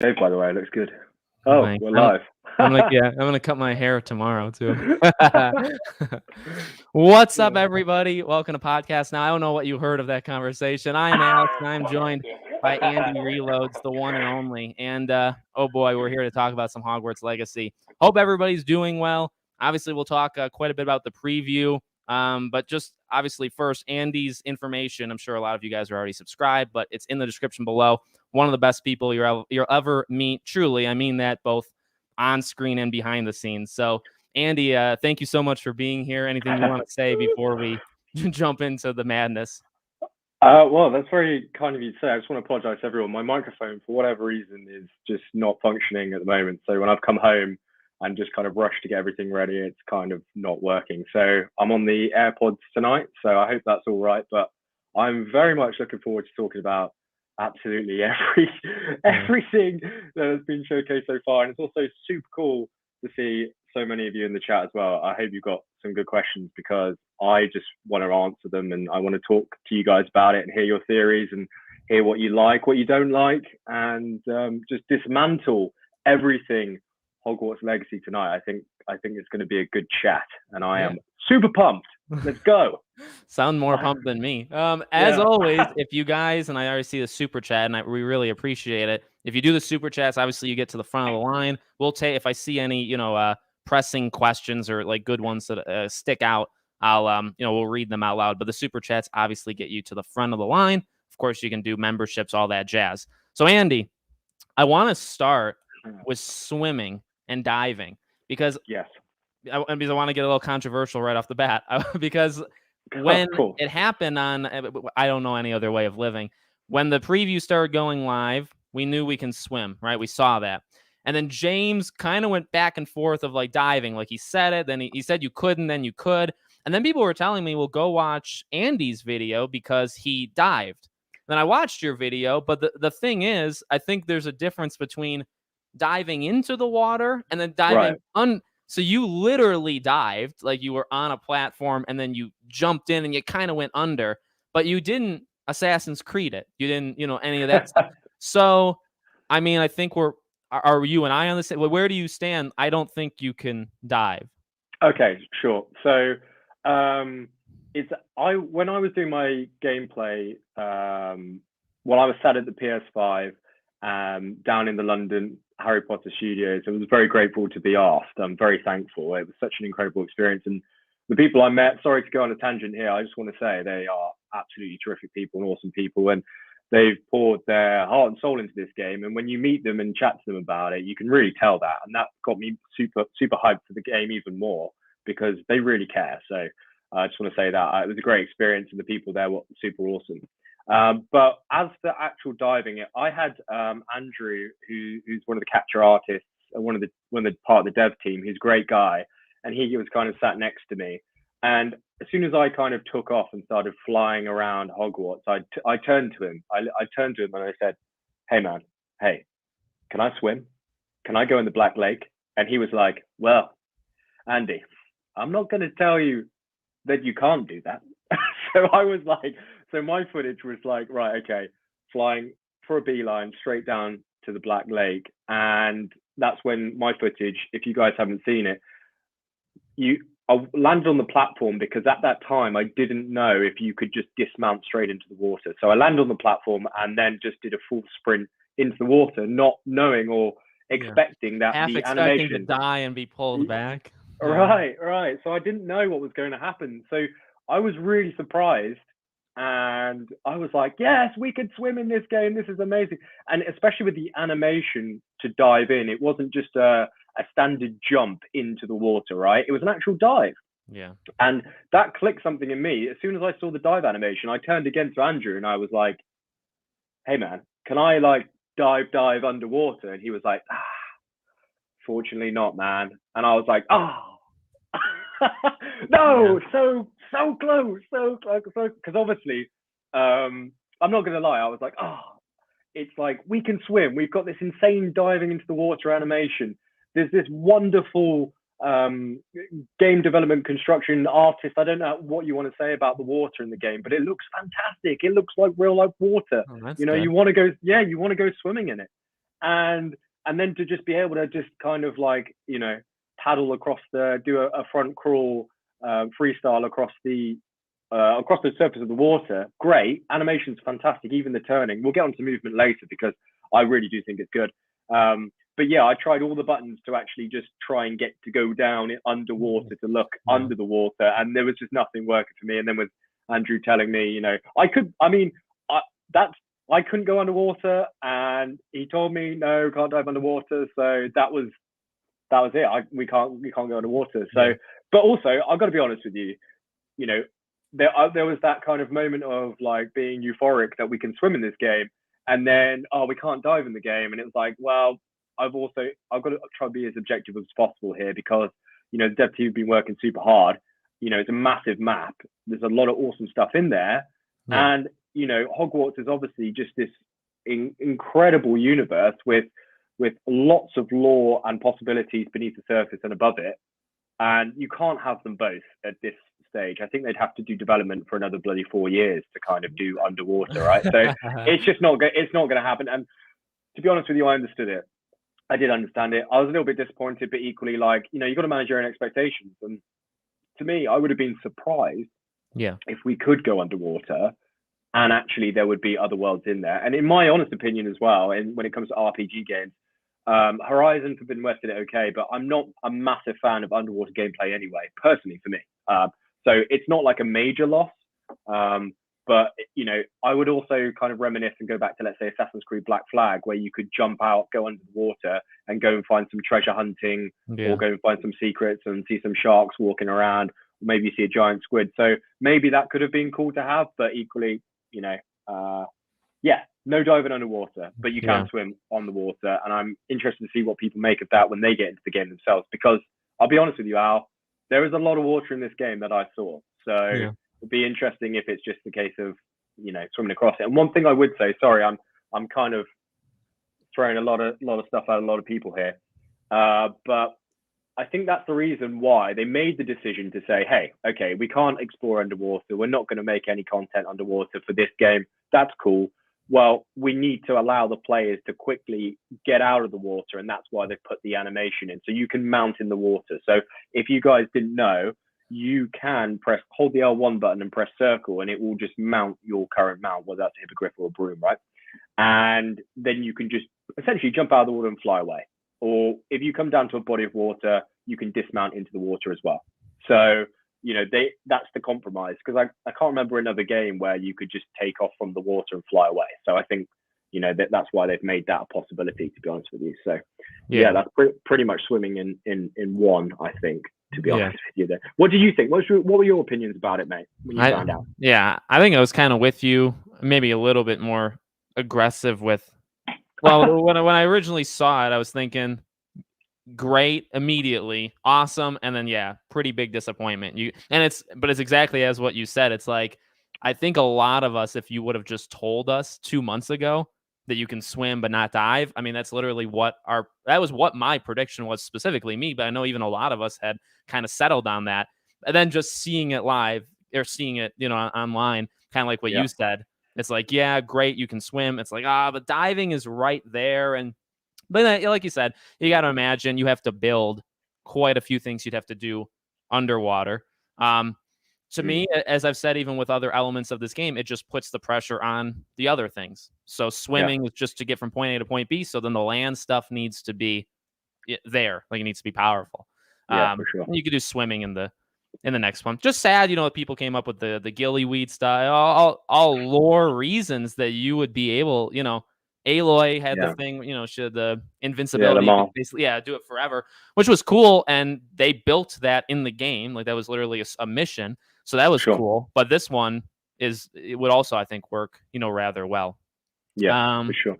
Dave, by the way, it looks good. Oh, Thanks. we're live. I'm gonna cut my hair tomorrow too. What's up, everybody? Welcome to podcast. Now, I don't know what you heard of that conversation. I am Alex, and I'm joined by AndyReloads, the one and only. And oh boy, we're here to talk about some Hogwarts Legacy. Hope everybody's doing well. Obviously, we'll talk quite a bit about the preview. But just obviously first, Andy's information. I'm sure a lot of you guys are already subscribed, but it's in the description below. One of the best people you'll ever meet. Truly, I mean that both on screen and behind the scenes. So, Andy, thank you so much for being here. Anything you want to say before we jump into the madness? Well, that's very kind of you to say. I just want to apologize to everyone. My microphone, for whatever reason, is just not functioning at the moment. So when I've come home and just kind of rushed to get everything ready, it's kind of not working. So I'm on the AirPods tonight. So I hope that's all right. But I'm very much looking forward to talking about absolutely everything that has been showcased so far. And it's also super cool to see so many of you in the chat as well. I hope you've got some good questions because I just want to answer them and I want to talk to you guys about it and hear your theories and hear what you like, what you don't like, and just dismantle everything Hogwarts Legacy tonight. I think it's going to be a good chat, and I am super pumped. Let's go. Sound more pumped than me. As always, if you guys, and I already see the super chat, and we really appreciate it. If you do the super chats, obviously you get to the front of the line. We'll take, if I see any, pressing questions or like good ones that stick out, I'll, we'll read them out loud. But the super chats obviously get you to the front of the line. Of course, you can do memberships, all that jazz. So, Andy, I want to start with swimming and diving because I want to get a little controversial right off the bat because when it happened on, I don't know any other way of living. When the preview started going live, we knew we can swim, right? We saw that. And then James kind of went back and forth of like diving. Like he said it, then he said you couldn't, then you could. And then people were telling me, well, go watch Andy's video because he dived. Then I watched your video, but the thing is, I think there's a difference between diving into the water and then diving So you literally dived, like you were on a platform and then you jumped in and you kind of went under, but you didn't Assassin's Creed it. You didn't, any of that stuff. So, I mean, I think are you and I on the same? Where do you stand? I don't think you can dive. Okay, sure. So, when I was doing my gameplay, while I was sat at the PS5, down in the London Harry Potter studios, I was very grateful to be asked. I'm very thankful. It was such an incredible experience. And the people I met, sorry to go on a tangent here, I just want to say they are absolutely terrific people and awesome people. And they've poured their heart and soul into this game. And when you meet them and chat to them about it, you can really tell that. And that got me super, super hyped for the game even more because they really care. So I just want to say that it was a great experience and the people there were super awesome. But as the actual diving, I had Andrew, who's one of the capture artists and one of the part of the dev team. He's a great guy, and he was kind of sat next to me. And as soon as I kind of took off and started flying around Hogwarts, I turned to him. I turned to him and I said, "Hey man, hey, can I swim? Can I go in the Black Lake?" And he was like, "Well, Andy, I'm not going to tell you that you can't do that." So I was like, so my footage was like, right, okay, flying for a beeline straight down to the Black Lake. And that's when my footage, if you guys haven't seen it, I landed on the platform because at that time I didn't know if you could just dismount straight into the water. So I landed on the platform and then just did a full sprint into the water, not knowing or expecting that the animation to die and be pulled back. Right. So I didn't know what was going to happen. So I was really surprised. And I was like, yes, we could swim in this game. This is amazing. And especially with the animation to dive in, it wasn't just a standard jump into the water, right? It was an actual dive. Yeah. And that clicked something in me. As soon as I saw the dive animation, I turned again to Andrew and I was like, hey, man, can I like dive underwater? And he was like, fortunately not, man. And I was like, no, so close, because obviously, I'm not gonna lie, I was like, it's like we can swim. We've got this insane diving into the water animation. There's this wonderful game development construction artist. I don't know what you want to say about the water in the game, but it looks fantastic. It looks like real life water. You want to go, you want to go swimming in it. and then to just be able to just kind of like, you know, paddle across do a front crawl, freestyle across the surface of the water. Great. Animation's fantastic. Even the turning. We'll get onto movement later because I really do think it's good. But yeah, I tried all the buttons to actually just try and get to go down underwater to look under the water, and there was just nothing working for me. And then with Andrew telling me, you know, I couldn't go underwater, and he told me no, can't dive underwater. So that was it. We can't go underwater. So, but also I've got to be honest with you, you know, there was that kind of moment of like being euphoric that we can swim in this game, and then we can't dive in the game, and it was like, well, I've got to try to be as objective as possible here because, you know, the dev team have been working super hard. You know, it's a massive map. There's a lot of awesome stuff in there, and you know, Hogwarts is obviously just this incredible universe with lots of lore and possibilities beneath the surface and above it, and you can't have them both at this stage. I think they'd have to do development for another bloody 4 years to kind of do underwater, right? So it's just not going to happen. And to be honest with you, I understood it. I did understand it. I was a little bit disappointed, but equally, like, you know, you got to manage your own expectations. And to me, I would have been surprised if we could go underwater and actually there would be other worlds in there. And in my honest opinion as well, and when it comes to RPG games, Horizon Forbidden West did it okay, but I'm not a massive fan of underwater gameplay anyway, personally for me. So it's not like a major loss. But, you know, I would also kind of reminisce and go back to, let's say, Assassin's Creed Black Flag, where you could jump out, go under the water and go and find some treasure hunting or go and find some secrets and see some sharks walking around. Or maybe you see a giant squid. So maybe that could have been cool to have, but equally, you know, no diving underwater, but you can swim on the water. And I'm interested to see what people make of that when they get into the game themselves, because I'll be honest with you, Al, there is a lot of water in this game that I saw. So it'd be interesting if it's just a case of, you know, swimming across it. And one thing I would say, sorry, I'm kind of throwing a lot of stuff at a lot of people here, but I think that's the reason why they made the decision to say, hey, okay, we can't explore underwater. We're not going to make any content underwater for this game. That's cool. Well, we need to allow the players to quickly get out of the water, and that's why they put the animation in. So you can mount in the water. So if you guys didn't know, you can hold the L1 button and press circle, and it will just mount your current mount, whether that's a hippogriff or a broom, right? And then you can just essentially jump out of the water and fly away. Or if you come down to a body of water, you can dismount into the water as well. So, you know, that's the compromise, because I can't remember another game where you could just take off from the water and fly away. So I think, you know, that's why they've made that a possibility, to be honest with you. So yeah that's pretty much swimming in one, I think, to be honest with you there. What do you think? What were your opinions about it, mate, when you found out? Yeah, I think I was kind of with you, maybe a little bit more aggressive with, well, when I originally saw it, I was thinking, great, immediately, awesome, and then pretty big disappointment. But it's exactly as what you said. It's like, I think a lot of us, if you would have just told us 2 months ago that you can swim but not dive, I mean, that's literally that was what my prediction was, specifically me, but I know even a lot of us had kind of settled on that. And then just seeing it live, or seeing it, you know, online, kind of like what you said, it's like, yeah, great, you can swim. It's like, but diving is right there. But like you said, you got to imagine you have to build quite a few things you'd have to do underwater. To me, as I've said, even with other elements of this game, it just puts the pressure on the other things. So swimming is just to get from point A to point B. So then the land stuff needs to be there. Like, it needs to be powerful. For sure. You could do swimming in the next one. Just sad, you know, that people came up with the gillyweed style, all lore reasons that you would be able, you know, Aloy had the thing, you know, she had the invincibility, basically, do it forever, which was cool. And they built that in the game. Like, that was literally a mission. So that was cool. But this one it would also, I think, work, you know, rather well. Yeah, for sure.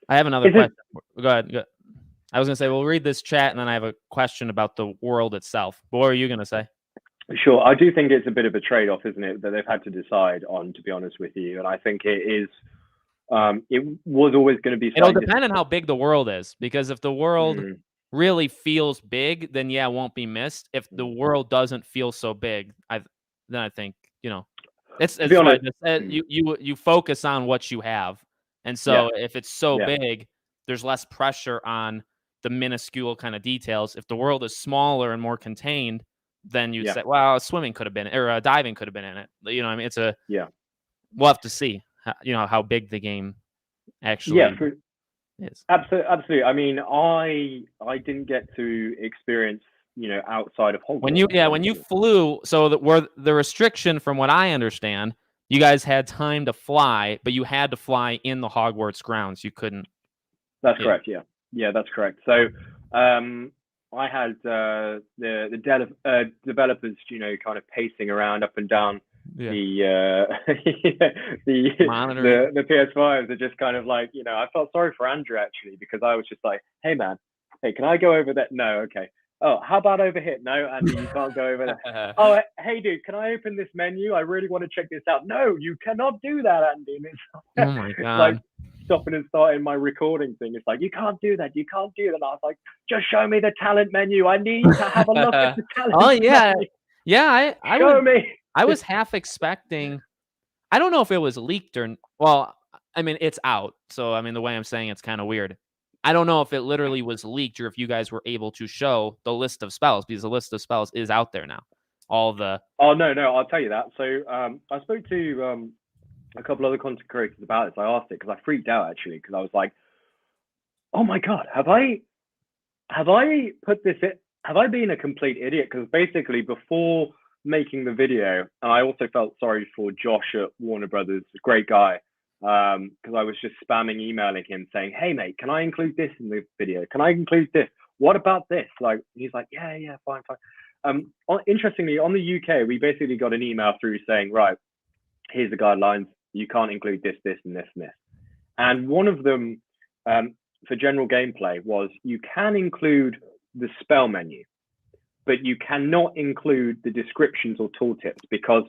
I have another question. Go ahead. I was going to say, we'll read this chat, and then I have a question about the world itself. But what are you going to say? Sure. I do think it's a bit of a trade-off, isn't it, that they've had to decide on, to be honest with you. And I think it is, it was always going to be... It'll depend on how big the world is, because if the world really feels big, then it won't be missed. If the world doesn't feel so big, then I think, you know, it's you focus on what you have. And so if it's so big, there's less pressure on the minuscule kind of details. If the world is smaller and more contained, then you'd say, well, swimming could have been, or diving could have been in it. You know, I mean, we'll have to see, how big the game actually is. Absolutely. I mean, I didn't get to experience, outside of Hogwarts. When you flew, so that where the restriction, from what I understand, you guys had time to fly, but you had to fly in the Hogwarts grounds. You couldn't. That's correct. Yeah, that's correct. So, I had the developers, kind of pacing around up and down the PS5s are just kind of like, I felt sorry for Andrew actually, because I was just like, hey man, can I go over there? No, okay. Oh, how about over here? No, Andy, you can't go over there. Oh, hey dude, can I open this menu? I really want to check this out. No, you cannot do that, Andy. And it's oh my god. like stopping and starting my recording thing. It's like, you can't do that. You can't do that. And I was like, just show me the talent menu. I need to have a look at the talent menu. Yeah, Show me. I was half expecting, I don't know if it was leaked or, well, I mean, it's out. So, I mean, the way I'm saying it's kind of weird. I don't know if it literally was leaked or if you guys were able to show the list of spells, because the list of spells is out there now. Oh, no, I'll tell you that. So, I spoke to a couple other content creators about this. I asked it because I freaked out actually, because I was like, oh my God, have I put this in? Have I been a complete idiot? Because basically before making the video, and I also felt sorry for Josh at Warner Brothers, a great guy, because I was just emailing him saying, hey mate, can I include this in the video? Can I include this? What about this? Like, he's like, yeah, fine. Interestingly, on the UK, we basically got an email through saying, right, here's the guidelines. You can't include this, and this, and this. And one of them, for general gameplay, was you can include the spell menu, but you cannot include the descriptions or tooltips, because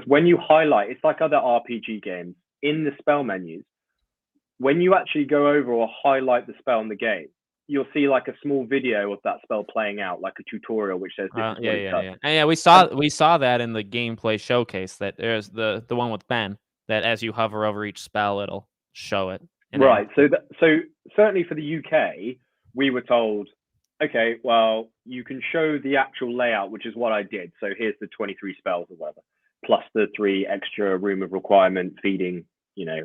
when you highlight, it's like other RPG games, in the spell menus, when you actually go over or highlight the spell in the game, you'll see like a small video of that spell playing out, like a tutorial which says this is what it does. And we saw that in the gameplay showcase, that there's the one with Ben, that as you hover over each spell, it'll show it. Right. So certainly for the UK, we were told, okay, well, you can show the actual layout, which is what I did. So here's the 23 spells or whatever, plus the 3 extra room of requirement feeding, I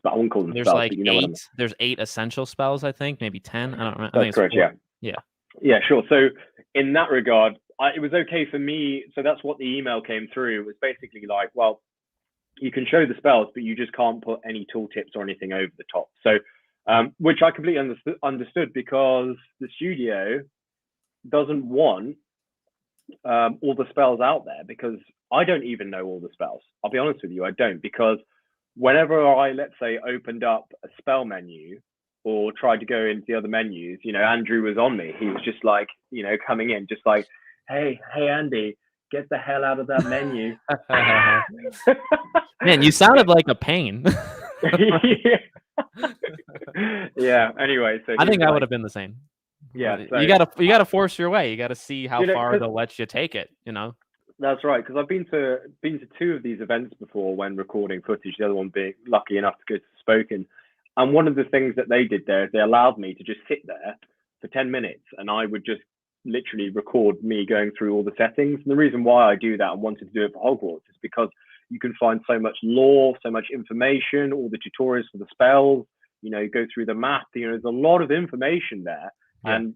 won't call them there's spells, like 8. There's 8 essential spells, I think, maybe 10. I don't remember. That's correct. Yeah, sure. So in that regard, it was okay for me. So that's what the email came through. It was basically like, well, you can show the spells, but you just can't put any tooltips or anything over the top. So, which I completely understood, because the studio doesn't want all the spells out there, because I don't even know all the spells. I'll be honest with you, I don't, because whenever I, let's say, opened up a spell menu or tried to go into the other menus, Andrew was on me. He was just like, coming in, just like, hey, Andy, get the hell out of that menu. Man, you sounded like a pain. Yeah. Anyway, so I think I would have been the same. Yeah. So, you gotta force your way. You gotta see how far they'll let you take it. That's right, because I've been to 2 of these events before when recording footage. The other one being lucky enough to go to Spoken, and one of the things that they did there is they allowed me to just sit there for 10 minutes, and I would just literally record me going through all the settings. And the reason why I do that and wanted to do it for Hogwarts is because you can find so much lore, so much information, all the tutorials for the spells. Go through the map. There's a lot of information there. Yeah. And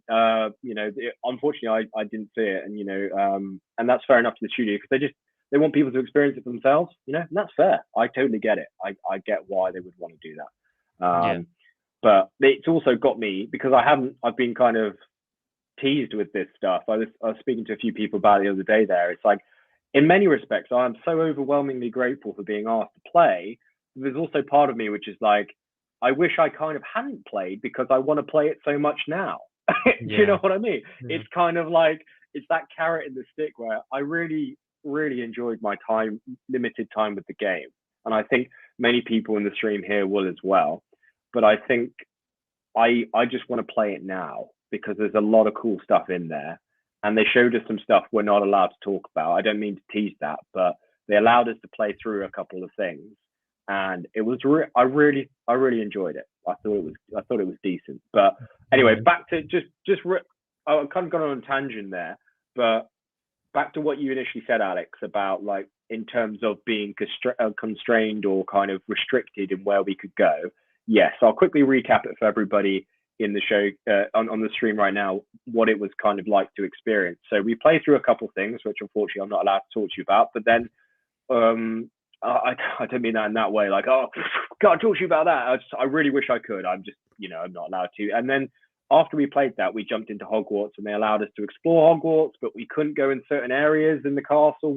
unfortunately, I didn't see it, and that's fair enough to the studio, because they want people to experience it themselves, and that's fair. I totally get it. I get why they would want to do that. But it's also got me, because I've been kind of teased with this stuff. I was speaking to a few people about it the other day there. It's like, in many respects, I'm so overwhelmingly grateful for being asked to play. There's also part of me which is like, I wish I kind of hadn't played, because I want to play it so much now. Do you know what I mean? Yeah. It's kind of like, it's that carrot in the stick where I really, really enjoyed my limited time with the game. And I think many people in the stream here will as well. But I think I just want to play it now, because there's a lot of cool stuff in there. And they showed us some stuff we're not allowed to talk about. I don't mean to tease that, but they allowed us to play through a couple of things. And it was I really enjoyed it. I thought it was decent. But anyway, back to I've kind of gone on a tangent there, but back to what you initially said, Alex, about like in terms of being constrained or kind of restricted in where we could go. Yes, I'll quickly recap it for everybody in the show on the stream right now, what it was kind of like to experience. So we played through a couple things, which unfortunately I'm not allowed to talk to you about, but then I don't mean that in that way, like, oh, can't talk to you about that. I really wish I could. I'm just, I'm not allowed to. And then after we played that, we jumped into Hogwarts and they allowed us to explore Hogwarts, but we couldn't go in certain areas in the castle.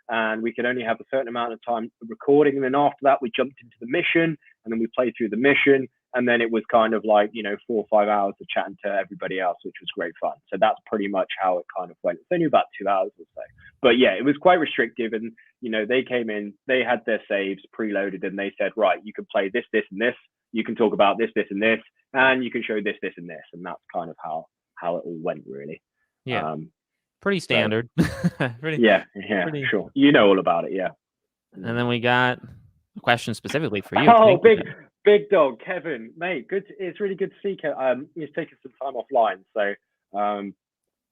And we could only have a certain amount of time recording. And then after that, we jumped into the mission and then we played through the mission. And then it was kind of like, 4 or 5 hours of chatting to everybody else, which was great fun. So that's pretty much how it kind of went. It's only about 2 hours or so. But yeah, it was quite restrictive. And, they came in, they had their saves preloaded and they said, right, you can play this, this, and this. You can talk about this, this, and this. And you can show this, this, and this. And that's kind of how it all went, really. Yeah. Pretty standard. So, pretty... sure. You know all about it, yeah. And then we got a question specifically for you. Oh, big dog, Kevin, mate. Good. It's really good to see Kevin. He's taken some time offline, so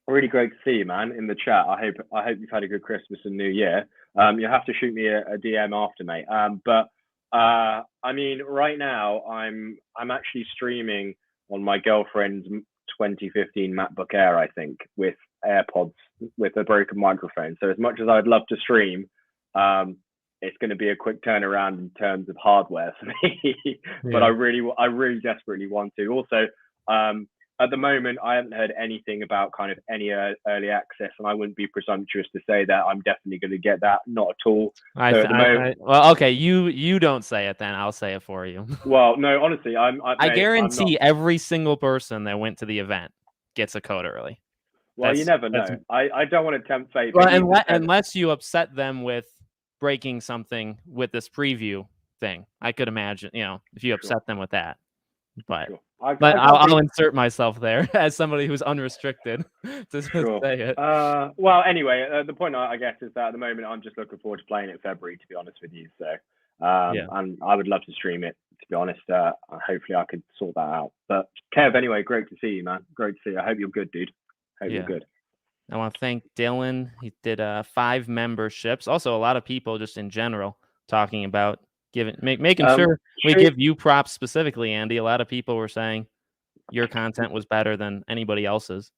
really great to see you, man, in the chat. I hope you've had a good Christmas and New Year. You'll have to shoot me a DM after, mate. But I mean, right now I'm actually streaming on my girlfriend's 2015 MacBook Air, I think, with AirPods with a broken microphone. So as much as I'd love to stream, it's going to be a quick turnaround in terms of hardware for me. But I really desperately want to. Also, at the moment, I haven't heard anything about kind of any early access, and I wouldn't be presumptuous to say that I'm definitely going to get that. Not at all. Well, okay, you don't say it then. I'll say it for you. Well, no, honestly, I guarantee every single person that went to the event gets a code early. Well, you never know. I don't want to tempt fate. Well, unless you upset them with breaking something with this preview thing, I could imagine, if you upset them with that. But I'll insert myself there as somebody who's unrestricted to say it. Well, anyway, the point I guess is that at the moment I'm just looking forward to playing it in February, to be honest with you. So, and I would love to stream it, to be honest. Hopefully I could sort that out. But Kev, anyway, great to see you, man. Great to see you. I hope you're good, dude. Hope you're good. I want to thank Dylan. He did 5 memberships. Also, a lot of people just in general talking about making sure we give you props specifically, Andy. A lot of people were saying your content was better than anybody else's.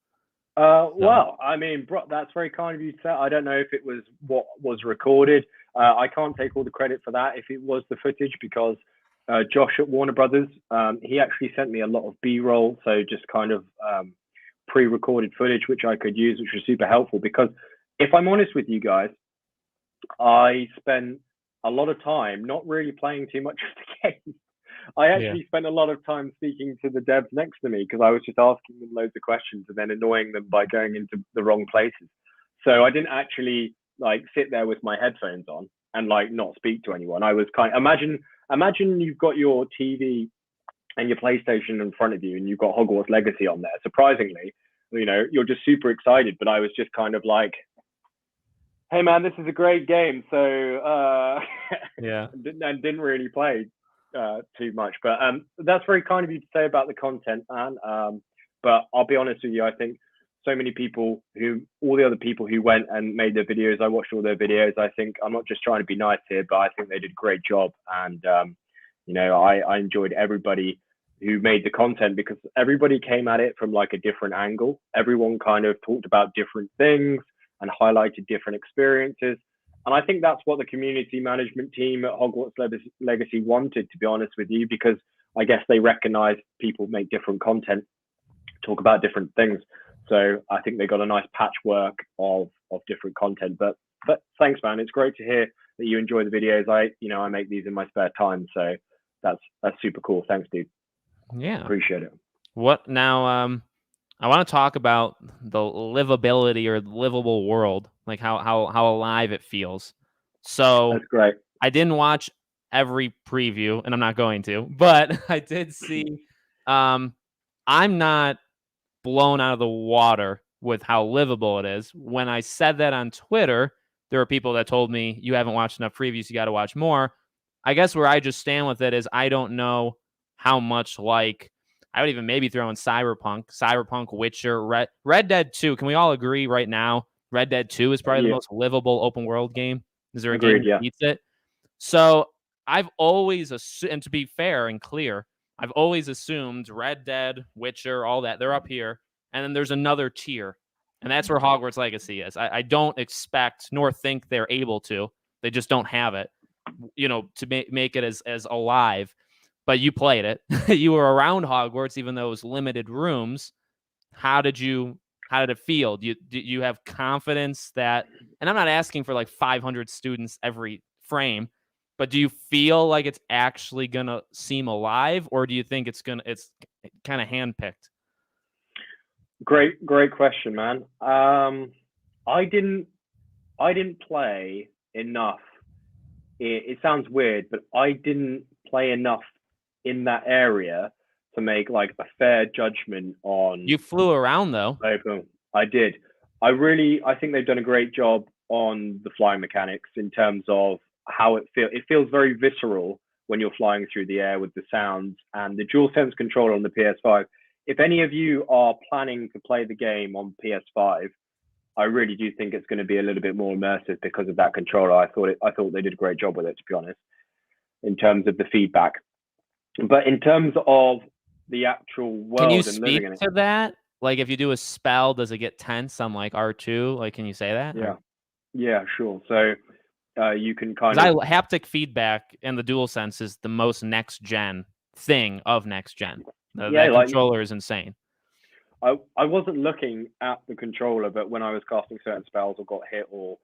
Well, I mean, that's very kind of you to say. I don't know if it was what was recorded. I can't take all the credit for that if it was the footage, because Josh at Warner Brothers, he actually sent me a lot of B-roll, so just kind of pre-recorded footage which I could use, which was super helpful. Because if I'm honest with you guys, I spent a lot of time not really playing too much of the game. I actually spent a lot of time speaking to the devs next to me because I was just asking them loads of questions and then annoying them by going into the wrong places. So I didn't actually like sit there with my headphones on and like not speak to anyone. I was imagine you've got your TV and your PlayStation in front of you and you've got Hogwarts Legacy on there. Surprisingly, you're just super excited, but I was just kind of like, hey man, this is a great game. So and didn't really play too much. But that's very kind of you to say about the content, man. But I'll be honest with you, I think so many people all the other people who went and made their videos, I watched all their videos. I think I'm not just trying to be nice here, but I think they did a great job. And I enjoyed everybody who made the content because everybody came at it from like a different angle. Everyone kind of talked about different things and highlighted different experiences. And I think that's what the community management team at Hogwarts Legacy wanted, to be honest with you, because I guess they recognize people make different content, talk about different things. So I think they got a nice patchwork of different content. But thanks, man. It's great to hear that you enjoy the videos. I make these in my spare time. So that's super cool. Thanks, dude. Yeah. Appreciate it. What now? I want to talk about the livability or livable world, like how alive it feels. So that's great. I didn't watch every preview, and I'm not going to, but I did see. I'm not blown out of the water with how livable it is. When I said that on Twitter, there were people that told me you haven't watched enough previews, you got to watch more. I guess where I just stand with it is I don't know how much like I would even maybe throw in Cyberpunk, Witcher, Red Dead 2. Can we all agree right now Red Dead 2 is probably the most livable open world game? Is there a game that beats it? So I've always assumed, and to be fair and clear, I've always assumed Red Dead, Witcher, all that, they're up here. And then there's another tier. And that's where Hogwarts Legacy is. I don't expect nor think they're able to. They just don't have it, to make it as alive. But you played it. You were around Hogwarts, even though it was limited rooms. How did it feel? Do you have confidence that, and I'm not asking for like 500 students every frame, but do you feel like it's actually going to seem alive, or do you think it's kind of handpicked? Great question, man. I didn't play enough. It sounds weird, but I didn't play enough in that area to make like a fair judgment on. You flew around though. I did. I think they've done a great job on the flying mechanics in terms of how it feels. It feels very visceral when you're flying through the air with the sounds and the DualSense controller on the PS5. If any of you are planning to play the game on PS5, I really do think it's going to be a little bit more immersive because of that controller. I thought they did a great job with it, to be honest, in terms of the feedback. But in terms of the actual world, can you speak to that? Like, if you do a spell, does it get tense on like R2? Like, can you say that? Yeah, sure. So you can kind of haptic feedback and the DualSense is the most next gen thing of next gen. That controller is insane. I wasn't looking at the controller, but when I was casting certain spells or got hit, or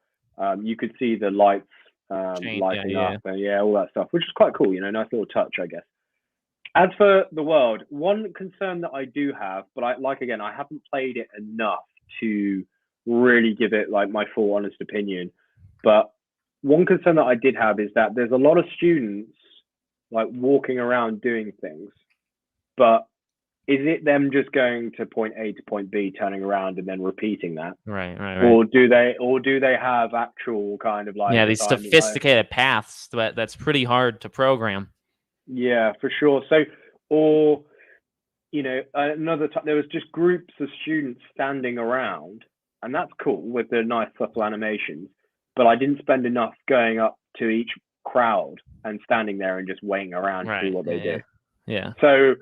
you could see the lights lighting up and all that stuff, which is quite cool. Nice little touch, I guess. As for the world, one concern that I do have, but I haven't played it enough to really give it like my full honest opinion. But one concern that I did have is that there's a lot of students like walking around doing things, but is it them just going to point A to point B, turning around and then repeating that? Right. Or do they have actual kind of like these sophisticated paths that's pretty hard to program? Yeah, for sure. So, or another time there was just groups of students standing around, and that's cool with the nice subtle animations. But I didn't spend enough going up to each crowd and standing there and just waiting around to see what they do. Yeah. So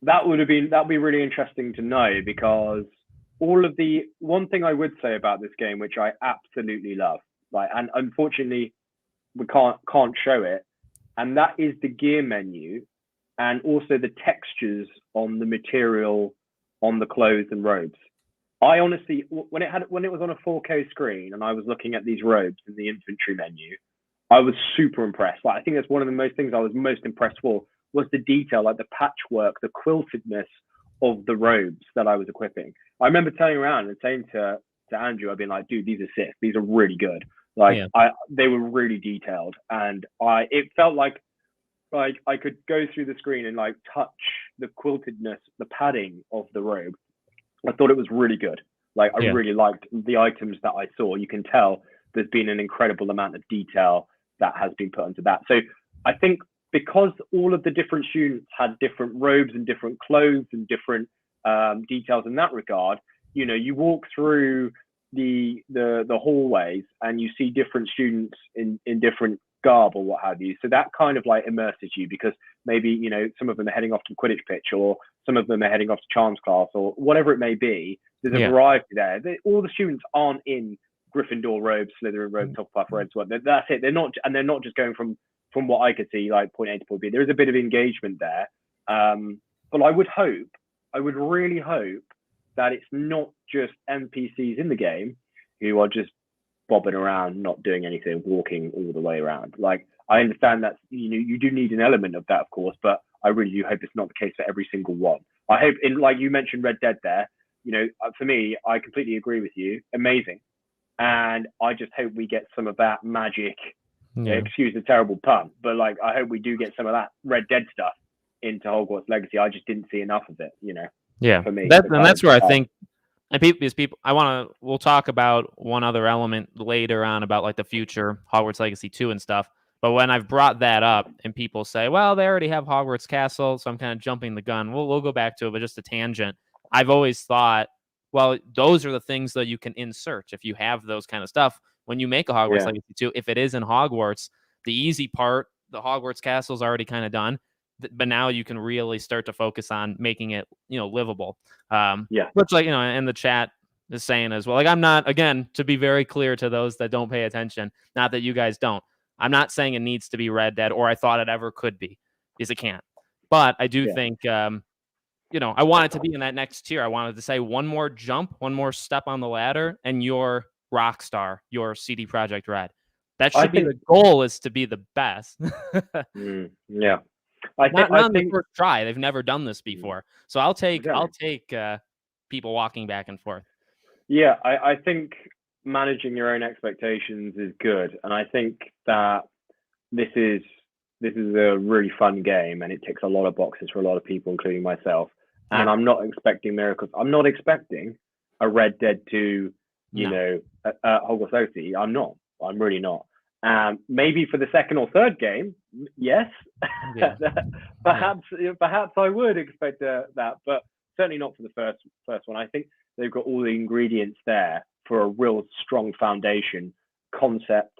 that'd be really interesting to know, because one thing I would say about this game, which I absolutely love, and unfortunately we can't show it, and that is the gear menu and also the textures on the material on the clothes and robes. I honestly, when it was on a 4K screen and I was looking at these robes in the infantry menu, I was super impressed. I think that's one of the most things I was most impressed for, was the detail, like the patchwork, the quiltedness of the robes that I was equipping. I remember turning around and saying to Andrew, I've been like, dude, these are sick. These are really good. They were really detailed, and it felt like I could go through the screen and like touch the quiltedness, the padding of the robe. I thought it was really good. I really liked the items that I saw. You can tell there's been an incredible amount of detail that has been put into that. So I think because all of the different students had different robes and different clothes and different details in that regard, you walk through the hallways and you see different students in different garb or what have you. So that kind of like immerses you, because maybe, some of them are heading off to the Quidditch pitch, or some of them are heading off to Charms class, or whatever it may be. There's a variety there. All the students aren't in Gryffindor robes, Slytherin robes, Hufflepuff robes. That's it. They're not just going from what I could see, like point A to point B. There is a bit of engagement there. But I would really hope that it's not just NPCs in the game who are just bobbing around, not doing anything, walking all the way around. I understand that you do need an element of that, of course, but I really do hope it's not the case for every single one. I hope, like you mentioned Red Dead there, for me, I completely agree with you. Amazing. And I just hope we get some of that magic, excuse the terrible pun, but I hope we do get some of that Red Dead stuff into Hogwarts Legacy. I just didn't see enough of it, Yeah. For me. That's where I think, and people, we'll talk about one other element later on about like the future Hogwarts Legacy 2 and stuff. But when I've brought that up and people say, well, they already have Hogwarts Castle, so I'm kind of jumping the gun. We'll go back to it, but just a tangent. I've always thought, well, those are the things that you can insert if you have those kind of stuff. When you make a Hogwarts Legacy 2, if it is in Hogwarts, the easy part, the Hogwarts Castle is already kind of done. But now you can really start to focus on making it, livable. Which, like, in the chat is saying as well. Like, I'm not, again, to be very clear to those that don't pay attention, not that you guys don't. I'm not saying it needs to be Red Dead, or I thought it ever could be, because it can't. But I do think, I want it to be in that next tier. I wanted to say one more jump, one more step on the ladder, and your Rockstar, your CD Projekt Red. That should be the goal, is to be the best. Yeah. I think the first try. They've never done this before. So I'll take people walking back and forth. Yeah, I think managing your own expectations is good, and I think that this is a really fun game, and it ticks a lot of boxes for a lot of people, including myself. And I'm not expecting miracles. I'm not expecting a Red Dead 2, Hogwarts Legacy. I'm not. I'm really not. Maybe for the second or third game, yes. Yeah. Perhaps I would expect that, but certainly not for the first one. I think they've got all the ingredients there for a real strong foundation, concept,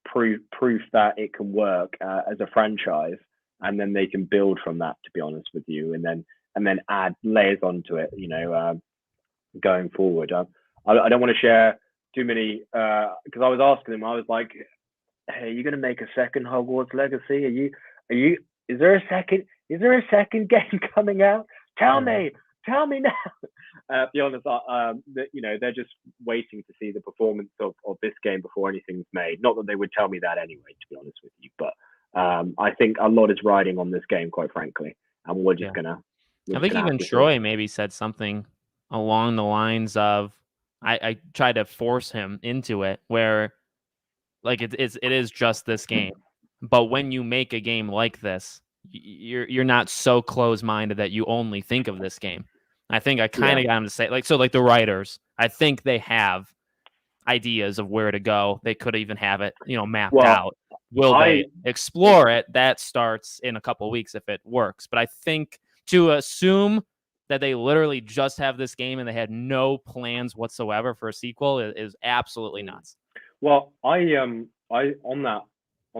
proof that it can work as a franchise, and then they can build from that, to be honest with you, and then add layers onto it, going forward. I don't want to share too many, because I was asking them, I was like, hey, are you going to make a second Hogwarts Legacy? Is there a second game coming out? Tell me now. Be honest, they're just waiting to see the performance of this game before anything's made. Not that they would tell me that anyway, to be honest with you, but I think a lot is riding on this game, quite frankly, and we're just gonna. I think even Troy maybe said something along the lines of, I tried to force him into it, where like it is just this game, but when you make a game like this, you're not so close-minded that you only think of this game. I think I kind of got him to say, like the writers, I think they have ideas of where to go. They could even have it, mapped out. Will they explore it? That starts in a couple of weeks if it works. But I think to assume that they literally just have this game and they had no plans whatsoever for a sequel is absolutely nuts. Well, I on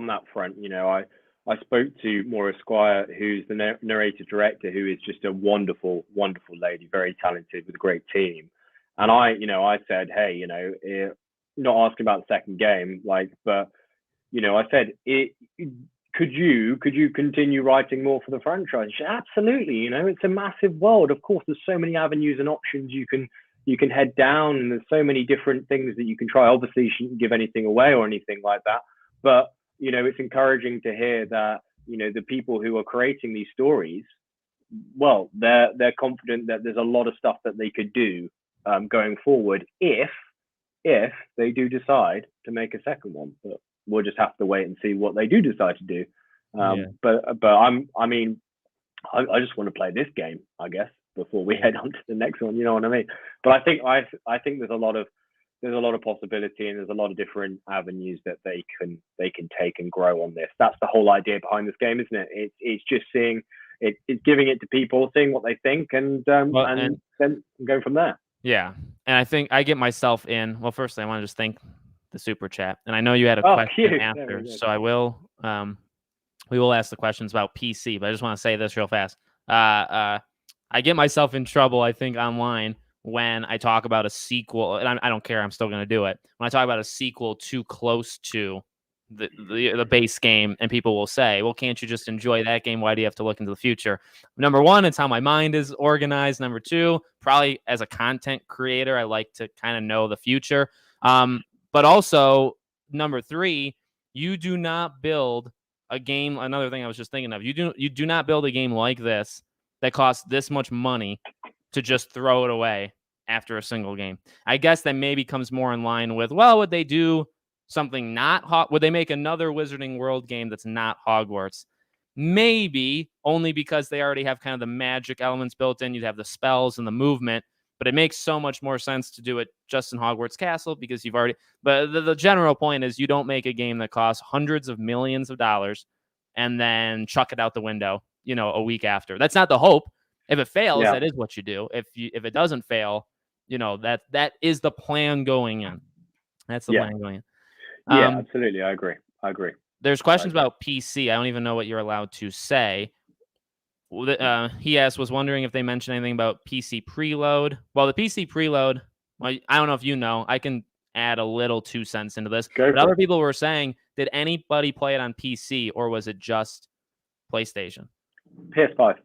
that front, I spoke to Maura Squire, who's the narrative director, who is just a wonderful, wonderful lady, very talented, with a great team. And I said, hey, not asking about the second game, but I said, could you continue writing more for the franchise? She said, absolutely. It's a massive world. Of course, there's so many avenues and options you can head down, and there's so many different things that you can try. Obviously, you shouldn't give anything away or anything like that, but it's encouraging to hear that the people who are creating these stories, well, they're confident that there's a lot of stuff that they could do going forward if they do decide to make a second one. But we'll just have to wait and see what they do decide to do. But I just want to play this game, I guess, before we head on to the next one. You know what I mean? But I think there's a lot of possibility, and there's a lot of different avenues that they can take and grow on this. That's the whole idea behind this game, isn't it? It's just seeing it, it's giving it to people, seeing what they think, and then going from there. Yeah, and I think I get myself in. Well, firstly, I want to just thank the super chat, and I know you had a question after, so I will. We will ask the questions about PC, but I just want to say this real fast. I get myself in trouble, I think, online when I talk about a sequel, and I don't care, I'm still going to do it. When I talk about a sequel too close to the base game, and people will say, well, can't you just enjoy that game? Why do you have to look into the future? Number one, it's how my mind is organized. Number two, probably as a content creator, I like to kind of know the future. But also, number three, you do not build a game. Another thing I was just thinking of, you do not build a game like this that costs this much money to just throw it away after a single game. I guess that maybe comes more in line with, well, would they do something would they make another Wizarding World game that's not Hogwarts? Maybe, only because they already have kind of the magic elements built in. You'd have the spells and the movement. But it makes so much more sense to do it just in Hogwarts Castle because you've already. But the general point is you don't make a game that costs hundreds of millions of dollars and then chuck it out the window, a week after. That's not the hope. If it fails, that is what you do. If it doesn't fail, that is the plan going in. That's the plan going in. Yeah, absolutely. I agree. There's questions about PC. I don't even know what you're allowed to say. He asked, was wondering if they mentioned anything about PC preload. Well, the PC preload, I don't know if you know. I can add a little 2 cents into this. But other people were saying, did anybody play it on PC or was it just PlayStation? PS5.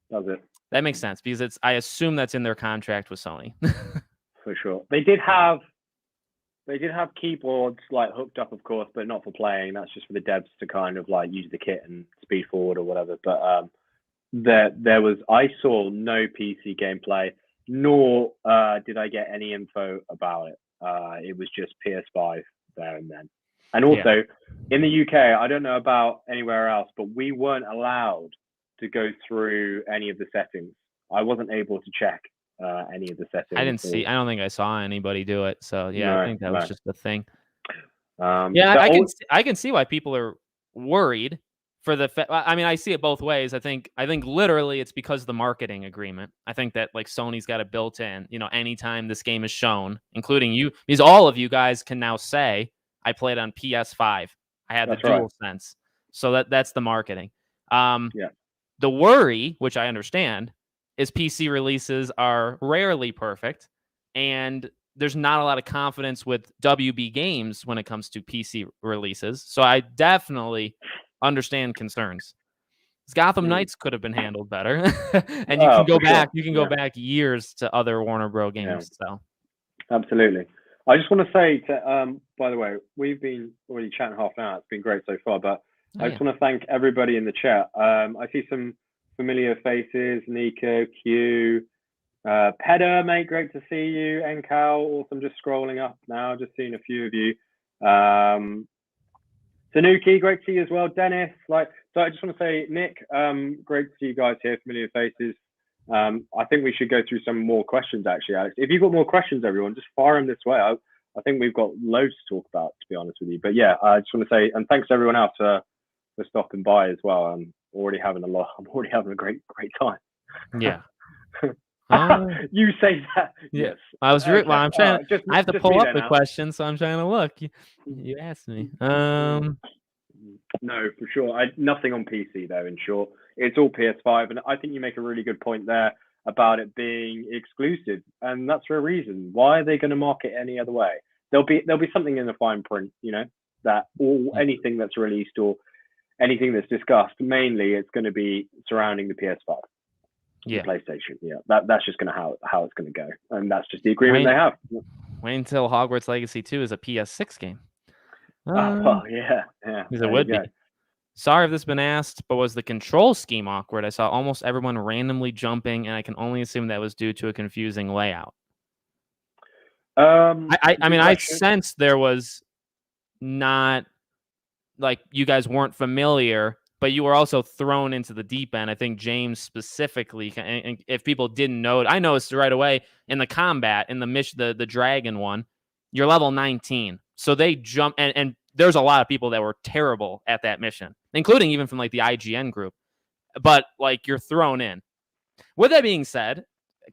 That was it. That makes sense because I assume that's in their contract with Sony. For sure. They did have keyboards like hooked up, of course, but not for playing. That's just for the devs to kind of like use the kit and speed forward or whatever. But I saw no PC gameplay, nor did I get any info about it. It was just PS5 there and then. And also in the UK, I don't know about anywhere else, but we weren't allowed to go through any of the settings. I wasn't able to check any of the settings. I don't think I saw anybody do it. So I think that was just the thing. I can see why people are worried for I see it both ways. I think literally it's because of the marketing agreement. I think that like Sony's got it built in, anytime this game is shown, including you, because all of you guys can now say, I played on PS5. I had the DualSense. So that's the marketing. The worry, which I understand, is PC releases are rarely perfect, and there's not a lot of confidence with WB Games when it comes to PC releases. So I definitely understand concerns. Gotham Knights could have been handled better, and you can go back. You can go back years to other Warner Bros. Games. So absolutely. I just want to say, by the way, we've been already chatting half an hour. It's been great so far, but I just want to thank everybody in the chat. I see some familiar faces: Nico, Q, Peda, mate. Great to see you. Encal, awesome. Just scrolling up now, just seeing a few of you. Tanuki, great to see you as well. Dennis, so I just want to say, Nick, great to see you guys here, familiar faces. I think we should go through some more questions, actually, Alex. If you've got more questions, everyone, just fire them this way. I think we've got loads to talk about, to be honest with you. But yeah, I just want to say, and thanks to everyone else for stopping by as well. I'm already having a great time. Yeah. You say that. Yes. I was well, I'm trying I have to pull up the question, so I'm trying to look. You asked me. No, for sure. Nothing on PC though, in short. It's all PS5, and I think you make a really good point there about it being exclusive, and that's for a reason. Why are they going to market any other way? There'll be something in the fine print, that anything that's released or anything that's discussed, mainly it's going to be surrounding the PS5. Yeah, PlayStation. Yeah, that's just gonna how it's gonna go, and that's just the agreement they have. Wait until Hogwarts Legacy 2 is a PS6 game. Well, yeah. Because it would be. Sorry if this has been asked, but was the control scheme awkward? I saw almost everyone randomly jumping, and I can only assume that was due to a confusing layout. I sensed there was not like you guys weren't familiar. But you were also thrown into the deep end. I think James specifically, and if people didn't know it, I noticed right away in the combat, in the mission, the dragon one, you're level 19. So they jump, and there's a lot of people that were terrible at that mission, including even from like the IGN group. But like you're thrown in. With that being said,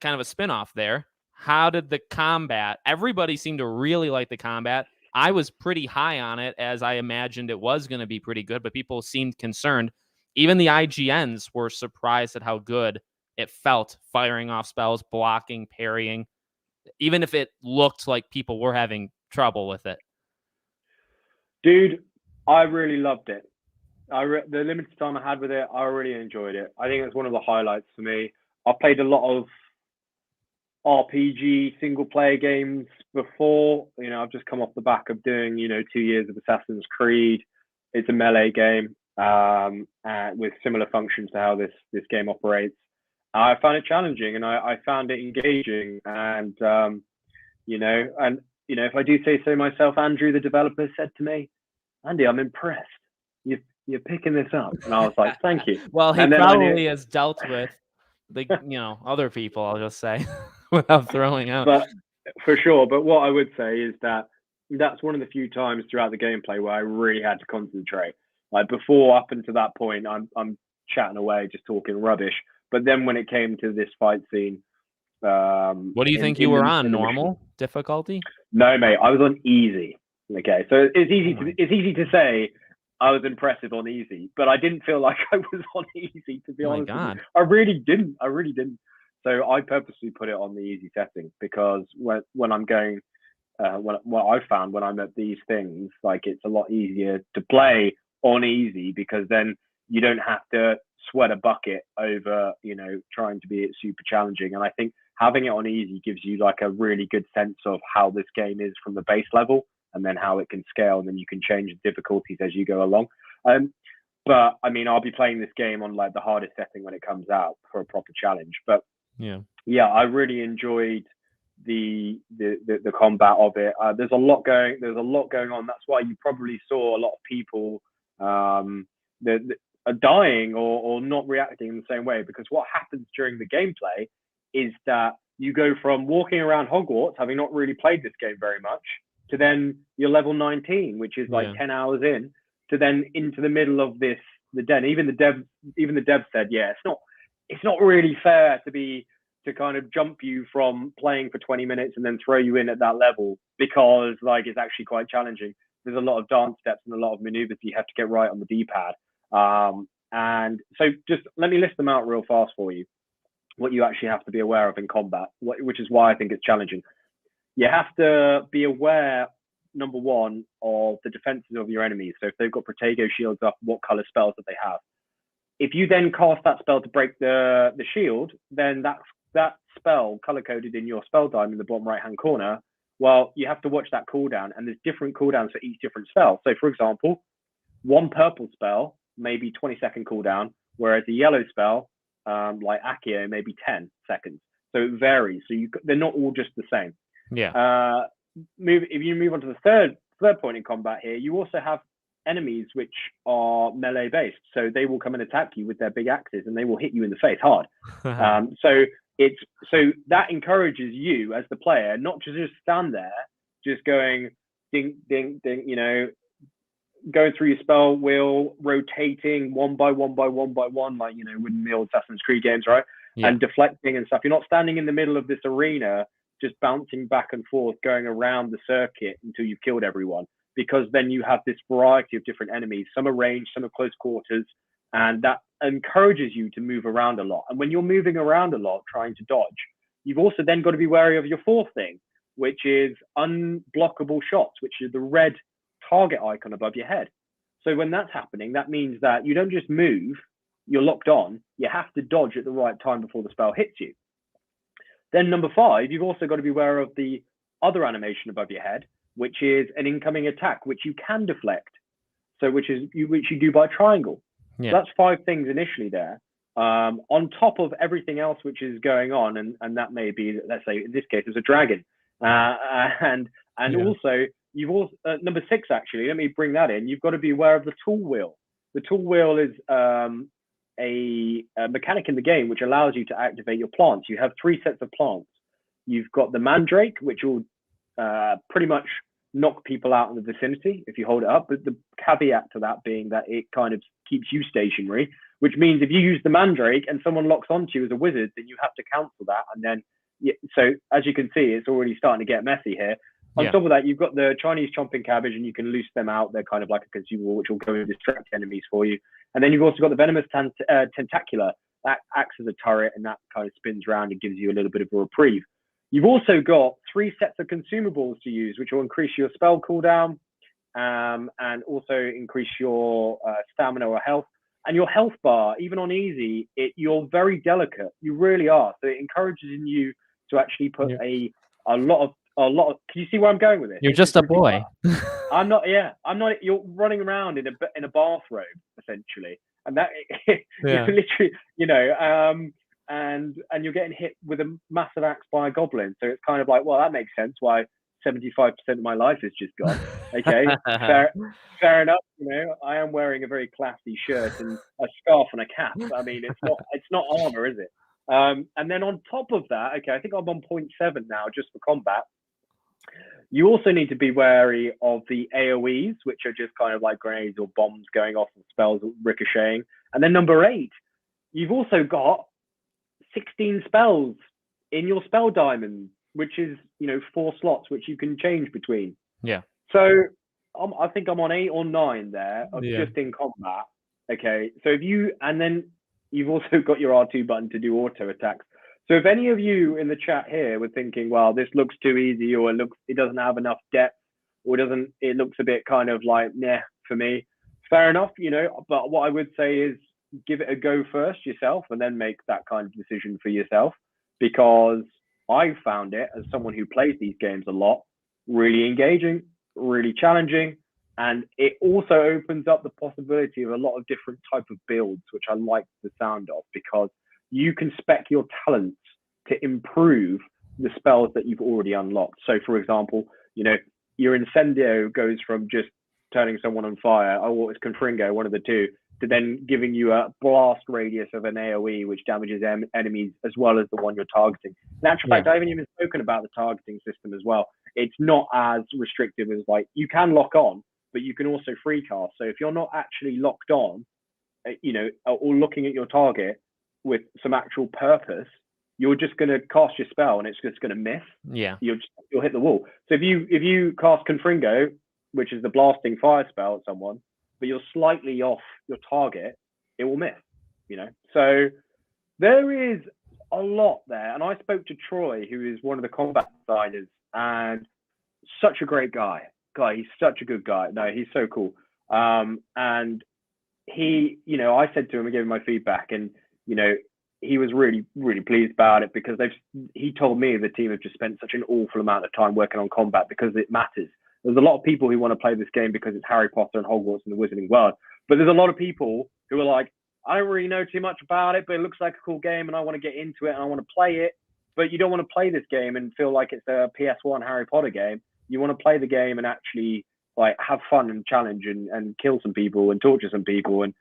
kind of a spinoff there. How did the combat? Everybody seemed to really like the combat. I was pretty high on it as I imagined it was going to be pretty good, but people seemed concerned. Even the IGNs were surprised at how good it felt, firing off spells, blocking, parrying, even if it looked like people were having trouble with it. Dude, I really loved it. The limited time I had with it, I really enjoyed it. I think it's one of the highlights for me. I've played a lot of RPG single player games before. I've just come off the back of doing 2 years of Assassin's Creed. It's a melee game with similar functions to how this game operates. I found it challenging, and I found it engaging, and if I do say so myself, Andrew, the developer, said to me, "Andy, I'm impressed. You're picking this up," and I was like, "Thank you." Well, he probably has dealt with other people, I'll just say, without throwing out. But for sure. But what I would say is that that's one of the few times throughout the gameplay where I really had to concentrate. Like before, up until that point, I'm chatting away, just talking rubbish. But then when it came to this fight scene, what do you think you were on? Normal difficulty? No, mate, I was on easy. Okay, so it's easy to say I was impressive on easy, but I didn't feel like I was on easy, to be honest with you. I really didn't. So I purposely put it on the easy setting because when I'm going, what I found when I'm at these things, like it's a lot easier to play on easy because then you don't have to sweat a bucket over, trying to be super challenging. And I think having it on easy gives you like a really good sense of how this game is from the base level and then how it can scale, and then you can change the difficulties as you go along. But I mean, I'll be playing this game on like the hardest setting when it comes out for a proper challenge. But yeah, I really enjoyed the combat of it. There's a lot going on. That's why you probably saw a lot of people that are dying or not reacting in the same way, because what happens during the gameplay is that you go from walking around Hogwarts, having not really played this game very much, to then you're level 19, which is like 10 hours in, to then into the middle of the den. Even the dev said, yeah, it's not really fair to kind of jump you from playing for 20 minutes and then throw you in at that level, because like it's actually quite challenging. There's a lot of dance steps and a lot of maneuvers you have to get right on the D-pad. And so just let me list them out real fast for you, what you actually have to be aware of in combat, which is why I think it's challenging. You have to be aware, number one, of the defenses of your enemies. So if they've got Protego shields up, what color spells that they have. If you then cast that spell to break the shield, then that spell color-coded in your spell diamond in the bottom right-hand corner, well, you have to watch that cooldown, and there's different cooldowns for each different spell. So for example, one purple spell may be 20-second cooldown, whereas a yellow spell, like Accio, may be 10 seconds. So it varies. So they're not all just the same. Yeah. If you move on to the third point in combat here, you also have enemies which are melee based. So they will come and attack you with their big axes, and they will hit you in the face hard. So that encourages you as the player not to just stand there, just going ding, ding, ding, going through your spell wheel, rotating one by one, like, with the old Assassin's Creed games, right? Yeah. And deflecting and stuff. You're not standing in the middle of this arena, just bouncing back and forth, going around the circuit until you've killed everyone, because then you have this variety of different enemies. Some are ranged, some are close quarters, and that encourages you to move around a lot. And when you're moving around a lot, trying to dodge, you've also then got to be wary of your fourth thing, which is unblockable shots, which is the red target icon above your head. So when that's happening, that means that you don't just move, you're locked on, you have to dodge at the right time before the spell hits you. Then number 5, you've also got to be aware of the other animation above your head, which is an incoming attack, which you can deflect. So which you do by triangle. Yeah. So that's 5 things initially there. On top of everything else which is going on, and that may be, let's say in this case, it's a dragon. Also, you've also number 6 actually. Let me bring that in. You've got to be aware of the tool wheel. The tool wheel is a mechanic in the game which allows you to activate your plants. You have 3 sets of plants. You've got the mandrake, which will pretty much knock people out in the vicinity if you hold it up. But the caveat to that being that it kind of keeps you stationary, which means if you use the mandrake and someone locks onto you as a wizard, then you have to cancel that. And then, so as you can see, it's already starting to get messy here. On top of that, you've got the Chinese chomping cabbage, and you can loose them out. They're kind of like a consumable, which will go and distract enemies for you. And then you've also got the venomous tentacula that acts as a turret, and that kind of spins around and gives you a little bit of a reprieve. You've also got 3 sets of consumables to use, which will increase your spell cooldown, and also increase your stamina or health. And your health bar, even on easy, you're very delicate. You really are. So it encourages you to actually put a lot of. Can you see where I'm going with it? You're just a boy. I'm not. You're running around in a bathrobe essentially, and that you're literally, and you're getting hit with a massive axe by a goblin. So it's kind of like, well, that makes sense why 75% of my life is just gone. Okay, fair enough. I am wearing a very classy shirt and a scarf and a cap. I mean, it's not armor, is it? And then on top of that, okay, I think I'm on 0.7 now just for combat. You also need to be wary of the AoEs, which are just kind of like grenades or bombs going off and spells ricocheting. And then number 8, you've also got 16 spells in your spell diamond, which is, 4 slots, which you can change between. Yeah. So I think I'm on 8 or 9 there, just in combat. Okay, so and then you've also got your R2 button to do auto attacks. So if any of you in the chat here were thinking, well, this looks too easy, or it doesn't have enough depth, or it looks a bit kind of like, nah, for me, fair enough, but what I would say is give it a go first yourself and then make that kind of decision for yourself, because I found it, as someone who plays these games a lot, really engaging, really challenging, and it also opens up the possibility of a lot of different type of builds, which I like the sound of, because you can spec your talents to improve the spells that you've already unlocked. So, for example, your Incendio goes from just turning someone on fire, or it's Confringo, one of the two, to then giving you a blast radius of an AoE, which damages enemies as well as the one you're targeting. In actual fact, I haven't even spoken about the targeting system as well. It's not as restrictive as, like, you can lock on, but you can also free cast. So if you're not actually locked on, or looking at your target with some actual purpose, you're just going to cast your spell and it's just going to miss. Yeah. You'll hit the wall. So if you cast Confringo, which is the blasting fire spell at someone, but you're slightly off your target, it will miss, So there is a lot there. And I spoke to Troy, who is one of the combat designers, and such a great guy. He's such a good guy. No, he's so cool. And he, I said to him, I gave him my feedback, and, he was really, really pleased about it, because he told me the team have just spent such an awful amount of time working on combat because it matters. There's a lot of people who want to play this game because it's Harry Potter and Hogwarts and the Wizarding World. But there's a lot of people who are like, I don't really know too much about it, but it looks like a cool game and I want to get into it and I want to play it. But you don't want to play this game and feel like it's a PS1 Harry Potter game. You want to play the game and actually, like, have fun and challenge and kill some people and torture some people. And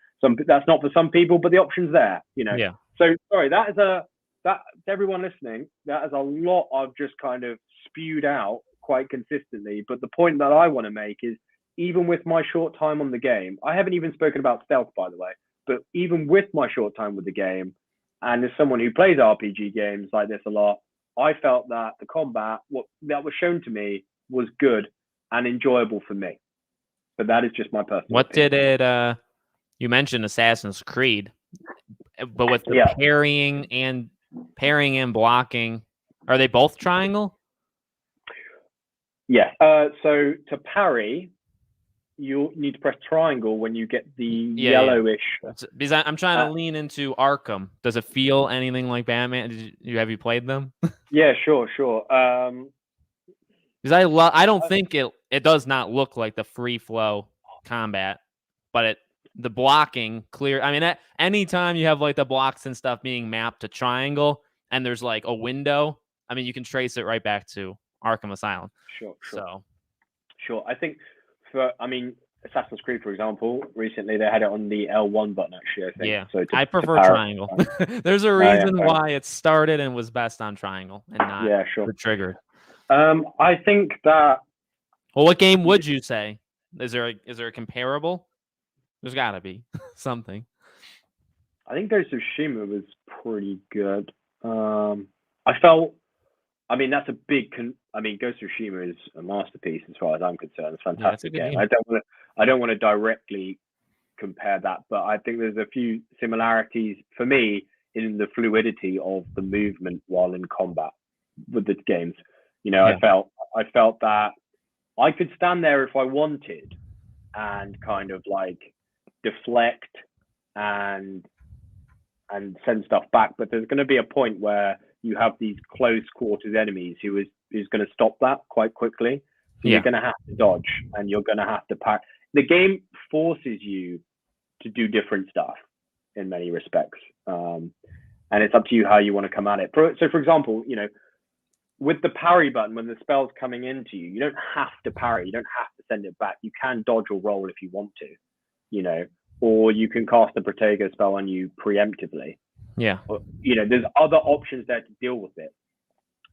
that's not for some people, but the option's there, Yeah. So sorry, that to everyone listening, that is a lot I've just kind of spewed out quite consistently. But the point that I want to make is, even with my short time on the game, I haven't even spoken about stealth, by the way, but even with my short time with the game, and as someone who plays RPG games like this a lot, I felt that the combat, what that was shown to me, was good and enjoyable for me. But that is just my personal opinion. Did it, you mentioned Assassin's Creed, but with the parrying and blocking, are they both triangle? Yes. So to parry, you need to press triangle when you get the yellowish. Because I'm trying to lean into Arkham. Does it feel anything like Batman? Have you played them? Yeah, sure. Because I don't think it does not look like the free flow combat, but the blocking clear. I mean, anytime you have like the blocks and stuff being mapped to triangle, and there's like a window, I mean, you can trace it right back to Arkham Asylum. Sure. I think Assassin's Creed, for example, recently they had it on the L1 button, actually, I think. Yeah, so I prefer triangle. There's a reason why it started and was best on triangle and not triggered. I think that... Well, what game would you say? Is there a comparable? There's got to be something. I think Ghost of Tsushima was pretty good. I felt... I mean, that's a big... Ghost of Tsushima is a masterpiece as far as I'm concerned. It's a fantastic game. I don't want to directly compare that, but I think there's a few similarities for me in the fluidity of the movement while in combat with the games. I felt that I could stand there if I wanted and kind of like deflect and send stuff back, but there's going to be a point where you have these close quarters enemies who's going to stop that quite quickly. So you're going to have to dodge and you're going to have to pack. The game forces you to do different stuff in many respects. And it's up to you how you want to come at it. So for example, with the parry button, when the spell's coming into you, you don't have to parry. You don't have to send it back. You can dodge or roll if you want to, or you can cast a Protego spell on you preemptively. Yeah. There's other options there to deal with it.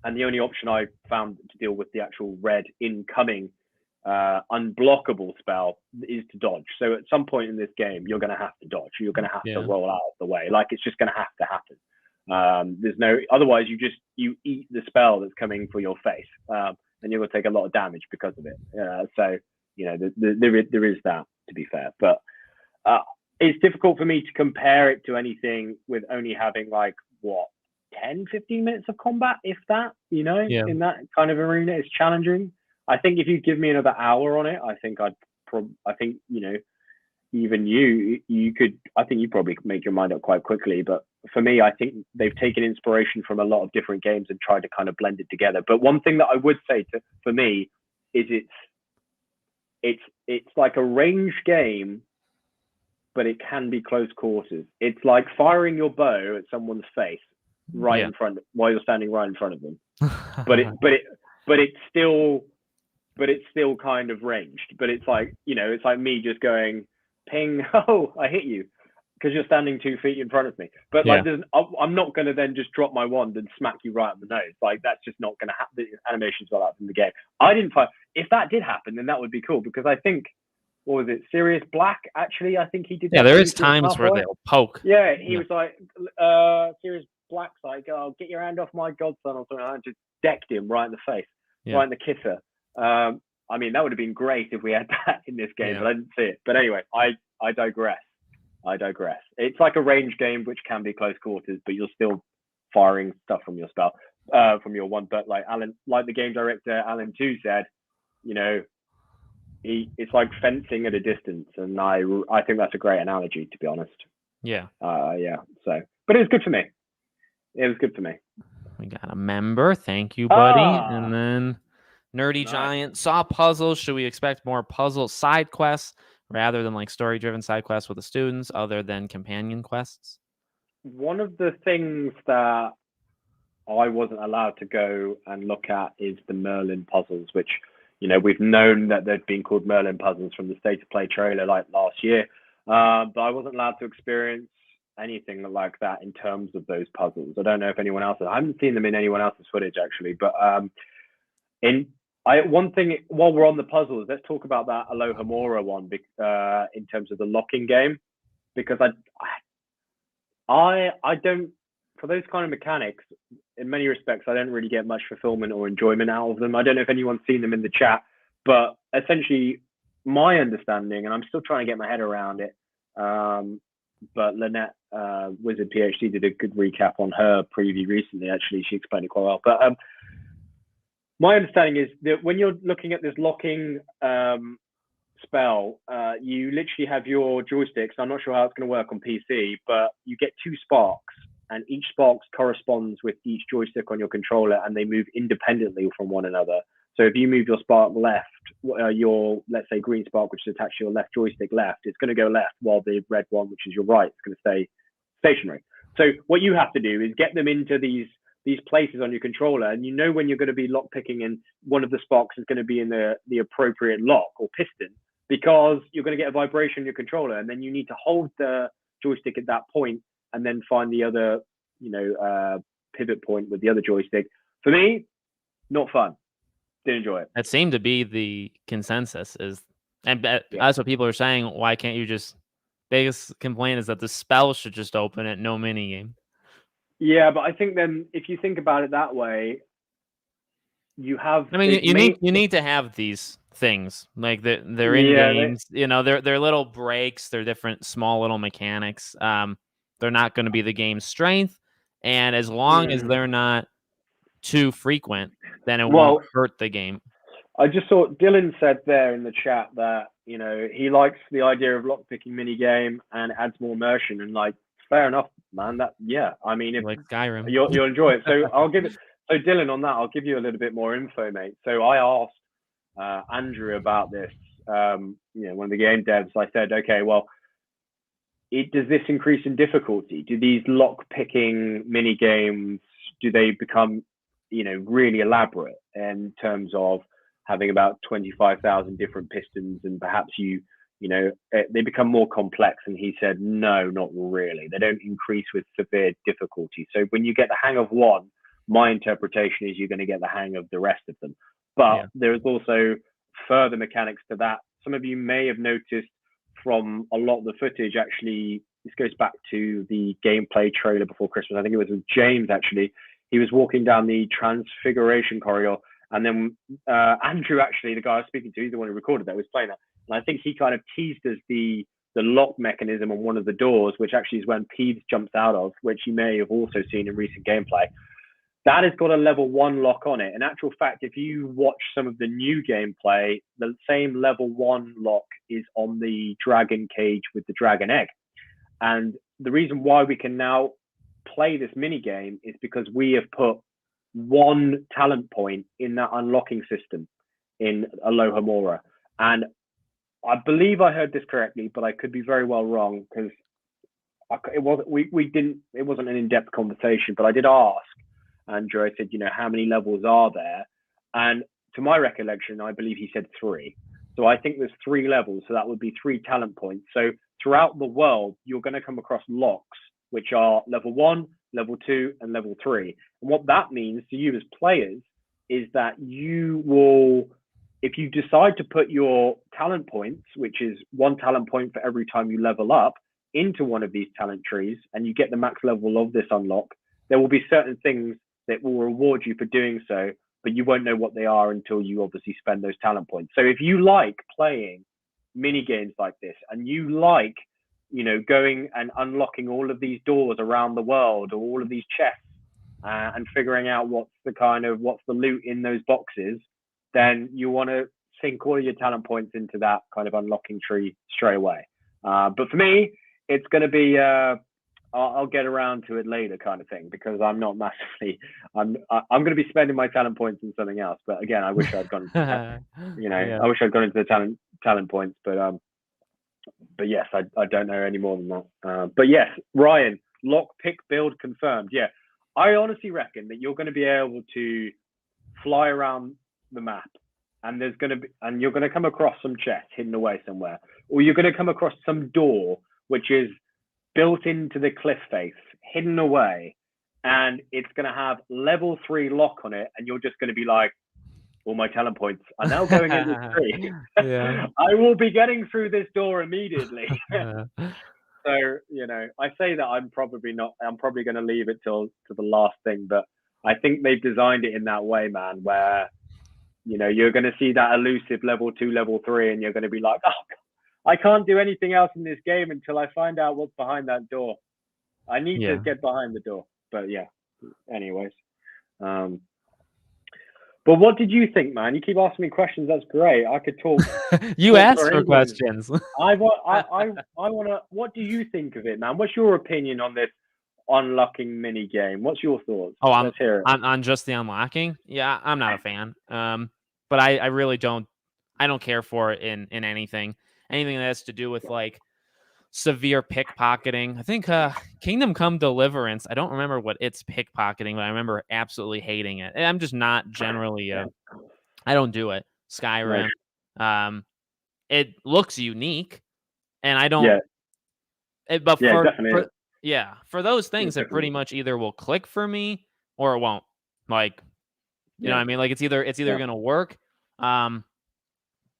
And the only option I found to deal with the actual red incoming unblockable spell is to dodge. So at some point in this game, you're going to have to dodge. You're going to have to roll out of the way. Like, it's just going to have to happen. There's no, otherwise you eat the spell that's coming for your face, and you're going to take a lot of damage because of it. So there is that, to be fair, but it's difficult for me to compare it to anything with only having 10, 15 minutes of combat, if that, in that kind of arena. Is challenging. I think if you give me another hour on it, I think even you could, I think you probably could make your mind up quite quickly. But for me, I think they've taken inspiration from a lot of different games and tried to kind of blend it together. But one thing that I would say for me is it's like a ranged game, but it can be close quarters. It's like firing your bow at someone's face in front while you're standing right in front of them. But it's still kind of ranged. But it's like, it's like me just going ping, oh, I hit you, because you're standing 2 feet in front of me. But I'm not going to then just drop my wand and smack you right on the nose. Like, that's just not going to happen. The animations like that in the game. I didn't find, if that did happen, then that would be cool, because I think, what was it, Sirius Black, actually, I think he did that. Yeah, there is times where they'll poke. Yeah, he was like, Sirius Black's like, oh, get your hand off my godson or something. I just decked him right in the face, right in the kisser. I mean, that would have been great if we had that in this game, but I didn't see it. But anyway, I digress. It's like a range game, which can be close quarters, but you're still firing stuff from your spell, from your wand. But like the game director Alan 2 said, it's like fencing at a distance, and I think that's a great analogy, to be honest. Yeah. So, but it was good for me. We got a member. Thank you, buddy. And then Nerdy Giant saw puzzles. Should we expect more puzzle side quests rather than like story-driven side quests with the students, other than companion quests? One of the things that I wasn't allowed to go and look at is the Merlin puzzles, which, we've known that they've been called Merlin puzzles from the State of Play trailer like last year, but I wasn't allowed to experience anything like that in terms of those puzzles. I don't know if anyone else, I haven't seen them in anyone else's footage actually, but one thing, while we're on the puzzles, let's talk about that Alohomora one in terms of the locking game, because I don't, for those kind of mechanics, in many respects, I don't really get much fulfillment or enjoyment out of them. I don't know if anyone's seen them in the chat, but essentially my understanding, and I'm still trying to get my head around it, but Lynette, Wizard PhD, did a good recap on her preview recently. Actually, she explained it quite well. But my understanding is that when you're looking at this locking spell, you literally have your joysticks. I'm not sure how it's going to work on PC, but you get 2 sparks, and each spark corresponds with each joystick on your controller, and they move independently from one another. So if you move your spark left, your, let's say, green spark, which is attached to your left joystick left, it's going to go left, while the red one, which is your right, is going to stay stationary. So what you have to do is get them into these places on your controller, and when you're going to be lock picking, and one of the sparks is going to be in the appropriate lock or piston, because you're going to get a vibration in your controller, and then you need to hold the joystick at that point and then find the other pivot point with the other joystick. For me, not fun. Didn't enjoy it. That seemed to be the consensus, that's what people are saying. Why can't you just, biggest complaint is that the spell should just open at no mini game. Yeah, but I think then if you think about it that way, you have. I mean, you need to have these things, like they're in games. They're little breaks. They're different, small little mechanics. They're not going to be the game's strength, and as long as they're not too frequent, then it won't hurt the game. I just saw Dylan said there in the chat that he likes the idea of lockpicking mini game and adds more immersion, and like, fair enough, man. I mean, if like Skyrim, you'll enjoy it. So I'll give it. So Dylan, on that, I'll give you a little bit more info, mate. So I asked Andrew about this. One of the game devs. I said, okay, well, does this increase in difficulty? Do these lock picking mini games, do they become really elaborate in terms of having about 25,000 different pistons, and perhaps you they become more complex. And he said, no, not really. They don't increase with severe difficulty. So when you get the hang of one, my interpretation is you're going to get the hang of the rest of them. But there's also further mechanics to that. Some of you may have noticed from a lot of the footage, actually, this goes back to the gameplay trailer before Christmas. I think it was with James, actually. He was walking down the Transfiguration corridor, and then Andrew, actually, the guy I was speaking to, he's the one who recorded that, was playing that. And I think he kind of teased us the lock mechanism on one of the doors, which actually is when Peeves jumps out of, which you may have also seen in recent gameplay. That has got a level 1 lock on it. In actual fact, if you watch some of the new gameplay, the same level 1 lock is on the dragon cage with the dragon egg. And the reason why we can now play this mini game is because we have put 1 talent point in that unlocking system in Alohomora. And I believe I heard this correctly, but I could be very well wrong, because it wasn't an in-depth conversation, but I did ask Andrew. I said, how many levels are there? And to my recollection, I believe he said 3. So I think there's 3 levels. So that would be 3 talent points. So throughout the world, you're going to come across locks, which are level 1, level 2, and level 3. And what that means to you as players is that you will, if you decide to put your talent points, which is 1 talent point for every time you level up, into one of these talent trees, and you get the max level of this unlock, there will be certain things that will reward you for doing so, but you won't know what they are until you obviously spend those talent points. So if you like playing mini games like this, and you like, going and unlocking all of these doors around the world, or all of these chests, and figuring out what's the loot in those boxes, then you want to sink all of your talent points into that kind of unlocking tree straight away. But for me, it's going to be I'll get around to it later kind of thing, because I'm not massively. I'm going to be spending my talent points in something else. But again, I wish I'd gone. I wish I'd gone into the talent points. But yes, I don't know any more than that. But yes, Ryan, lockpick build confirmed. Yeah, I honestly reckon that you're going to be able to fly around the map, and you're going to come across some chests hidden away somewhere, or you're going to come across some door which is built into the cliff face, hidden away, and it's going to have level 3 lock on it, and you're just going to be like, all my talent points are now going in this tree. I will be getting through this door immediately. So, I say that I'm probably going to leave it to the last thing, but I think they've designed it in that way, man, where, you're going to see that elusive level 2, level 3, and you're going to be like, oh, God, I can't do anything else in this game until I find out what's behind that door. I need to get behind the door. But yeah, anyways. But what did you think, man? You keep asking me questions. That's great. I could talk. You asked for questions. I want to. What do you think of it, man? What's your opinion on this unlocking mini game? What's your thoughts? Oh, on just the unlocking? Yeah, I'm not a fan. But I really don't. I don't care for it in anything. Anything that has to do with like severe pickpocketing. I think Kingdom Come Deliverance, I don't remember what it's pickpocketing, but I remember absolutely hating it. I'm just not generally I don't do it. Skyrim. Right. It looks unique, and I don't but for those things, it pretty much either will click for me or it won't. Like, you know what I mean? Like it's either gonna work.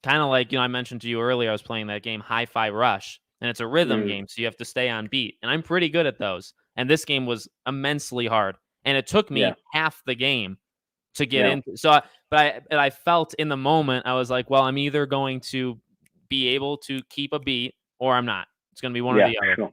Kind of like, I mentioned to you earlier, I was playing that game Hi-Fi Rush, and it's a rhythm game, so you have to stay on beat, and I'm pretty good at those. And this game was immensely hard, and it took me half the game to get into. So, I felt in the moment, I was like, well, I'm either going to be able to keep a beat, or I'm not. It's going to be one or the other. Sure.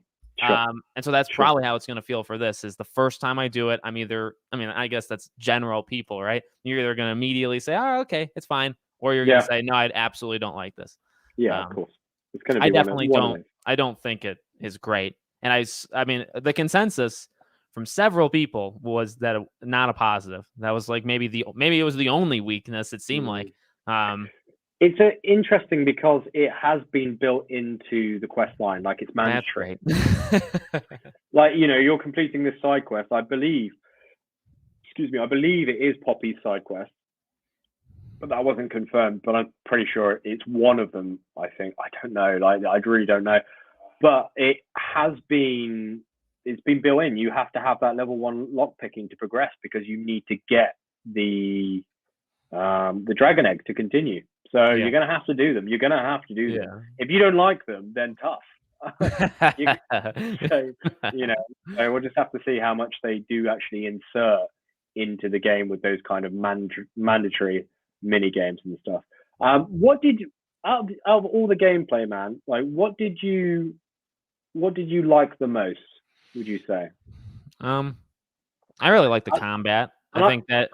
And so that's probably how it's going to feel for this. Is the first time I do it, I guess that's general people, right? You're either going to immediately say, oh, okay, it's fine. Or you're going to say, no, I absolutely don't like this. Yeah, of course. It's going to be I definitely don't. I don't think it is great. And I mean, the consensus from several people was that not a positive. That was like maybe it was the only weakness. It seemed like. It's interesting because it has been built into the quest line, like it's mandatory. That's right. Like you're completing this side quest. I believe it is Poppy's side quest. but that wasn't confirmed. But I'm pretty sure it's one of them. I think I don't know. Like I really don't know. But it has been. It's been built in. You have to have that level 1 lock picking to progress because you need to get the dragon egg to continue. So you're going to have to do them. You're going to have to do them. If you don't like them, then tough. So we'll just have to see how much they do actually insert into the game with those kind of mandatory mini games and stuff. What did out of all the gameplay, man? Like, what did you like the most? Would you say? I really like the combat. I think that.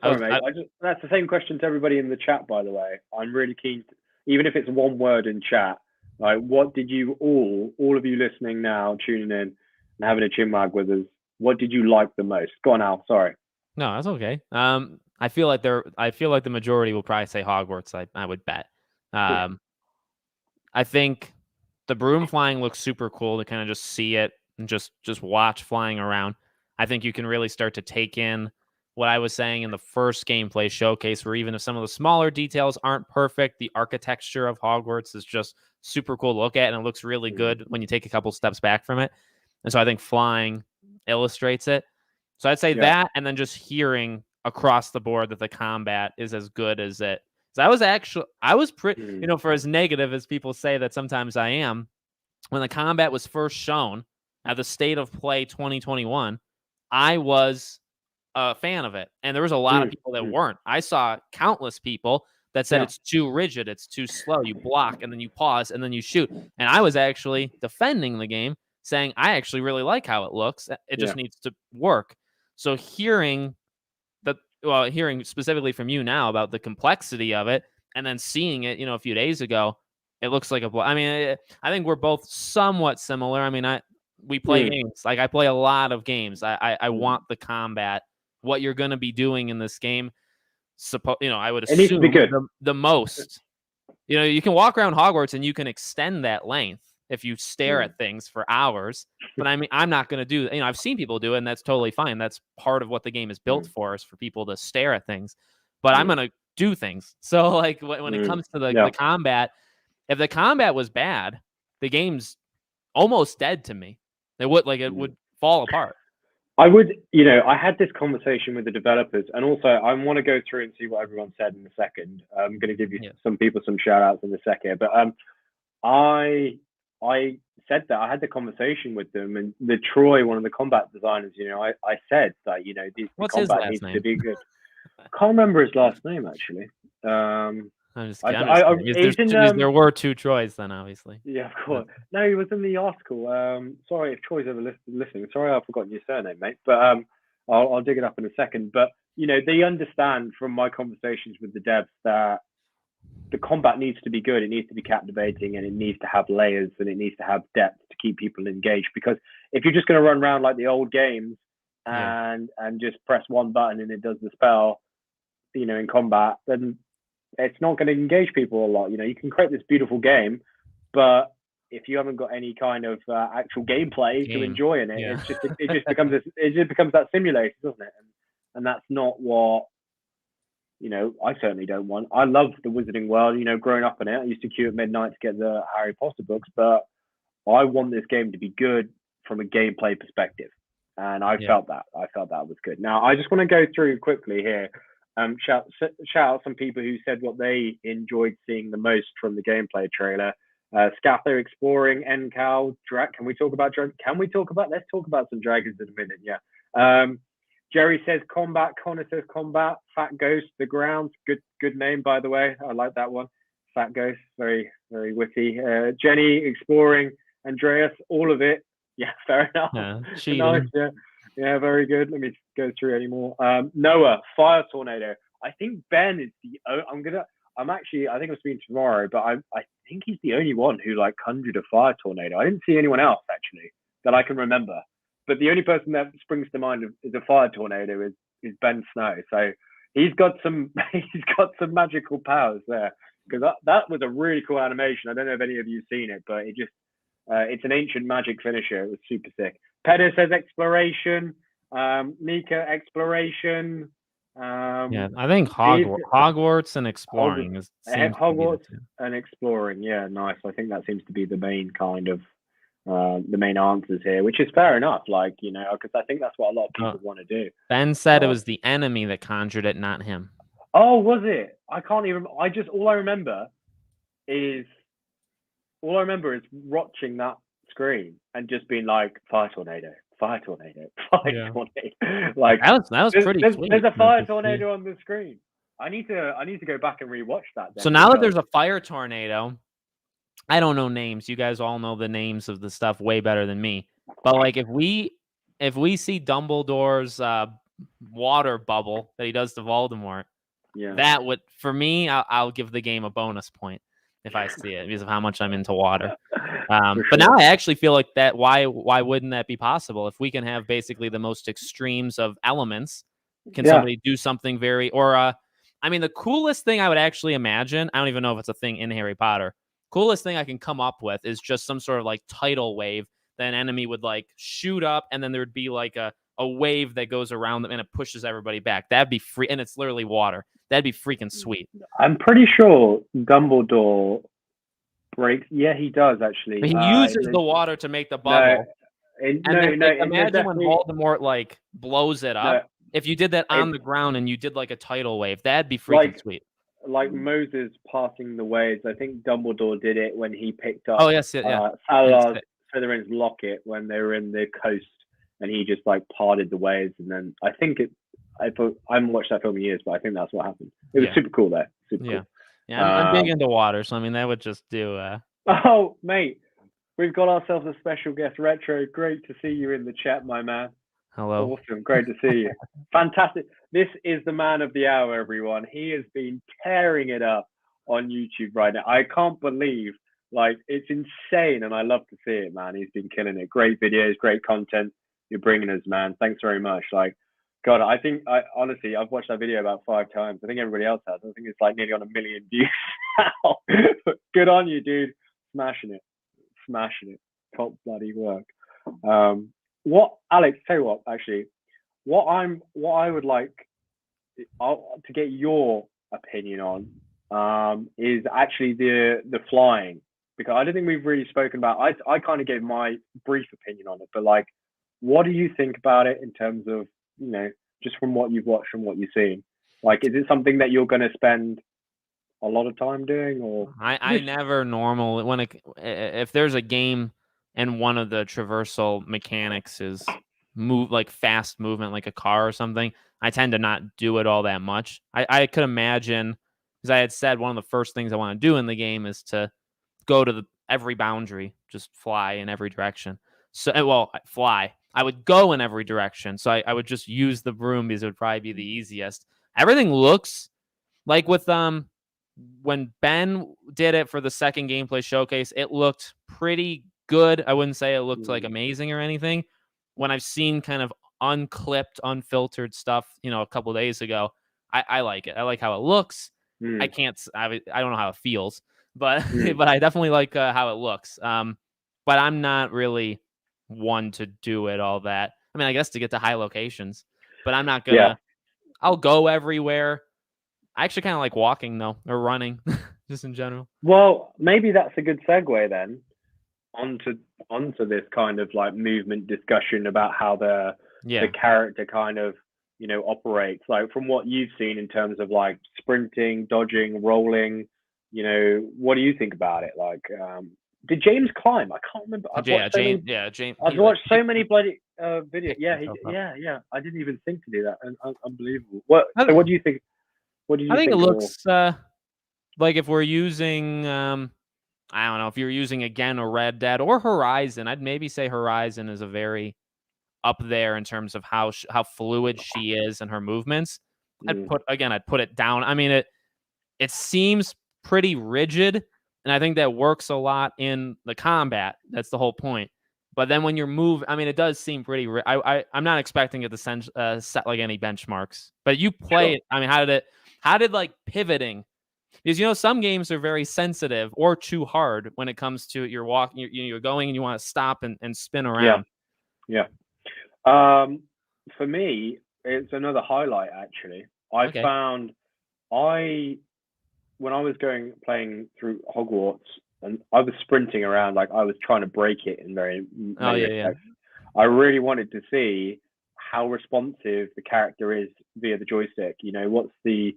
Sorry, mate. That's the same question to everybody in the chat, by the way. I'm really keen, even if it's one word in chat. Like, what did you all of you listening now, tuning in and having a chinwag with us? What did you like the most? Go on, Al. Sorry. No, that's okay. I feel like the majority will probably say Hogwarts. I would bet. I think the broom flying looks super cool to kind of just see it and just watch flying around. I think you can really start to take in what I was saying in the first gameplay showcase, where even if some of the smaller details aren't perfect, the architecture of Hogwarts is just super cool to look at, and it looks really good when you take a couple steps back from it. And so I think flying illustrates it. So I'd say that, and then just hearing across the board that the combat is as good as it. So I was pretty, for as negative as people say that sometimes I am, when the combat was first shown at the State of Play 2021, I was a fan of it. And there was a lot of people that weren't. I saw countless people that said it's too rigid, it's too slow. You block and then you pause and then you shoot. And I was actually defending the game, saying I actually really like how it looks. It just needs to work. So hearing specifically from you now about the complexity of it, and then seeing it, a few days ago, it looks like I think we're both somewhat similar. I mean, we play games. Like, I play a lot of games. I want the combat. What you're going to be doing in this game, I would assume it needs to be good. The most. You can walk around Hogwarts and you can extend that length if you stare at things for hours. But I mean, I'm not going to do. I've seen people do it, and that's totally fine. That's part of what the game is built for, is for people to stare at things. But I'm going to do things. So, like, when it comes to the combat, if the combat was bad, the game's almost dead to me. It would fall apart. I would, I had this conversation with the developers, and also I want to go through and see what everyone said in a second. I'm going to give you some people some shout outs in a second, but I said that I had the conversation with them, and the Troy, one of the combat designers, I said that, the combat needs to be good. I can't remember his last name, actually. I'm just kidding. There were two Troys then, obviously. Yeah, of course. No, he was in the article. Sorry if Troy's ever listening. Sorry, I've forgotten your surname, mate. But I'll dig it up in a second. But they understand from my conversations with the devs that the combat needs to be good. It needs to be captivating, and it needs to have layers, and it needs to have depth to keep people engaged. Because if you're just going to run around like the old games and just press one button and it does the spell, in combat, then it's not going to engage people a lot. You can create this beautiful game, but if you haven't got any kind of actual gameplay to enjoy in it, it just becomes that simulator, doesn't it? And that's not what I certainly don't want. I love the Wizarding World. Growing up in it, I used to queue at midnight to get the Harry Potter books, but I want this game to be good from a gameplay perspective, and I felt that was good. Now I just want to go through quickly here. Shout out some people who said what they enjoyed seeing the most from the gameplay trailer. Scatho exploring, NCal, can we talk about dragons? Let's talk about some dragons in a minute. Yeah. Jerry says combat. Connor says combat. Fat Ghost, the grounds. Good name, by the way. I like that one. Fat Ghost, very, very witty. Jenny exploring. Andreas, all of it. Yeah, fair enough. Nice, yeah. Yeah, very good. Let me go through any more. Noah, fire tornado. I think Ben is I think I'm speaking tomorrow, but I think he's the only one who conjured a fire tornado. I didn't see anyone else actually that I can remember. But the only person that springs to mind is a fire tornado is Ben Snow. So he's got some magical powers there, because that was a really cool animation. I don't know if any of you've seen it, but it's an ancient magic finisher. It was super sick. Pedder says exploration. Mika, exploration. Yeah, I think Hogwarts and exploring seems to be Hogwarts and exploring. Yeah, nice. I think that seems to be the main kind of the main answers here, which is fair enough. Like, you know, because I think that's what a lot of people want to do. Ben said it was the enemy that conjured it, not him. Oh, was it? I can't even. All I remember is watching that screen and just being like, fire tornado, fire tornado, fire tornado. Like that was pretty sweet. There's a fire tornado on the screen. I need to go back and rewatch that. So now that there's a fire tornado, I don't know names. You guys all know the names of the stuff way better than me. But like if we see Dumbledore's water bubble that he does to Voldemort, that would, for me, I'll give the game a bonus point if I see it because of how much I'm into water. But now I actually feel like that. Why wouldn't that be possible? If we can have basically the most extremes of elements, can somebody do something very I mean, the coolest thing I would actually imagine, I don't even know if it's a thing in Harry Potter. Coolest thing I can come up with is just some sort of like tidal wave that an enemy would like shoot up, and then there would be like a wave that goes around them and it pushes everybody back. That'd be free, and it's literally water. That'd be freaking sweet. I'm pretty sure Dumbledore breaks. Yeah, he does actually. But he uses the water to make the bubble. Imagine when Voldemort like blows it up. If you did that on the ground and you did like a tidal wave, that'd be freaking sweet. Like Moses passing the waves. I think Dumbledore did it when he picked up Salazar Slytherin's locket when they were in the coast, and he just like parted the waves. And then I haven't watched that film in years, but I think that's what happened. It was super cool there. Super cool. Yeah, I'm big into water, so I mean that would just do. Oh, mate, we've got ourselves a special guest, Retro. Great to see you in the chat, my man. Hello. Awesome. Great to see you. Fantastic. This is the man of the hour, everyone. He has been tearing it up on YouTube right now. I can't believe, like, it's insane, and I love to see it, man. He's been killing it. Great videos, great content you're bringing us, man. Thanks very much. Like, God, honestly, I've watched that video about 5 times. I think everybody else has. I think it's like nearly on 1 million views now. Good on you, dude. Smashing it. Top bloody work. Alex, tell you what, actually, what I would like to get your opinion on is actually the flying, because I don't think we've really spoken about. I kind of gave my brief opinion on it, but like, what do you think about it in terms of, you know, just from what you've watched, from what you've seen? Like, is it something that you're going to spend a lot of time doing, or? I never if there's a game and one of the traversal mechanics is fast movement, like a car or something, I tend to not do it all that much. I could imagine, because I had said one of the first things I want to do in the game is to go to every boundary, just fly in every direction. So, fly. I would go in every direction. So I would just use the broom because it would probably be the easiest. Everything looks like with when Ben did it for the second gameplay showcase, it looked pretty good. I wouldn't say it looked like amazing or anything. When I've seen kind of unclipped, unfiltered stuff, you know, a couple of days ago, I like it. I like how it looks. I don't know how it feels, but but I definitely like how it looks. But I'm not really one to do it all that. I mean, I guess to get to high locations, but I'm not gonna. I'll go everywhere. I actually kind of like walking though, or running, just in general. Well, maybe that's a good segue then onto this kind of like movement discussion about how the character kind of, you know, operates. Like, from what you've seen in terms of like sprinting, dodging, rolling, you know, what do you think about it? Like, did James climb? I can't remember. James. I've watched so many bloody videos. Yeah. I didn't even think to do that. And unbelievable. What do you think? I think it looks like if we're using, I don't know, if you're using again a Red Dead or Horizon, I'd maybe say Horizon is a very up there in terms of how fluid she is and her movements. I'd put it down. I mean, it seems pretty rigid, and I think that works a lot in the combat. That's the whole point. But then when you're I mean, it does seem pretty. I'm not expecting it to set like any benchmarks. But you play it. I mean, how did like pivoting? Because, you know, some games are very sensitive or too hard when it comes to you're walking, you're going, and you want to stop and spin around. Yeah. For me, it's another highlight actually. I Okay. found when I was playing through Hogwarts, and I was sprinting around like I was trying to break it in very Oh many yeah. respects. I really wanted to see how responsive the character is via the joystick. You know, what's the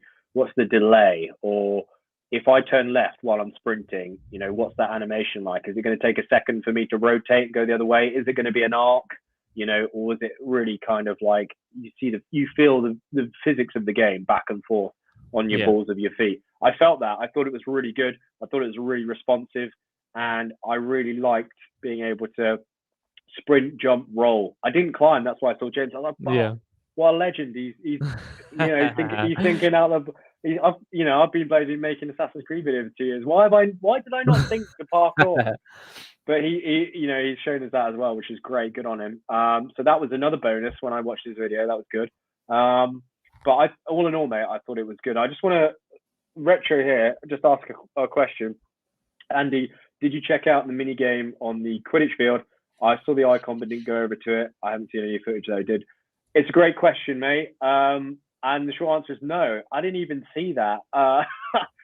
delay, or if I turn left while I'm sprinting, you know, what's that animation like? Is it going to take a second for me to rotate and go the other way? Is it going to be an arc? You know, or is it really kind of like you feel the physics of the game back and forth on your Yeah. balls of your feet? I felt that. I thought it was really good. I thought it was really responsive, and I really liked being able to sprint, jump, roll. I didn't climb. That's why I saw James. I was like, Yeah. oh, what a legend! He's you know he's thinking out of. I've been bloody making Assassin's Creed videos for 2 years. Why did I not think to parkour? But he's shown us that as well, which is great. Good on him. So that was another bonus when I watched his video. That was good. But all in all, mate, I thought it was good. I just want to retro here, just ask a question. Andy, did you check out the mini game on the Quidditch field? I saw the icon but didn't go over to it. I haven't seen any footage that I did. It's a great question, mate. And the short answer is no. I didn't even see that. I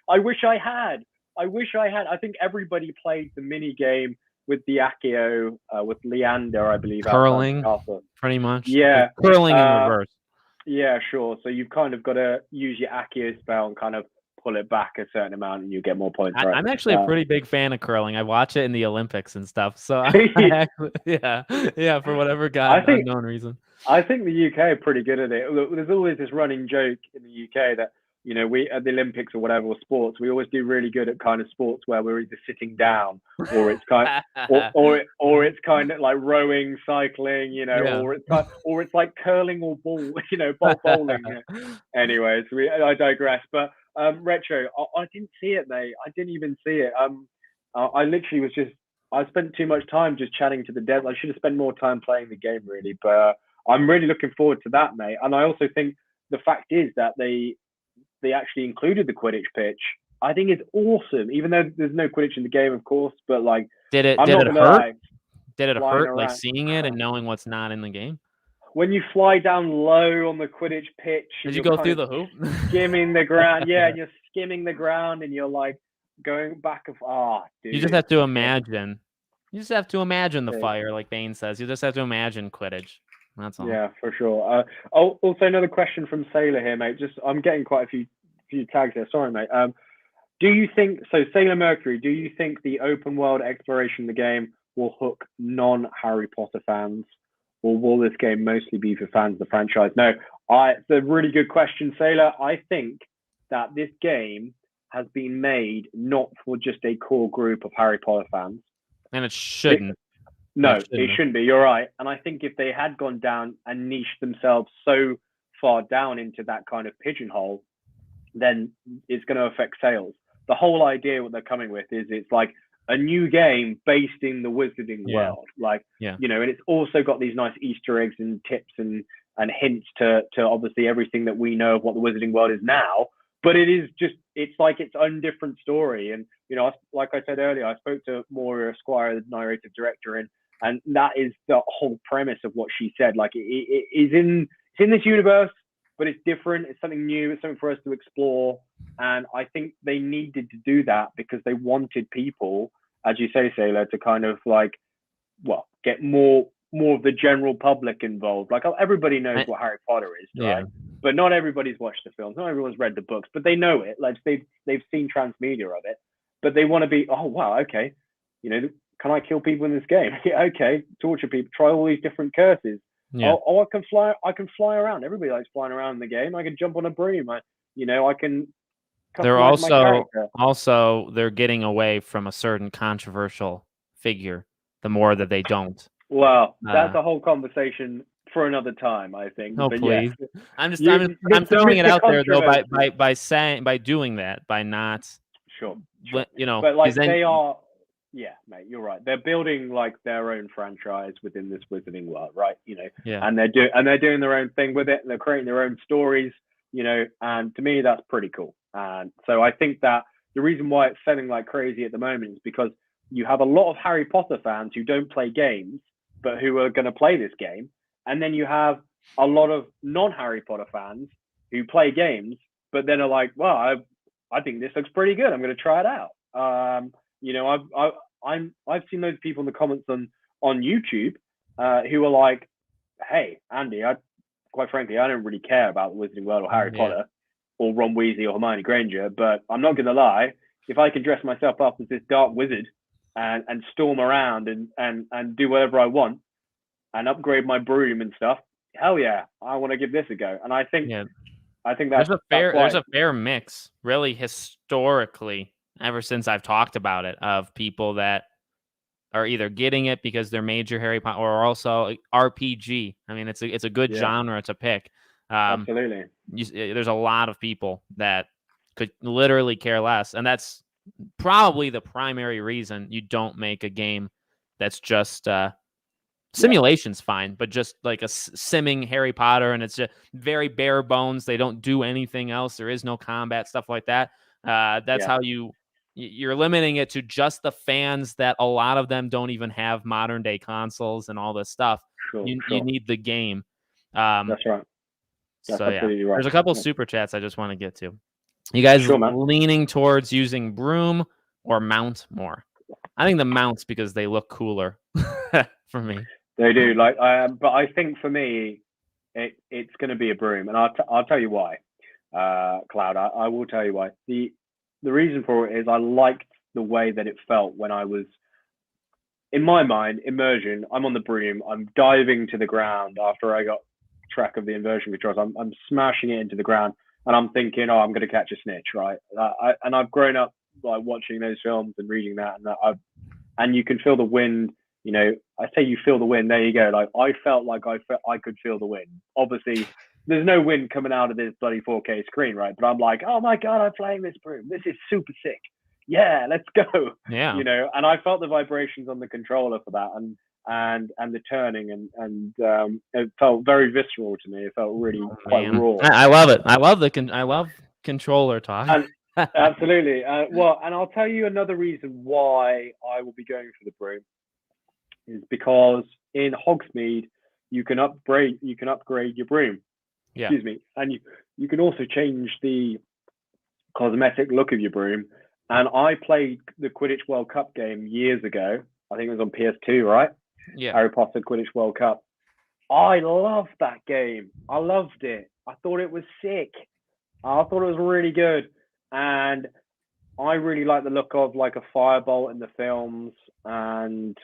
wish I had. I think everybody played the mini game with the Accio, with Leander, I believe, Curling, outside the castle. pretty much. Yeah. Curling in reverse. Yeah, sure. So you've kind of got to use your Accio spell and kind of pull it back a certain amount and you get more points. Right? I'm actually a pretty big fan of curling. I watch it in the Olympics and stuff. So yeah, for whatever unknown reason. I think the UK are pretty good at it. There's always this running joke in the UK that, you know, we at the Olympics or whatever, or sports, we always do really good at kind of sports where we're either sitting down or it's kind or it's kind of like rowing, cycling, you know, Yeah. or it's like curling or bowling. Anyways, I digress. But retro, I didn't see it, mate. I didn't even see it. I literally was just I spent too much time just chatting to the devs. I should have spent more time playing the game, really. But I'm really looking forward to that, mate. And I also think the fact is that they actually included the Quidditch pitch. I think it's awesome, even though there's no Quidditch in the game, of course. But like, did it hurt? Did it hurt like seeing it and knowing what's not in the game? When you fly down low on the Quidditch pitch, did you go through the hoop? Skimming the ground, yeah, and you're skimming the ground, and you're like going back and dude. You just have to imagine. You just have to imagine the fire, like Bane says. You just have to imagine Quidditch. That's all. Yeah, for sure. Also, another question from Sailor here, mate. I'm getting quite a few tags here. Sorry, mate. Do you think Sailor Mercury? Do you think the open world exploration of the game will hook non-Harry Potter fans, or will this game mostly be for fans of the franchise? No, it's a really good question, Sailor. I think that this game has been made not for just a core group of Harry Potter fans, and it shouldn't. No, it shouldn't be. You're right. And I think if they had gone down and niched themselves so far down into that kind of pigeonhole, then it's going to affect sales. The whole idea what they're coming with is it's like a new game based in the Wizarding world. Like, you know, and it's also got these nice Easter eggs and tips and hints to obviously everything that we know of what the Wizarding world is now. But it's like its own different story. And, you know, like I said earlier, I spoke to Moira Squire, the narrative director, and that is the whole premise of what she said. Like, it's in this universe, but it's different. It's something new. It's something for us to explore. And I think they needed to do that because they wanted people, as you say, Sailor, to kind of like, well, get more of the general public involved. Like, everybody knows what Harry Potter is, right? But not everybody's watched the films. Not everyone's read the books, but they know it. Like, they've seen transmedia of it. But they want to be, oh wow, okay, you know, can I kill people in this game? Yeah, okay, torture people, try all these different curses. Yeah. I can fly around. Everybody likes flying around in the game. I can jump on a broom. I can. They're they're getting away from a certain controversial figure the more that they don't. Well, that's a whole conversation for another time, I think. Oh, but please. Yeah. I'm throwing it out there though by doing that, by not. Sure. You know, but like they are. Yeah, mate, you're right. They're building like their own franchise within this Wizarding world, right? You know, and they're doing their own thing with it, and they're creating their own stories, you know. And to me, that's pretty cool. And so I think that the reason why it's selling like crazy at the moment is because you have a lot of Harry Potter fans who don't play games, but who are going to play this game, and then you have a lot of non-Harry Potter fans who play games, but then are like, well, I think this looks pretty good. I'm going to try it out. You know, I've seen those people in the comments on YouTube who are like, hey, Andy, quite frankly, I don't really care about the Wizarding World or Harry Potter or Ron Weasley or Hermione Granger, but I'm not going to lie, if I can dress myself up as this dark wizard and storm around and do whatever I want and upgrade my broom and stuff, hell yeah, I want to give this a go. And I think that's there's a fair mix, really, historically, ever since I've talked about it, of people that are either getting it because they're major Harry Potter or also RPG. I mean, it's a good genre to pick. Absolutely. There's a lot of people that could literally care less, and that's probably the primary reason you don't make a game that's just simulation's fine, but just like a simming Harry Potter, and it's just very bare bones. They don't do anything else. There is no combat, stuff like that. That's how you're limiting it to just the fans that a lot of them don't even have modern day consoles and all this stuff. You need the game. That's right. That's absolutely right. There's a couple super chats I just want to get to. You guys leaning towards using broom or mount more? I think the mounts because they look cooler for me. They do, but I think for me, it's going to be a broom, and I'll tell you why. Cloud, I will tell you why. The reason for it is I liked the way that it felt when I was, in my mind, immersion. I'm on the broom. I'm diving to the ground after I got track of the inversion controls. I'm smashing it into the ground, and I'm thinking, oh, I'm going to catch a snitch, right? And I've grown up like watching those films and reading that, and you can feel the wind. You know, I say you feel the wind. There you go. Like I felt like I could feel the wind. Obviously, there's no wind coming out of this bloody 4K screen, right? But I'm like, oh my god, I'm playing this broom. This is super sick. Yeah, let's go. Yeah. You know, and I felt the vibrations on the controller for that, and the turning, and it felt very visceral to me. It felt really quite raw. I love it. I love controller talk. And, absolutely. Well, and I'll tell you another reason why I will be going for the broom is because in Hogsmeade you can upgrade your broom. Yeah. Excuse me. And you can also change the cosmetic look of your broom. And I played the Quidditch World Cup game years ago. I think it was on PS2, right? Yeah. Harry Potter Quidditch World Cup. I loved that game. I loved it. I thought it was sick. I thought it was really good. And I really like the look of like a firebolt in the films. And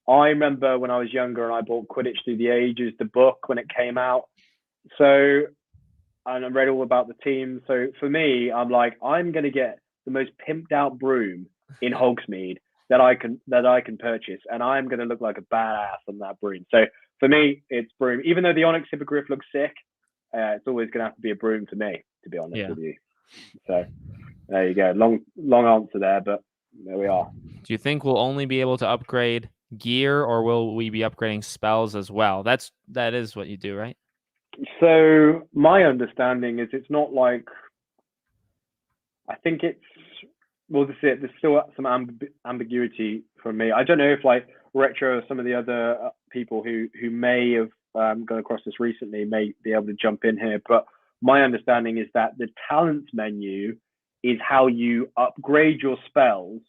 I remember when I was younger and I bought Quidditch Through the Ages, the book, when it came out. So, and I read all about the team. So for me, I'm like, I'm going to get the most pimped out broom in Hogsmeade that I can purchase. And I'm going to look like a badass on that broom. So for me, it's broom. Even though the Onyx Hippogriff looks sick, it's always going to have to be a broom for me, to be honest with you. So there you go. Long answer there, but there we are. Do you think we'll only be able to upgrade gear, or will we be upgrading spells as well? That is what you do, right? So my understanding is it's not like, I think it's, well, this is it. There's still some ambiguity from me. I don't know if like Retro or some of the other people who may have gone across this recently may be able to jump in here, but my understanding is that the talents menu is how you upgrade your spells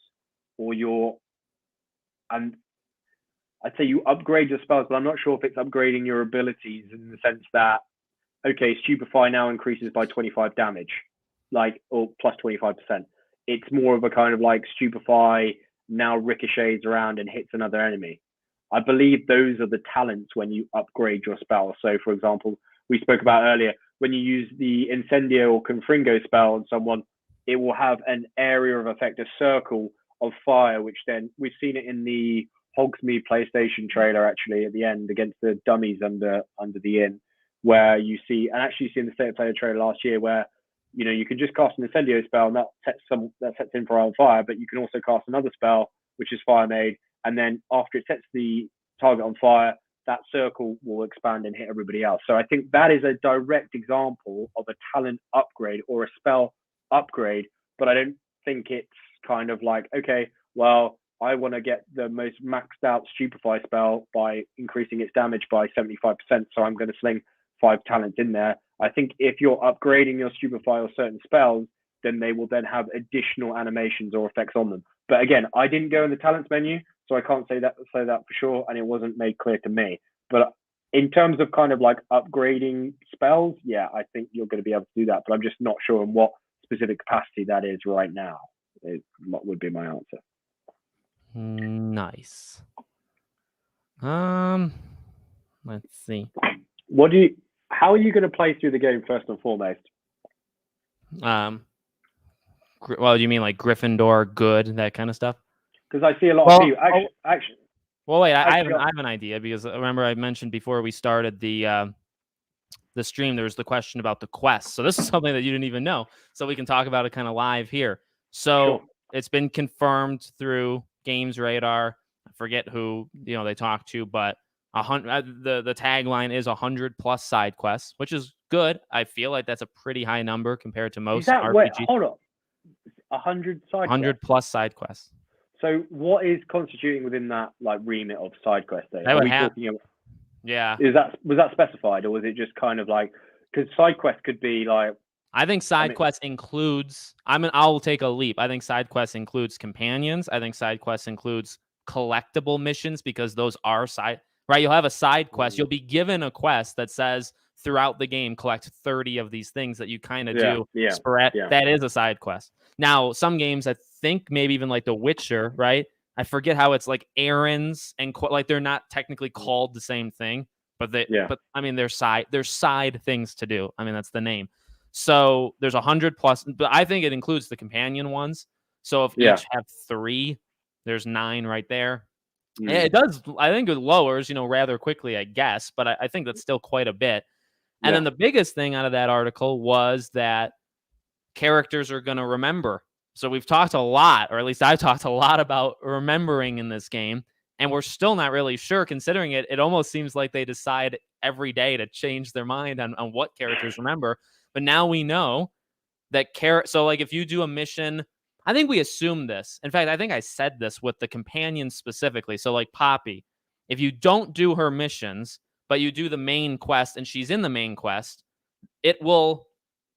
and I'd say you upgrade your spells, but I'm not sure if it's upgrading your abilities in the sense that, okay, Stupefy now increases by 25 damage, or plus 25%. It's more of a kind of like Stupefy now ricochets around and hits another enemy. I believe those are the talents when you upgrade your spell. So, for example, we spoke about earlier, when you use the Incendio or Confringo spell on someone, it will have an area of effect, a circle of fire, which then we've seen it in the Hogsmeade PlayStation trailer actually at the end against the dummies under the inn, where you see, and actually you see in the State of Play trailer last year where, you know, you can just cast an Incendio spell and that sets in for on fire, but you can also cast another spell which is fire made, and then after it sets the target on fire, that circle will expand and hit everybody else. So I think that is a direct example of a talent upgrade or a spell upgrade, but I don't think it's kind of like, okay, well, I want to get the most maxed out Stupefy spell by increasing its damage by 75%, so I'm going to sling 5 talents in there. I think if you're upgrading your stupefy or certain spells, then they will then have additional animations or effects on them. But again, I didn't go in the talents menu, so I can't say that for sure, and it wasn't made clear to me. But in terms of kind of like upgrading spells, yeah, I think you're going to be able to do that. But I'm just not sure in what specific capacity that is right now. What would be my answer? Nice. Let's see. How are you going to play through the game first and foremost? Well, you mean like Gryffindor, good, that kind of stuff? Because I see a lot of people actually. Well, wait, I have an idea, because remember I mentioned before we started the stream, there was the question about the quest. So this is something that you didn't even know. So we can talk about it kind of live here. So It's been confirmed through Games Radar. I forget who they talked to, but the tagline is 100+ side quests, which is good. I feel like that's a pretty high number compared to most RPGs. Wait, hold on. 100 side 100+ side quests. So what is constituting within that like remit of side quest though? Yeah. Was that specified, or was it just kind of like, because side quest could be like, I think side quest includes, I'll take a leap. I think side quest includes companions. I think side quest includes collectible missions, because those are right? You'll have a side quest. You'll be given a quest that says throughout the game, collect 30 of these things that you kind of do. That is a side quest. Now, some games, I think maybe even like The Witcher, right? I forget how it's like errands and like they're not technically called the same thing, but there's side things to do. That's the name. So there's 100+, but I think it includes the companion ones. So if each have 3, there's 9 right there. And it does, I think it lowers, rather quickly, I guess, but I think that's still quite a bit. And then the biggest thing out of that article was that characters are going to remember. So we've talked a lot, or at least I've talked a lot about remembering in this game, and we're still not really sure. Considering it almost seems like they decide every day to change their mind on what characters remember. But now we know that so like if you do a mission, I think we assume this. In fact, I think I said this with the companions specifically. So like Poppy, if you don't do her missions, but you do the main quest and she's in the main quest, it will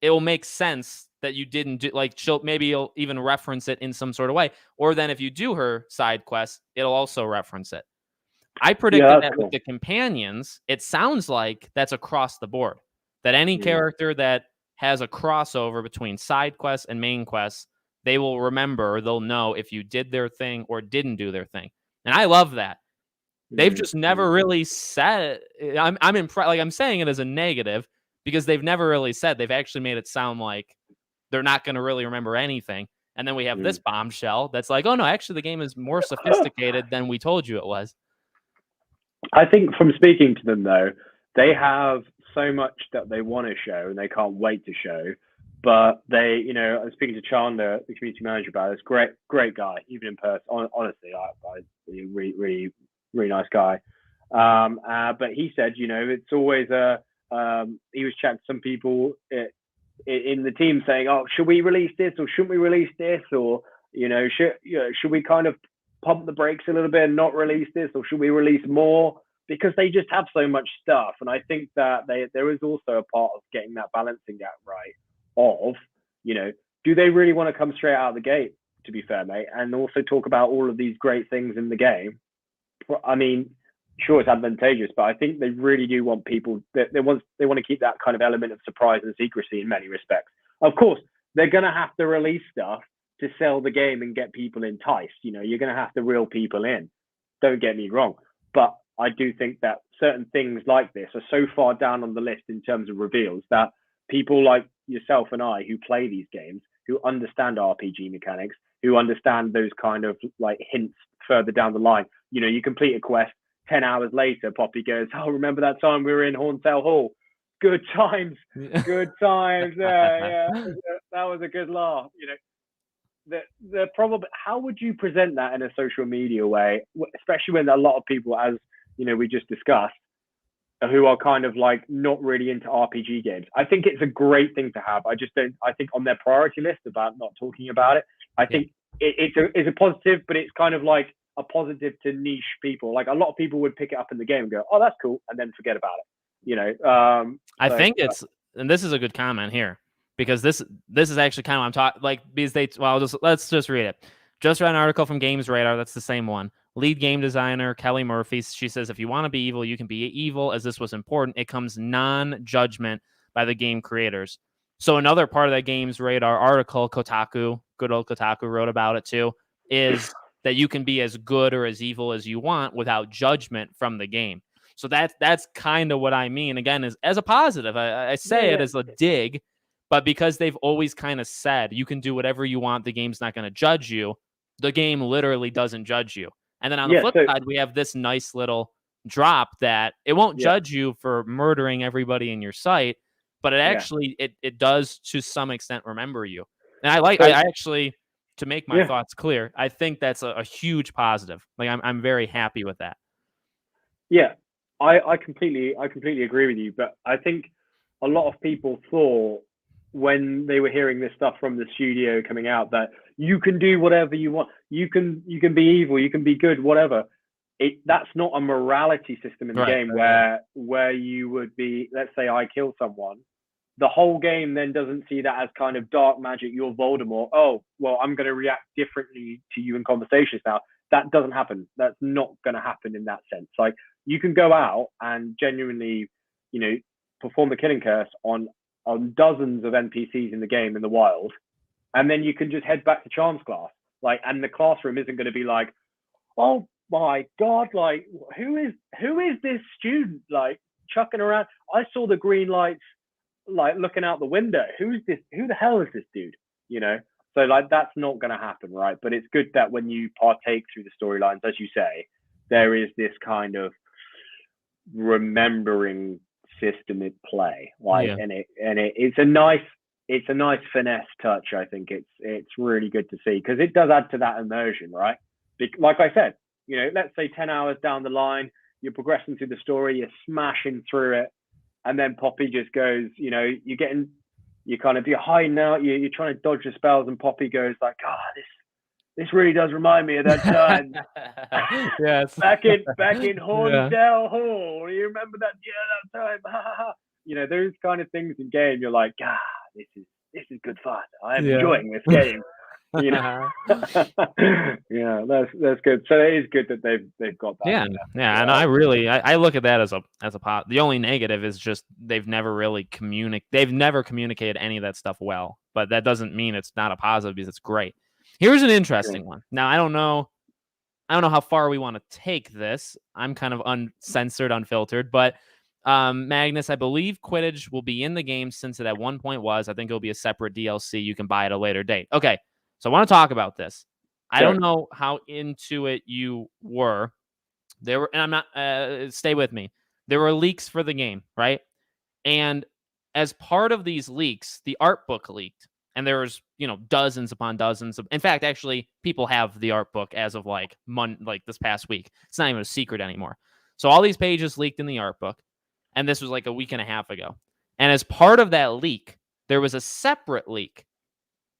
make sense that you didn't do, like you'll even reference it in some sort of way. Or then if you do her side quest, it'll also reference it. I predicted that with the companions, it sounds like that's across the board, that any character that has a crossover between side quests and main quests, they will remember, they'll know if you did their thing or didn't do their thing. And I love that. They've just never really said it. I'm impressed. Like, I'm saying it as a negative because they've never really said. They've actually made it sound like they're not going to really remember anything. And then we have this bombshell that's like, oh no, actually the game is more sophisticated than we told you it was. I think from speaking to them though, they have so much that they want to show and they can't wait to show. But they, I was speaking to Chandler, the community manager, about this great guy, even in person. Honestly, really nice guy. But he said, it's always he was chatting to some people in the team saying, oh, should we release this or shouldn't we release this, or should we kind of pump the brakes a little bit and not release this, or should we release more, because they just have so much stuff. And I think that there is also a part of getting that balancing act right of, do they really want to come straight out of the gate, to be fair, mate, and also talk about all of these great things in the game? I mean, sure, it's advantageous, but I think they really do want people that they want to keep that kind of element of surprise and secrecy in many respects. Of course, they're going to have to release stuff to sell the game and get people enticed. You're going to have to reel people in. Don't get me wrong, but I do think that certain things like this are so far down on the list in terms of reveals that people like yourself and I who play these games, who understand RPG mechanics, who understand those kind of like hints further down the line. You complete a quest, 10 hours later, Poppy goes, oh, remember that time we were in Hornsale Hall? Good times. Good times. Yeah. That was a good laugh. The problem, how would you present that in a social media way, especially when a lot of people, as we just discussed, who are kind of like not really into RPG games? I think it's a great thing to have. I think on their priority list about not talking about it, I think it's a positive, but it's kind of like a positive to niche people. Like a lot of people would pick it up in the game and go, oh, that's cool, and then forget about it. I think it's and this is a good comment here, because this is actually kind of what I'm talking, like, because let's just read it. Just read an article from Games Radar. That's the same one. Lead game designer Kelly Murphy. She says, if you want to be evil, you can be evil, as this was important. It comes non-judgment by the game creators. So another part of that Games Radar article, Kotaku, good old Kotaku wrote about it too, is that you can be as good or as evil as you want without judgment from the game. So that's kind of what I mean, again, is as a positive. I say it as a dig, but because they've always kind of said you can do whatever you want, the game's not going to judge you. The game literally doesn't judge you. And then on the flip side, we have this nice little drop that it won't judge you for murdering everybody in your sight, but it actually it does to some extent remember you. And I actually, to make my thoughts clear, I think that's a huge positive. Like, I'm very happy with that. Yeah, I completely agree with you. But I think a lot of people thought, when they were hearing this stuff from the studio coming out, that you can do whatever you want, you can be evil, you can be good, whatever. That's not a morality system in the game where you would be, let's say I kill someone, the whole game then doesn't see that as kind of dark magic, you're Voldemort. Oh, well, I'm going to react differently to you in conversations now. That doesn't happen. That's not going to happen in that sense. Like, you can go out and genuinely, perform the killing curse on dozens of NPCs in the game in the wild, and then you can just head back to Charms class. Like, and the classroom isn't going to be like, oh my God, like, who is this student, like, chucking around? I saw the green lights, like, looking out the window. Who's this? Who the hell is this dude? So, like, that's not going to happen, right? But it's good that when you partake through the storylines, as you say, there is this kind of remembering system at play, like, and it's a nice finesse touch. I think it's really good to see, because it does add to that immersion, right? Like I said, let's say 10 hours down the line, you're progressing through the story, you're smashing through it, and then Poppy just goes, you're hiding out, you're trying to dodge the spells, and Poppy goes like, this really does remind me of that time. Yes. back in Hornsdale Hall. You remember that? Yeah, that time. Those kind of things in game. You're like, this is good fun. I'm enjoying this game. Yeah, that's good. So it is good that they've got that. Yeah, and I look at that as a pot. The only negative is just they've never communicated any of that stuff well. But that doesn't mean it's not a positive, because it's great. Here's an interesting one. Now, I don't know how far we want to take this. I'm kind of uncensored, unfiltered, but Magnus, I believe Quidditch will be in the game, since it at one point was. I think it'll be a separate DLC you can buy at a later date. Okay, so I want to talk about this. I don't know how into it you were. And I'm not. Stay with me. There were leaks for the game, right? And as part of these leaks, the art book leaked. And there was, dozens upon dozens of. In fact, actually, people have the art book as of like this past week. It's not even a secret anymore. So all these pages leaked in the art book, and this was like a week and a half ago. And as part of that leak, there was a separate leak,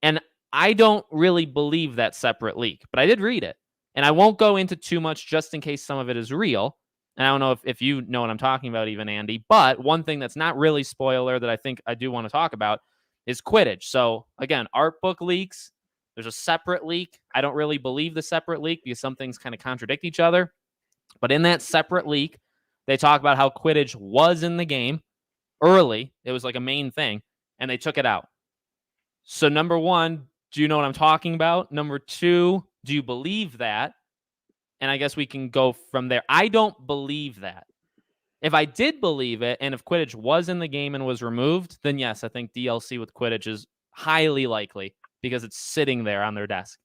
and I don't really believe that separate leak, but I did read it, and I won't go into too much just in case some of it is real. And I don't know if you know what I'm talking about, even Andy. But one thing that's not really spoiler that I think I do want to talk about is Quidditch. So again, art book leaks. There's a separate leak. I don't really believe the separate leak, because some things kind of contradict each other. But in that separate leak, they talk about how Quidditch was in the game early. It was like a main thing, and they took it out. So number one, do you know what I'm talking about? Number two, do you believe that? And I guess we can go from there. I don't believe that. If I did believe it, and if Quidditch was in the game and was removed, then yes, I think DLC with Quidditch is highly likely, because it's sitting there on their desk.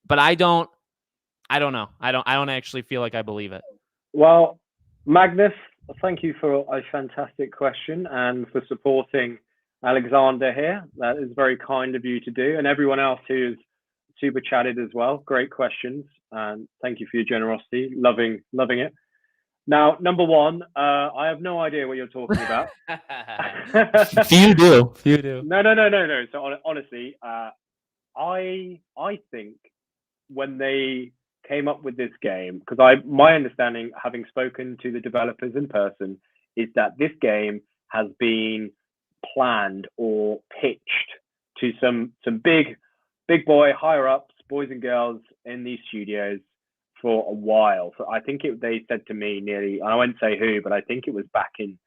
But I don't know. I don't actually feel like I believe it. Well, Magnus, thank you for a fantastic question and for supporting Alexander here. That is very kind of you to do, and everyone else who's super chatted as well. Great questions, and thank you for your generosity. Loving it. Now, number one, I have no idea what you're talking about. Few do. No. So honestly, I think when they came up with this game, because my understanding, having spoken to the developers in person, is that this game has been planned or pitched to some big boy higher ups, boys and girls in these studios for a while. So I think they said to me nearly, I won't say who, but I think it was back in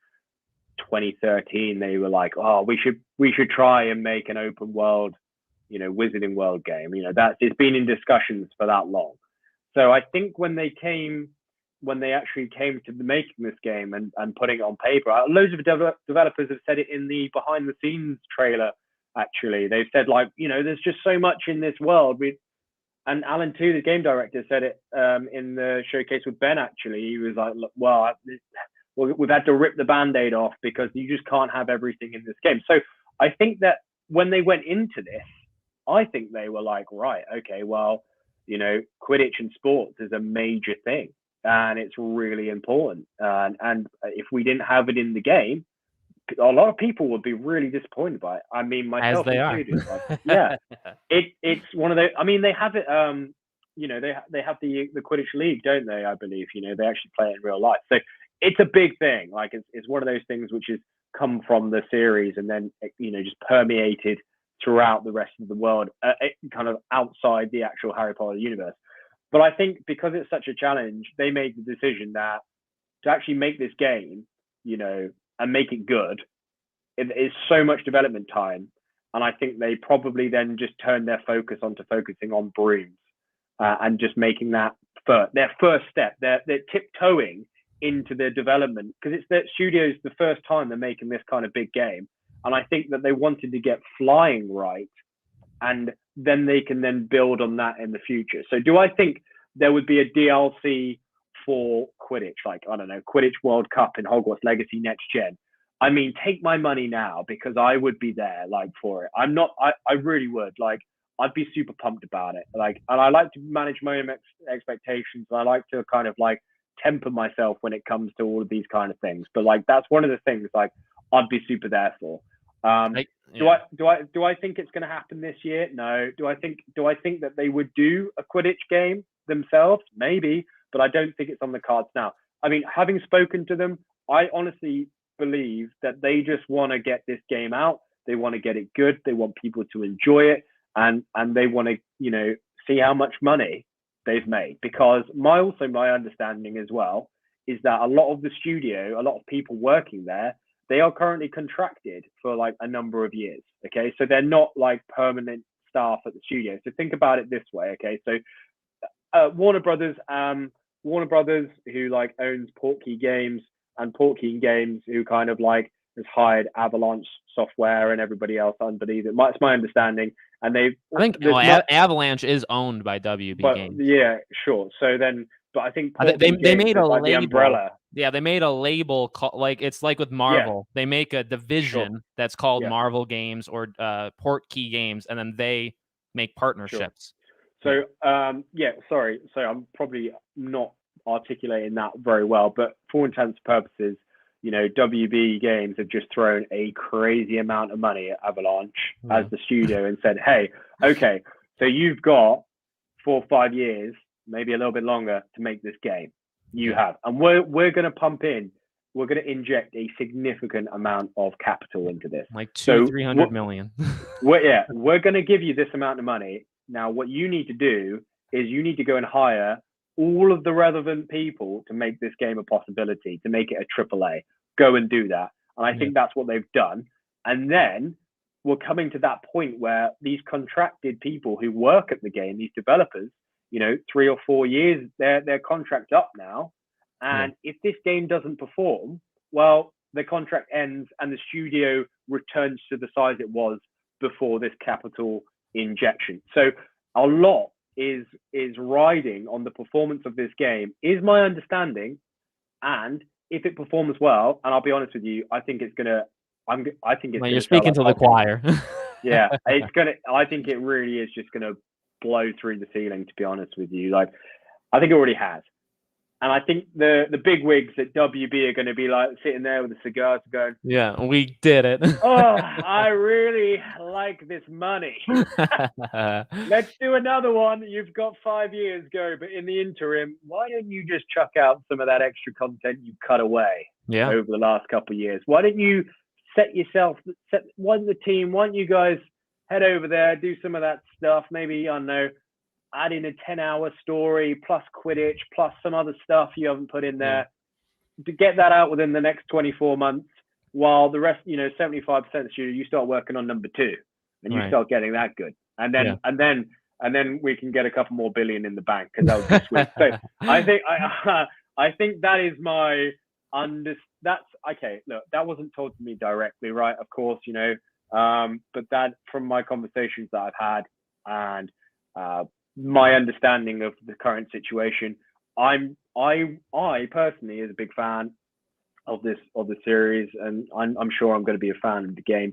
2013. They were like, "Oh, we should try and make an open world, Wizarding World game." It's been in discussions for that long. So I think when they actually came to making this game and putting it on paper, loads of developers have said it in the behind the scenes trailer. Actually, they've said, like, there's just so much in this world. And Alan too, the game director, said it in the showcase with Ben. Actually, he was like, "Look, well, we've had to rip the Band-Aid off because you just can't have everything in this game." So I think that when they went into this, I think they were like, right, okay, well, Quidditch and sports is a major thing, and it's really important. And if we didn't have it in the game, a lot of people would be really disappointed by it. I mean, myself included. Yeah, it's one of those. I mean, they have it. They have the Quidditch League, don't they? I believe. They actually play it in real life. So it's a big thing. Like it's one of those things which has come from the series and then just permeated throughout the rest of the world, kind of outside the actual Harry Potter universe. But I think because it's such a challenge, they made the decision that to actually make this game, and make it good, it is so much development time. And I think they probably then just turned their focus onto focusing on brooms and just making that their first step. They're tiptoeing into their development because it's their studios the first time they're making this kind of big game. And I think that they wanted to get flying right, and then they can then build on that in the future. So do I think there would be a DLC for Quidditch, like, I don't know, Quidditch World Cup in Hogwarts Legacy next gen? I mean, take my money now, because I would be there, like, for it. I really would. Like, I'd be super pumped about it. Like, and I like to manage my own expectations. I like to kind of like temper myself when it comes to all of these kind of things. But like, that's one of the things like I'd be super there for. Do I think it's going to happen this year? No. Do I think that they would do a Quidditch game themselves? Maybe, but I don't think it's on the cards now. I mean, having spoken to them, I honestly believe that they just want to get this game out. They want to get it good. They want people to enjoy it, and they want to, see how much money they've made. Because my understanding as well is that a lot of the studio, a lot of people working there, they are currently contracted for like a number of years. Okay, so they're not like permanent staff at the studio. So think about it this way. Okay, so Warner Brothers, who like owns Portkey Games, and Portkey Games, who kind of like has hired Avalanche Software and everybody else underneath it. It's my understanding, and I think Avalanche is owned by WB Games. Yeah, sure. So then, but I think they made a like label. The umbrella. Yeah, they made a label like it's like with Marvel. Yeah. They make a division that's called Marvel Games or Portkey Games, and then they make partnerships. Sure. So sorry. So I'm probably not articulating that very well, but for intents and purposes, WB Games have just thrown a crazy amount of money at Avalanche as the studio and said, hey, okay, so you've got 4 or 5 years, maybe a little bit longer, to make this game. You have, and we're going to pump in. We're going to inject a significant amount of capital into this, like 200-300 million. We're going to give you this amount of money. Now, what you need to do is you need to go and hire all of the relevant people to make this game a possibility, to make it a AAA. Go and do that. And I think that's what they've done. And then we're coming to that point where these contracted people who work at the game, these developers, 3 or 4 years, their contract up now. And if this game doesn't perform, well, the contract ends and the studio returns to the size it was before this capital injection. So a lot is riding on the performance of this game, is my understanding. And if it performs well, and I'll be honest with you, I think it's gonna. You're speaking to the choir. Yeah, it's gonna. I think it really is just gonna blow through the ceiling. To be honest with you, like I think it already has. And I think the big wigs at WB are going to be like sitting there with the cigars going, yeah, we did it. Oh, I really like this money. Let's do another one. You've got 5 years go, but in the interim, why don't you just chuck out some of that extra content you cut away over the last couple of years? Why don't you want the team, want you guys head over there, do some of that stuff. Maybe, I don't know, add in a 10-hour story plus Quidditch plus some other stuff you haven't put in there to get that out within the next 24 months. While the rest, 75% of the studio, you start working on number 2 and you start getting that good. And then we can get a couple more billion in the bank, because that would be sweet. So I think that is my that's okay. Look, that wasn't told to me directly, right? Of course, but that from my conversations that I've had and my understanding of the current situation, I personally is a big fan of the series, and I'm sure I'm going to be a fan of the game.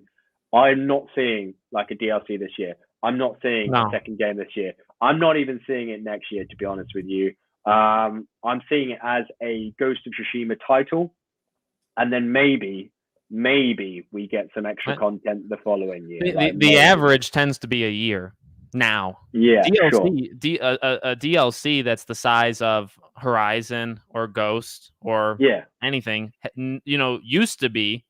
I'm not seeing like a DLC this year. I'm not seeing a second game this year. I'm not even seeing it next year, to be honest with you. I'm seeing it as a Ghost of Tsushima title, and then maybe we get some extra content the following year. The average tends to be a year now. Yeah, DLC, a DLC that's the size of Horizon or Ghost or anything, used to be,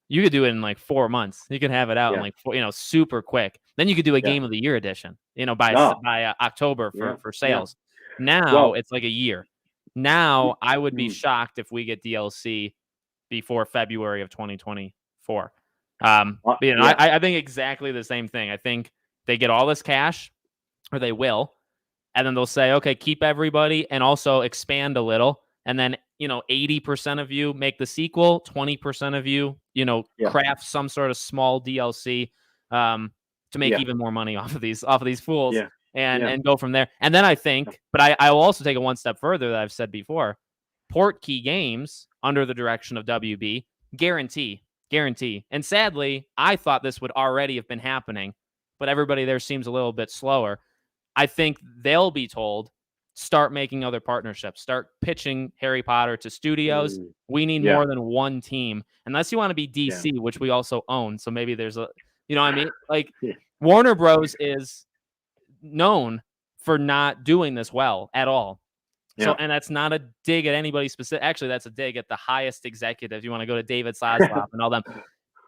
you could do it in like 4 months. You could have it out in like super quick. Then you could do a Game of the Year edition, by October for sales. Now it's like a year. Now I would be shocked if we get DLC before February of 2024. I think exactly the same thing. I think they get all this cash, or they will, and then they'll say, okay, keep everybody and also expand a little. And then, 80% of you make the sequel, 20% of you, craft some sort of small DLC to make even more money off of these fools and go from there. And then I think, but I will also take it one step further that I've said before, Portkey Games under the direction of WB guarantee. And sadly, I thought this would already have been happening, but everybody there seems a little bit slower. I think they'll be told, start making other partnerships, start pitching Harry Potter to studios. We need more than one team, unless you want to be DC, which we also own. So maybe there's a, what I mean? Like Warner Bros. Is known for not doing this well at all. So, and that's not a dig at anybody specific. Actually, that's a dig at the highest executive. You want to go to David Zaslav and all them.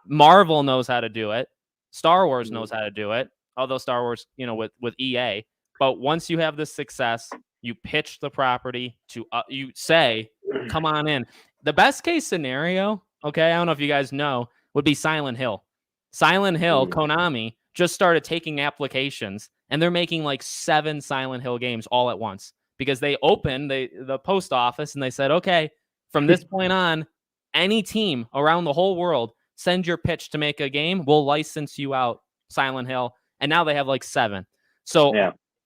Marvel knows how to do it. Star Wars knows how to do it. Although Star Wars, with EA. But once you have this success, you pitch the property to, you say, come on in. The best case scenario, okay, I don't know if you guys know, would be Silent Hill. Silent Hill, Konami, just started taking applications, and they're making like 7 Silent Hill games all at once. Because they opened the post office and they said, okay, from this point on, any team around the whole world, send your pitch to make a game. We'll license you out Silent Hill. And now they have like 7. So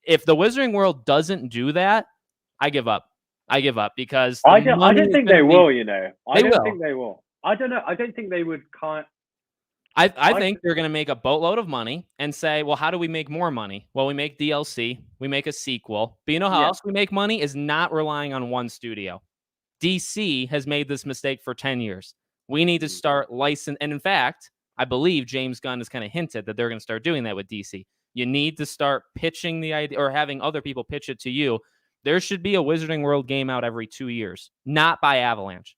if the Wizarding World doesn't do that, I give up. Because I don't think they will, I don't will. think they will. I don't know. I don't think they would. I think they're going to make a boatload of money and say, well, how do we make more money? Well, we make DLC, we make a sequel. But you know how else we make money is not relying on one studio. DC has made this mistake for 10 years. We need to start licensing. And in fact, I believe James Gunn has kind of hinted that they're going to start doing that with DC. You need to start pitching the idea or having other people pitch it to you. There should be a Wizarding World game out every 2 years, not by Avalanche.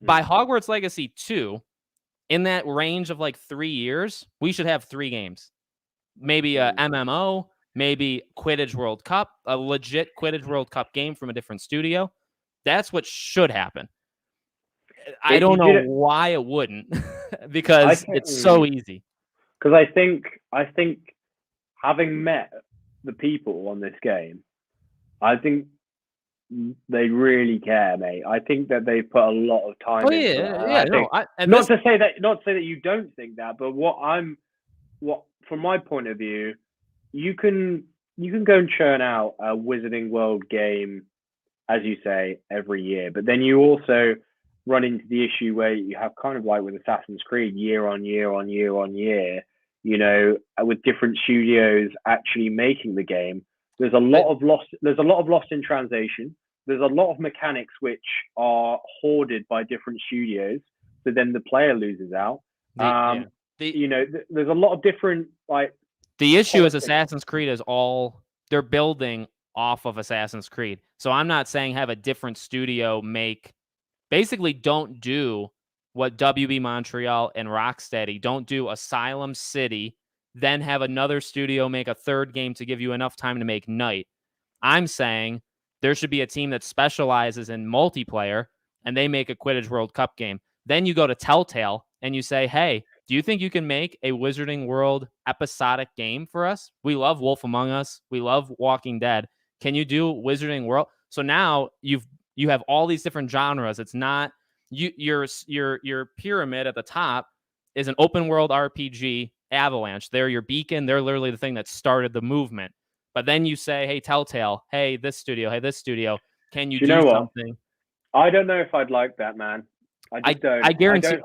By Hogwarts Legacy 2, in that range of like 3 years, we should have 3 games. Maybe a MMO, maybe Quidditch World Cup, a legit Quidditch World Cup game from a different studio. That's what should happen. I don't know why it wouldn't, because it's so easy. Because I think having met the people on this game, I think they really care, mate. I think that they put a lot of time into it. Not to say that you don't think that, but from my point of view, you can go and churn out a Wizarding World game, as you say, every year, but then you also run into the issue where you have kind of like with Assassin's Creed, year on year on year on year, with different studios actually making the game. There's a lot of lost in translation. There's a lot of mechanics which are hoarded by different studios, so then the player loses out. There's a lot of different The issue is Assassin's Creed is they're building off of Assassin's Creed. So I'm not saying have a different studio make. Basically, don't do what WB Montreal and Rocksteady don't do Asylum City, then have another studio make a third game to give you enough time to make Night. I'm saying there should be a team that specializes in multiplayer and they make a Quidditch World Cup game. Then you go to Telltale and you say, hey, do you think you can make a Wizarding World episodic game for us? We love Wolf Among Us. We love Walking Dead. Can you do Wizarding World? So now you have all these different genres. It's not your pyramid at the top is an open world RPG, Avalanche. They're your beacon. They're literally the thing that started the movement. But then you say, hey, Telltale, hey, this studio, can you do something? I don't know if I'd like that, man. I just don't. I guarantee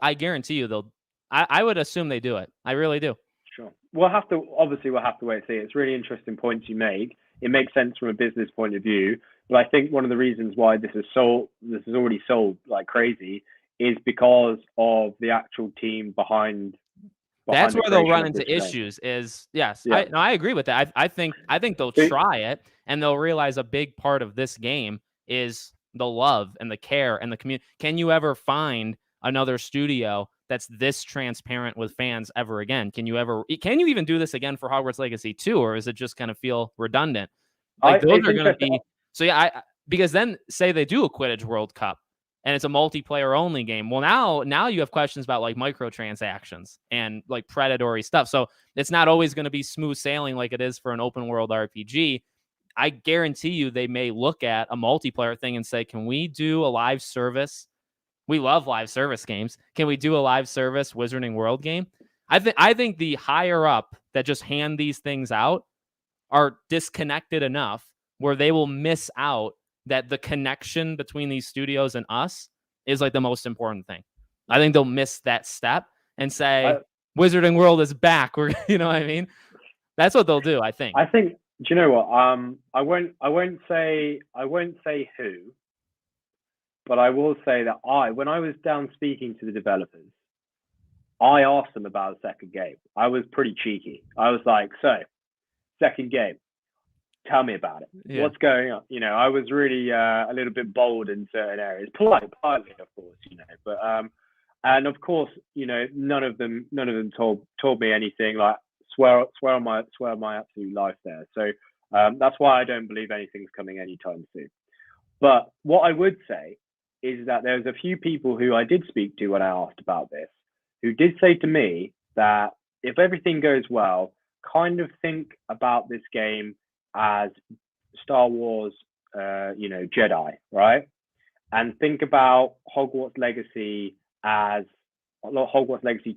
I guarantee you they'll. I would assume they do it. I really do. Sure. We'll have to wait and see. It's really interesting points you make. It makes sense from a business point of view. But I think one of the reasons why this is already sold like crazy is because of the actual team behind that's where they'll run into issues. I agree with that. I think they'll try it and they'll realize a big part of this game is the love and the care and the community. Can you ever find another studio that's this transparent with fans ever again? Can you even do this again for Hogwarts Legacy 2, or is it just going to feel redundant? Like those are going to be because then say they do a Quidditch World Cup and it's a multiplayer only game. Well, now you have questions about like microtransactions and like predatory stuff. So it's not always going to be smooth sailing like it is for an open world RPG. I guarantee you they may look at a multiplayer thing and say, can we do a live service? We love live service games. Can we do a live service Wizarding World game? I think the higher up that just hand these things out are disconnected enough where they will miss out that the connection between these studios and us is like the most important thing. I think they'll miss that step and say, Wizarding World is back. You know what I mean? That's what they'll do, I think. Do you know what? I won't say who, but I will say that when I was down speaking to the developers, I asked them about a second game. I was pretty cheeky. I was like, so, second game, tell me about it. Yeah. What's going on? I was really a little bit bold in certain areas, politely, of course, but and of course, none of them told me anything. Like swear on my absolute life there. So that's why I don't believe anything's coming anytime soon. But what I would say is that there's a few people who I did speak to when I asked about this, who did say to me that if everything goes well, kind of think about this game as Star Wars, Jedi, right? And think about Hogwarts Legacy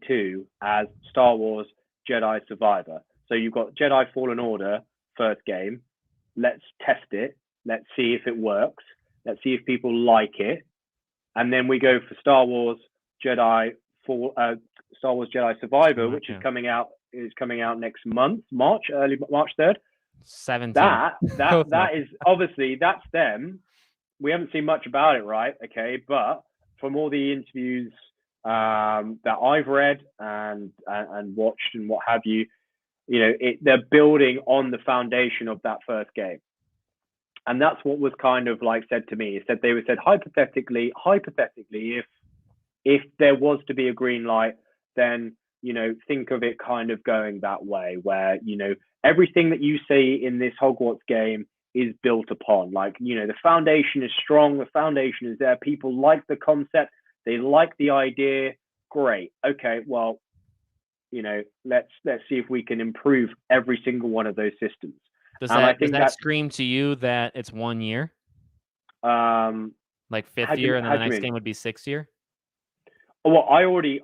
2 as Star Wars Jedi Survivor. So you've got Jedi Fallen Order, first game. Let's test it. Let's see if it works. Let's see if people like it. And then we go for Star Wars Jedi Survivor, which is coming out next month, March 3rd. 17. That is obviously that's them. We haven't seen much about it, right? Okay, but from all the interviews that I've read and watched and what have you, they're building on the foundation of that first game, and that's what was kind of like said to me. They said hypothetically, if there was to be a green light, then think of it kind of going that way, where everything that you see in this Hogwarts game is built upon. Like, the foundation is strong. The foundation is there. People like the concept. They like the idea. Great. Okay. Well, let's see if we can improve every single one of those systems. Does that scream to you that it's 1 year? Like fifth year, and then the next game would be 6th year? Well, I already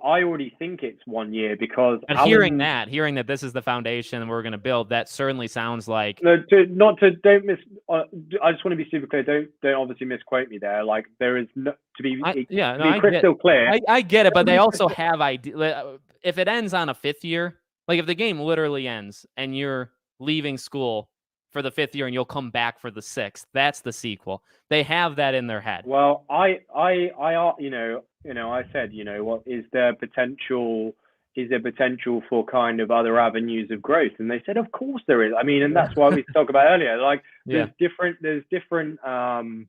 think it's 1 year because hearing that this is the foundation we're going to build, that certainly sounds like I just want to be super clear. Don't obviously misquote me there. Like there is crystal clear. I get it, but they also have idea. If it ends on a 5th year, like if the game literally ends and you're leaving school for the 5th year and you'll come back for the 6th, that's the sequel. They have that in their head. Well, I said, what is there potential? Is there potential for kind of other avenues of growth? And they said, of course there is. I mean, and that's why we talked about earlier. Like, there's different avenues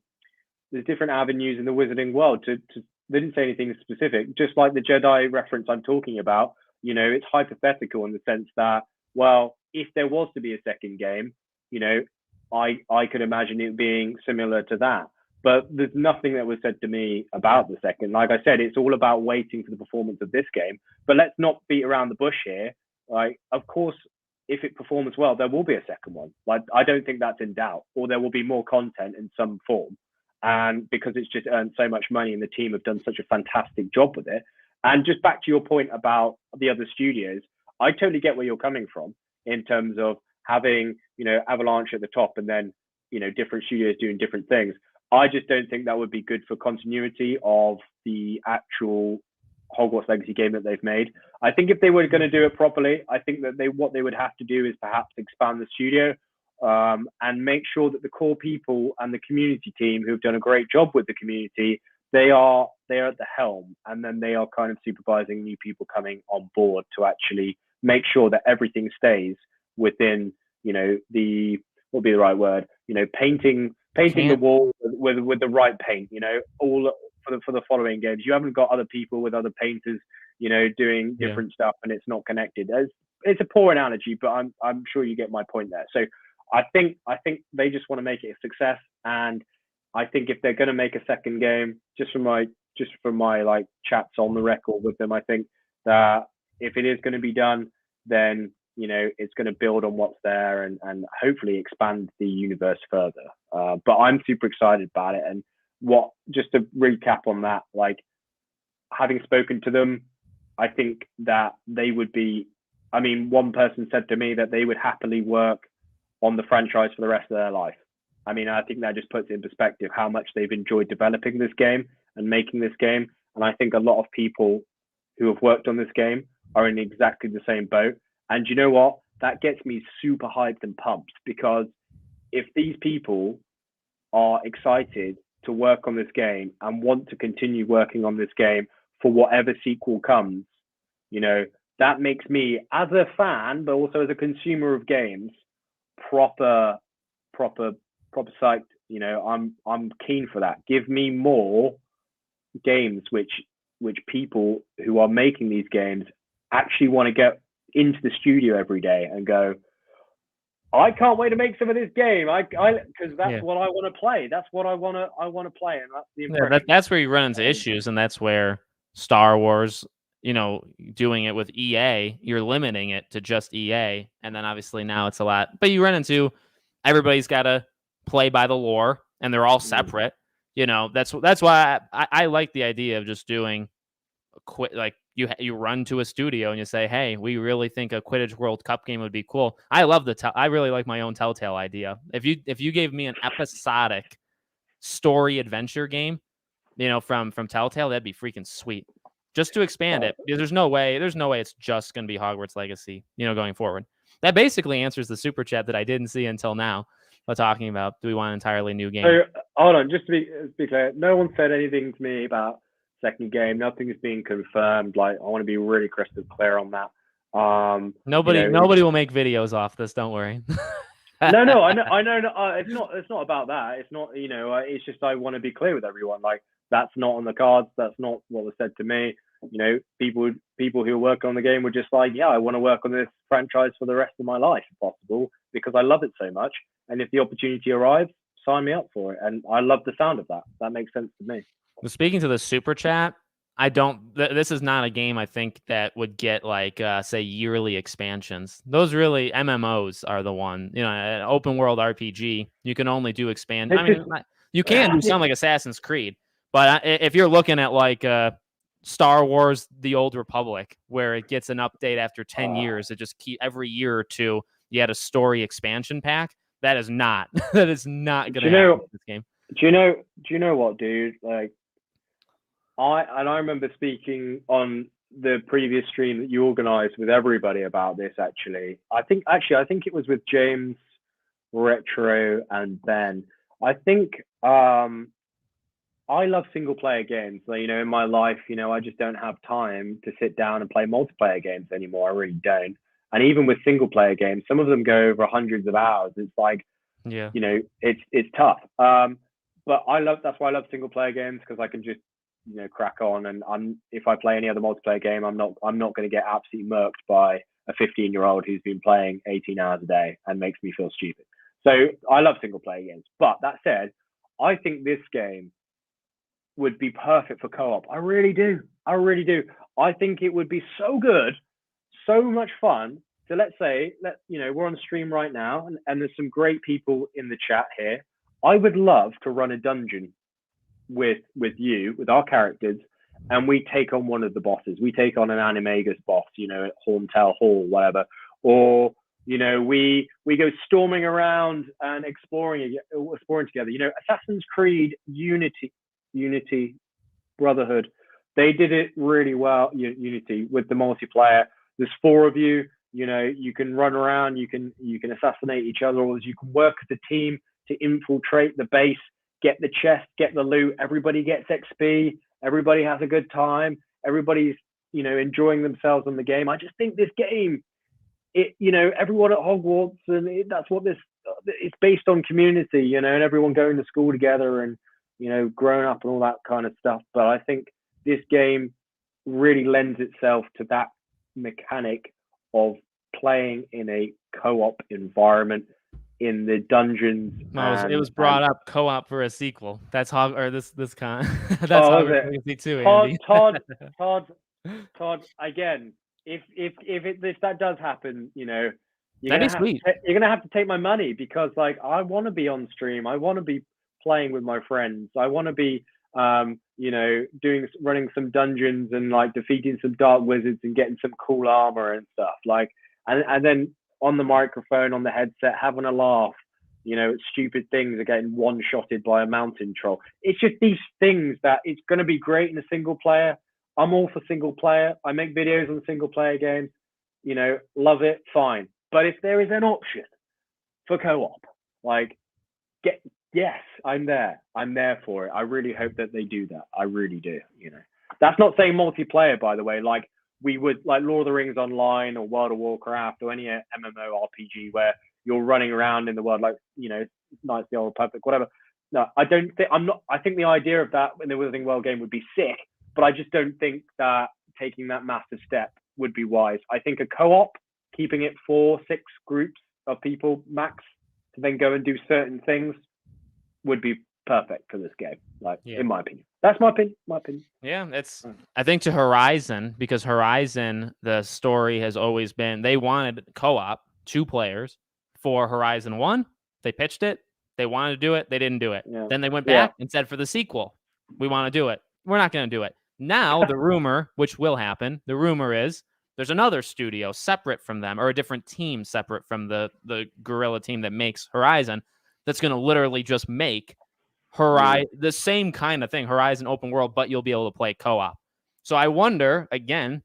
in the Wizarding world to they didn't say anything specific. Just like the Jedi reference I'm talking about, you know, it's hypothetical in the sense that, well, if there was to be a second game, you know, I could imagine it being similar to that. But there's nothing that was said to me about the second. Like I said, it's all about waiting for the performance of this game. But let's not beat around the bush here. Like, of course, if it performs well, there will be a second one. Like, I don't think that's in doubt, or there will be more content in some form. And because it's just earned so much money and the team have done such a fantastic job with it. And just back to your point about the other studios, I totally get where you're coming from in terms of having, you know, Avalanche at the top and then, you know, different studios doing different things. I just don't think that would be good for continuity of the actual Hogwarts Legacy game that they've made. I think if they were going to do it properly, I think that what they would have to do is perhaps expand the studio and make sure that the core people and the community team who've done a great job with the community, they're at the helm, and then they are kind of supervising new people coming on board to actually make sure that everything stays within, you know, what would be the right word, you know, painting the wall with the right paint, you know, all for the following games. You haven't got other people with other painters, you know, doing different stuff, and it's not connected. It's a poor analogy, but I'm sure you get my point there. So I think they just want to make it a success, and I think if they're going to make a second game, just from my like chats on the record with them, I think that if it is going to be done, then, you know, it's going to build on what's there and hopefully expand the universe further. But I'm super excited about it. And just to recap on that, like, having spoken to them, I think that they would be, I mean, one person said to me that they would happily work on the franchise for the rest of their life. I mean, I think that just puts in perspective how much they've enjoyed developing this game and making this game. And I think a lot of people who have worked on this game are in exactly the same boat. And you know what? That gets me super hyped and pumped, because if these people are excited to work on this game and want to continue working on this game for whatever sequel comes, you know, that makes me, as a fan, but also as a consumer of games, proper psyched. You know, I'm keen for that. Give me more games which people who are making these games actually want to get into the studio every day and go, I can't wait to make some of this game. Because that's what I want to play. That's what I want to play, and that's the impression. That's where you run into issues, and that's where Star Wars, you know, doing it with EA, you're limiting it to just EA, and then obviously now it's a lot. But you run into everybody's got to play by the lore, and they're all separate. You know, that's why I like the idea of just doing like you run to a studio and you say, hey, we really think a Quidditch World Cup game would be cool. I love I really like my own Telltale idea. If you gave me an episodic story adventure game, you know, from Telltale, that'd be freaking sweet. Just to expand it, because there's no way it's just going to be Hogwarts Legacy, you know, going forward. That basically answers the super chat that I didn't see until now. We're talking about, do we want an entirely new game? So, hold on, just to be clear, no one said anything to me about second game. Nothing is being confirmed. Like, I want to be really crystal clear on that. Nobody will make videos off this. Don't worry. No, I know. It's not about that. It's not. You know, it's just I want to be clear with everyone. Like, that's not on the cards. That's not what was said to me. You know, people who work on the game were just like, yeah, I want to work on this franchise for the rest of my life, if possible, because I love it so much. And if the opportunity arrives, sign me up for it. And I love the sound of that. That makes sense to me. Well, speaking to the super chat, this is not a game I think that would get like say yearly expansions. Those really MMOs are the one, you know, an open world RPG. You can only do expand. I mean, you can do something like Assassin's Creed, but if you're looking at like Star Wars: The Old Republic, where it gets an update after 10 years, it just every year or two you had a story expansion pack. That is not going to happen in this game. Do you know what, dude? Like, I remember speaking on the previous stream that you organized with everybody about this. Actually, I think it was with James, Retro, and Ben. I think I love single player games. So, you know, in my life, you know, I just don't have time to sit down and play multiplayer games anymore. I really don't. And even with single player games, some of them go over hundreds of hours. It's like, you know, it's tough. But that's why I love single player games, because I can just crack on. And if I play any other multiplayer game, I'm not going to get absolutely murked by a 15-year-old who's been playing 18 hours a day and makes me feel stupid. So I love single player games. But that said, I think this game would be perfect for co-op. I really do. I think it would be so good, so much fun. So let's say we're on stream right now, and there's some great people in the chat here. I would love to run a dungeon with our characters, and we take on one of the bosses. We take on an Animagus boss, at Horntail Hall, whatever, or we go storming around and exploring together. Assassin's Creed Unity, Brotherhood, they did it really well. Unity with the multiplayer. There's 4 of you. You can run around. You can assassinate each other, or you can work as a team to infiltrate the base, get the chest, get the loot. Everybody gets XP. Everybody has a good time. Everybody's enjoying themselves on the game. I just think this game, everyone at Hogwarts, and that's what it's based on community, and everyone going to school together and growing up and all that kind of stuff. But I think this game really lends itself to that mechanic of playing in a co-op environment in the dungeons. It was brought up co-op for a sequel. That's this kind. That's Hogwarts Legacy too, Andy. Todd. Again, if that does happen, you're That'd be sweet. You're gonna have to take my money, because I want to be on stream. I want to be playing with my friends. I want to be running some dungeons and defeating some dark wizards and getting some cool armor and stuff, and then on the microphone, on the headset, having a laugh, stupid things are getting one-shotted by a mountain troll. It's just these things that it's going to be great in a single player. I'm all for single player. I make videos on single player games, love it, fine. But if there is an option for co-op, yes, I'm there. I'm there for it. I really hope that they do that. I really do. That's not saying multiplayer, by the way. We would Lord of the Rings Online or World of Warcraft or any MMORPG where you're running around in the world Knights of the Old Republic, whatever. No, I don't think I think the idea of that in the Wizarding World game would be sick, but I just don't think that taking that massive step would be wise. I think a co-op, keeping it 4-6 groups of people max to then go and do certain things would be perfect for this game, in my opinion. That's my opinion. Yeah, I think to Horizon, because Horizon, the story has always been they wanted co-op, 2 players for Horizon 1. They pitched it. They wanted to do it. They didn't do it. Yeah. Then they went back and said for the sequel, we want to do it. We're not going to do it. Now the rumor, which will happen, the rumor is there's another studio separate from them, or a different team separate from the Guerrilla team that makes Horizon, that's going to literally just make the same kind of thing, Horizon open world, but you'll be able to play co-op. So I wonder, again,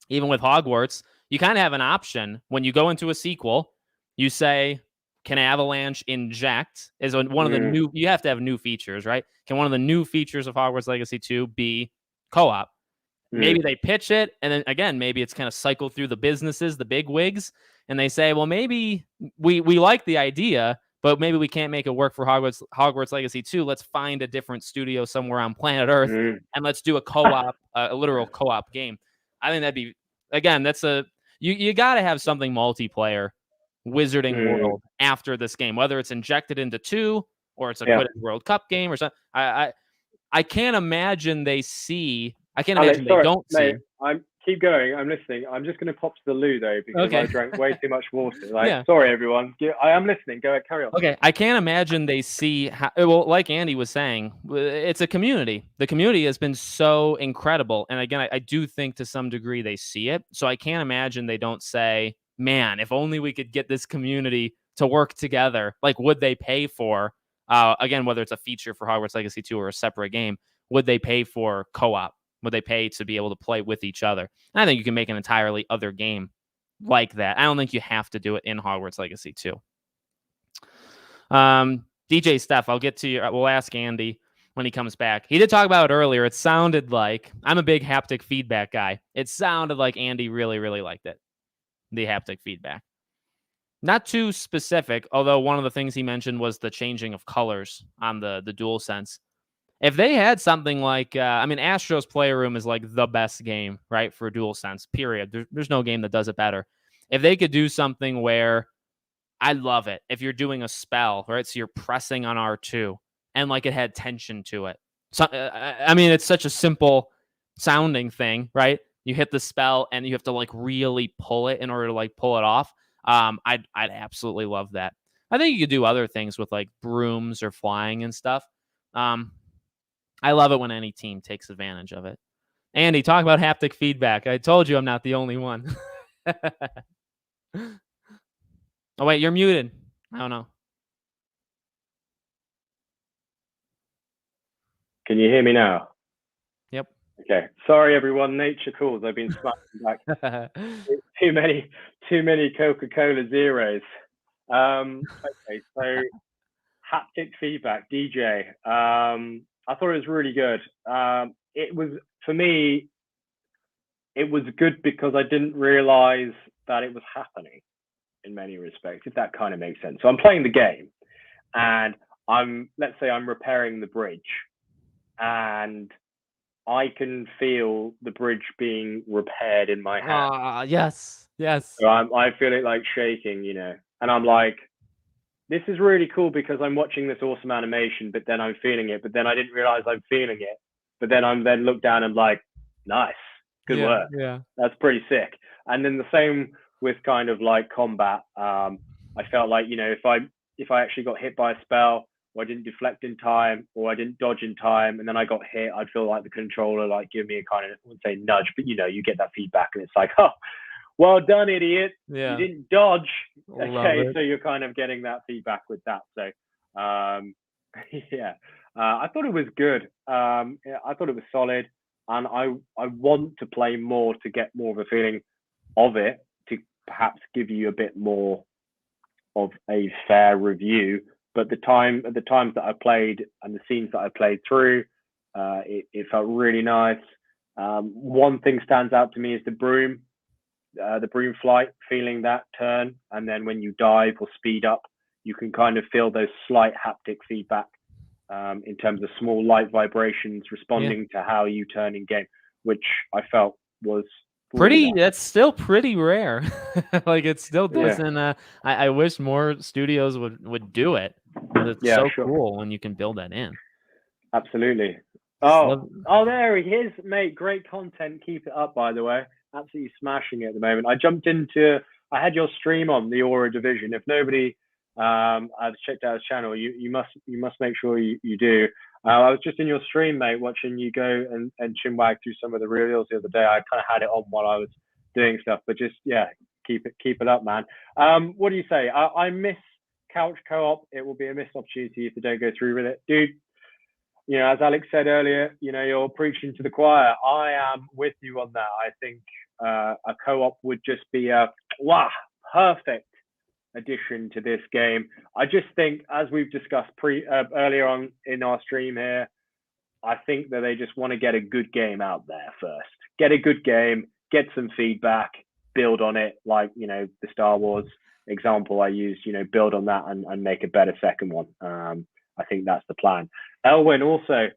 even with Hogwarts, you kind of have an option when you go into a sequel. You say, can Avalanche inject is one of the new, you have to have new features, right? Can one of the new features of Hogwarts Legacy 2 be co-op? Maybe they pitch it, and then again, maybe it's kind of cycle through the businesses, the big wigs, and they say, well, maybe we like the idea, but maybe we can't make it work for Hogwarts Legacy 2. Let's find a different studio somewhere on planet Earth, and let's do a co-op, a literal co-op game. I think that'd be, again, that's you got to have something multiplayer, Wizarding World after this game, whether it's injected into 2 or it's a Quidditch World Cup game or something. I can't imagine they see. I can't imagine they don't see. Keep going. I'm listening. I'm just going to pop to the loo though, because I drank way too much water. Sorry everyone. I am listening. Go ahead, carry on. Okay, I can't imagine they see well, like Andy was saying, it's a community. The community has been so incredible, and again, I do think to some degree they see it. So I can't imagine they don't say, "Man, if only we could get this community to work together." Would they pay for again, whether it's a feature for Hogwarts Legacy 2 or a separate game? Would they pay for co-op? Would they pay to be able to play with each other? And I think you can make an entirely other game like that. I don't think you have to do it in Hogwarts Legacy 2. DJ Steph, I'll get to you. We'll ask Andy when he comes back. He did talk about it earlier. It sounded like, I'm a big haptic feedback guy. It sounded like Andy really, really liked it. The haptic feedback. Not too specific, although one of the things he mentioned was the changing of colors on the DualSense. If they had something like, I mean, Astro's Playroom is like the best game, right, for DualSense, period. There's no game that does it better. If they could do something where, I love it, if you're doing a spell, right, so you're pressing on R2 and like it had tension to it. So, I mean, it's such a simple sounding thing, right? You hit the spell and you have to like really pull it in order to like pull it off. I'd absolutely love that. I think you could do other things with like brooms or flying and stuff. Um, I love it when any team takes advantage of it. Andy, talk about haptic feedback. I told you I'm not the only one. Oh, wait, you're muted. I don't know. Can you hear me now? Yep. Okay. Sorry, everyone. Nature calls. I've been smashing back too many Coca-Cola Zeros. Okay, so haptic feedback, DJ. I thought it was really good. It was, for me, it was good because I didn't realize that it was happening in many respects, if that kind of makes sense. So I'm playing the game and let's say I'm repairing the bridge and I can feel the bridge being repaired in my hand. Ah, yes. So I feel it like shaking, and I'm like, this is really cool because I'm watching this awesome animation, but then I'm feeling it, but then I didn't realize I'm feeling it. But then I'm then look down and like, nice, good work. Yeah. That's pretty sick. And then the same with kind of like combat. I felt like, if I actually got hit by a spell or I didn't deflect in time or I didn't dodge in time and then I got hit, I'd feel like the controller like give me a kind of, I wouldn't say nudge, but you get that feedback and it's like, oh, well done, idiot. Yeah. You didn't dodge. Love Okay, it. so you're kind of getting that feedback with that. So, yeah, I thought it was good. I thought it was solid, and I want to play more to get more of a feeling of it to perhaps give you a bit more of a fair review. But the times that I played and the scenes that I played through, it felt really nice. One thing stands out to me is the broom flight, feeling that turn, and then when you dive or speed up, you can kind of feel those slight haptic feedback in terms of small light vibrations responding to how you turn in game, which I felt was pretty really nice. That's still pretty rare. Like it still doesn't I wish more studios would do it, because it's so cool when you can build that in. Absolutely. Oh, there he is, mate. Great content. Keep it up, by the way. Absolutely smashing it at the moment. I had your stream on the Aura Division. If nobody has checked out his channel, you must make sure you do. I was just in your stream, mate, watching you go and chinwag through some of the reels the other day. I kind of had it on while I was doing stuff, but just keep it up, man. What do you say? I miss couch co-op. It will be a missed opportunity if they don't go through with it, dude. As Alex said earlier, you're preaching to the choir. I am with you on that. I think a co-op would just be a perfect addition to this game. I just think, as we've discussed earlier on in our stream here, I think that they just want to get a good game out there first. Get a good game, get some feedback, build on it. Like the Star Wars example I used. Build on that and make a better second one. I think that's the plan. Elwyn, also,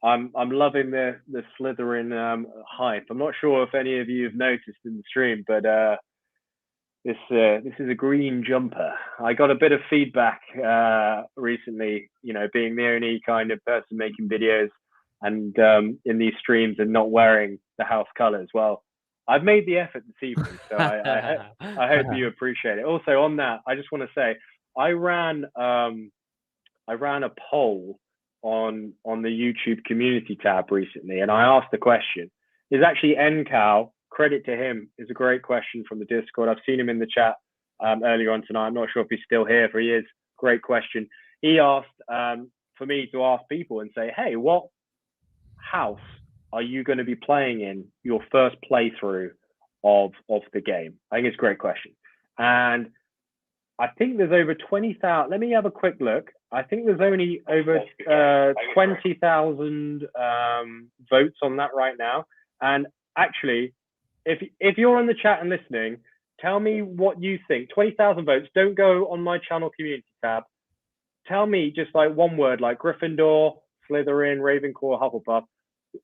I'm loving the Slytherin hype. I'm not sure if any of you have noticed in the stream, but this is a green jumper. I got a bit of feedback recently, being the only kind of person making videos and in these streams and not wearing the house colors. Well, I've made the effort this evening, so I hope you appreciate it. Also, on that, I just want to say I ran a poll on the YouTube community tab recently, and I asked the question. There's actually NCal, credit to him, is a great question from the Discord. I've seen him in the chat earlier on tonight. I'm not sure if he's still here, but he is. Great question. He asked for me to ask people and say, hey, what house are you going to be playing in your first playthrough of the game? I think it's a great question. And I think there's over 20,000. Let me have a quick look. I think there's only over 20,000 votes on that right now. And actually, if you're on the chat and listening, tell me what you think. 20,000 votes. Don't go on my channel community tab. Tell me just like one word, like Gryffindor, Slytherin, Ravenclaw, Hufflepuff.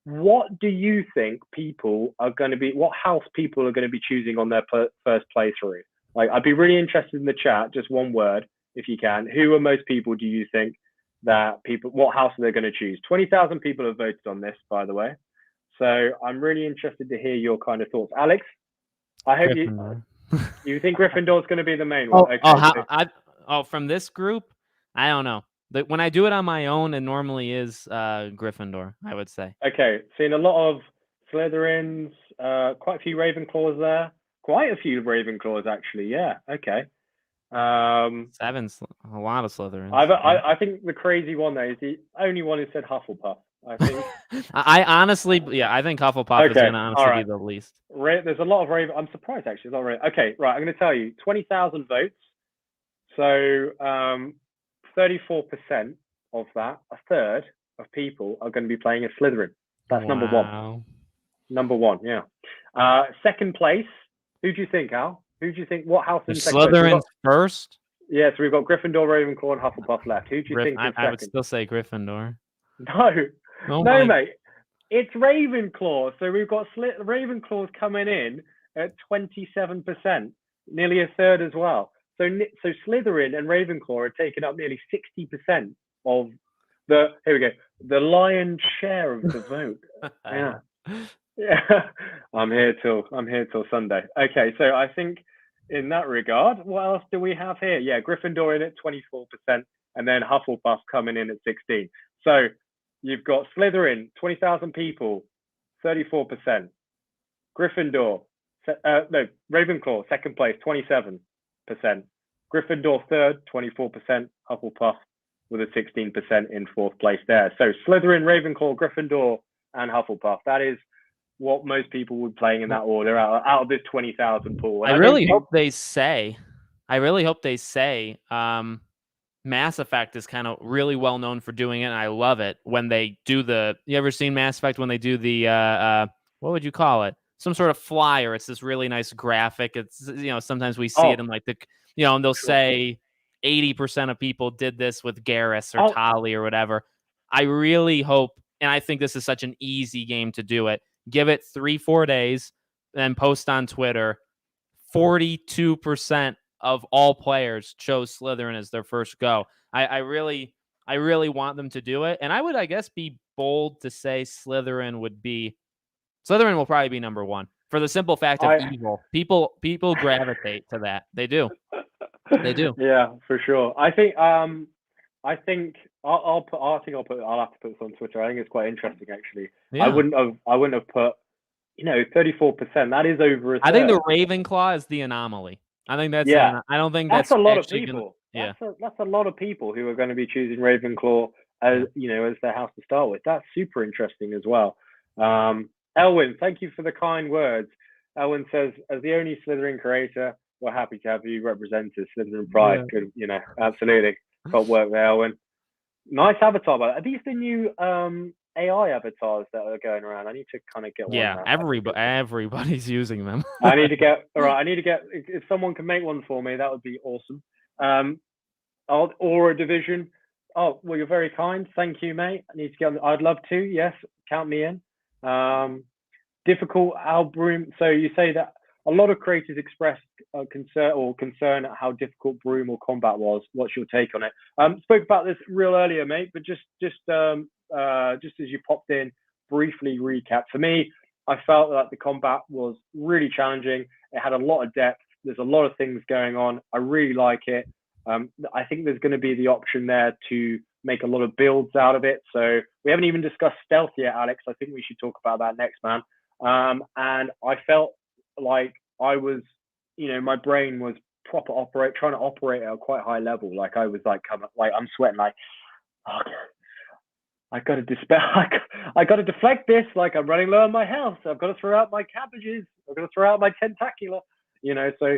What do you think people are going to be? What house people are going to be choosing on their first playthrough? Like, I'd be really interested in the chat. Just one word, if you can. Who are most people? Do you think that people? What house are they going to choose? 20,000 people have voted on this, by the way. So I'm really interested to hear your kind of thoughts, Alex. I hope you think Gryffindor is going to be the main one. From this group, I don't know. When I do it on my own, it normally is Gryffindor, I would say. Okay, seen a lot of Slytherins, quite a few Ravenclaws there. Quite a few Ravenclaws, actually. Yeah, okay. Seven's a lot of Slytherins. I think the crazy one, though, is the only one who said Hufflepuff, I think. I honestly, I think Hufflepuff is going to honestly be the least. There's a lot of Raven. I'm surprised, actually. There's a lot of Raven. Okay, right, I'm going to tell you. 20,000 votes. So 34% of that, a third of people are going to be playing as Slytherin. That's number one. Number one, yeah. Second place, who do you think, Al? Who do you think? What house in second place? Slytherin first? Yeah, so we've got Gryffindor, Ravenclaw, and Hufflepuff left. Who do you think is second? I would still say Gryffindor. No, mate. It's Ravenclaw. So we've got Ravenclaws coming in at 27%, nearly a third as well. So Slytherin and Ravenclaw are taking up nearly 60% of the lion's share of the vote. Yeah. I'm here till Sunday. Okay, so I think in that regard, what else do we have here? Yeah, Gryffindor in at 24%, and then Hufflepuff coming in at 16%. So you've got Slytherin, 20,000 people, 34%. Gryffindor, Ravenclaw, second place, 27%. Gryffindor third, 24%. Hufflepuff with a 16% in fourth place there. So Slytherin, Ravenclaw, Gryffindor, and Hufflepuff. That is what most people would be playing in that order out of this 20,000 pool. And I really hope they say Mass Effect is kind of really well known for doing it, and I love it when they do you ever seen Mass Effect when they do the what would you call it? Some sort of flyer. It's this really nice graphic. It's sometimes we see it in like and they'll say 80% of people did this with Garrus or Tali or whatever. I really hope, and I think this is such an easy game to do it. Give it 3-4 days, then post on Twitter. 42% of all players chose Slytherin as their first go. I really want them to do it, and I would, I guess, be bold to say Slytherin will probably be number one for the simple fact of evil. People gravitate to that. They do. They do. Yeah, for sure. I think I'll have to put this on Twitter. I think it's quite interesting, actually. Yeah. I wouldn't have put 34%. That is over a third. I think the Ravenclaw is the anomaly. I think that's I don't think that's a lot of people. That's a lot of people who are going to be choosing Ravenclaw as as their house to start with. That's super interesting as well. Elwin, thank you for the kind words. Elwin says, as the only Slytherin creator, we're happy to have you represent us. Slytherin pride. Good, absolutely. Got work there, Elwin. Nice avatar, but are these the new AI avatars that are going around? I need to kind of get one. Yeah, everybody's using them. I need to get if someone can make one for me, that would be awesome. Or a division. Oh, well, you're very kind. Thank you, mate. I need to get. I'd love to. Yes, count me in. Difficult Broom. So you say that a lot of creators expressed concern at how difficult Broom or combat was. What's your take on it? Spoke about this real earlier, mate, but just as you popped in, briefly recap. For me, I felt that the combat was really challenging. It had a lot of depth. There's a lot of things going on. I really like it. I think there's going to be the option there to make a lot of builds out of it. So we haven't even discussed stealth yet, Alex. I think we should talk about that next, man. And I felt like I was, my brain was trying to operate at a quite high level. Like I was I'm sweating like, okay. I got to deflect this. Like I'm running low on my health. So I've got to throw out my cabbages. I've got to throw out my tentacular. So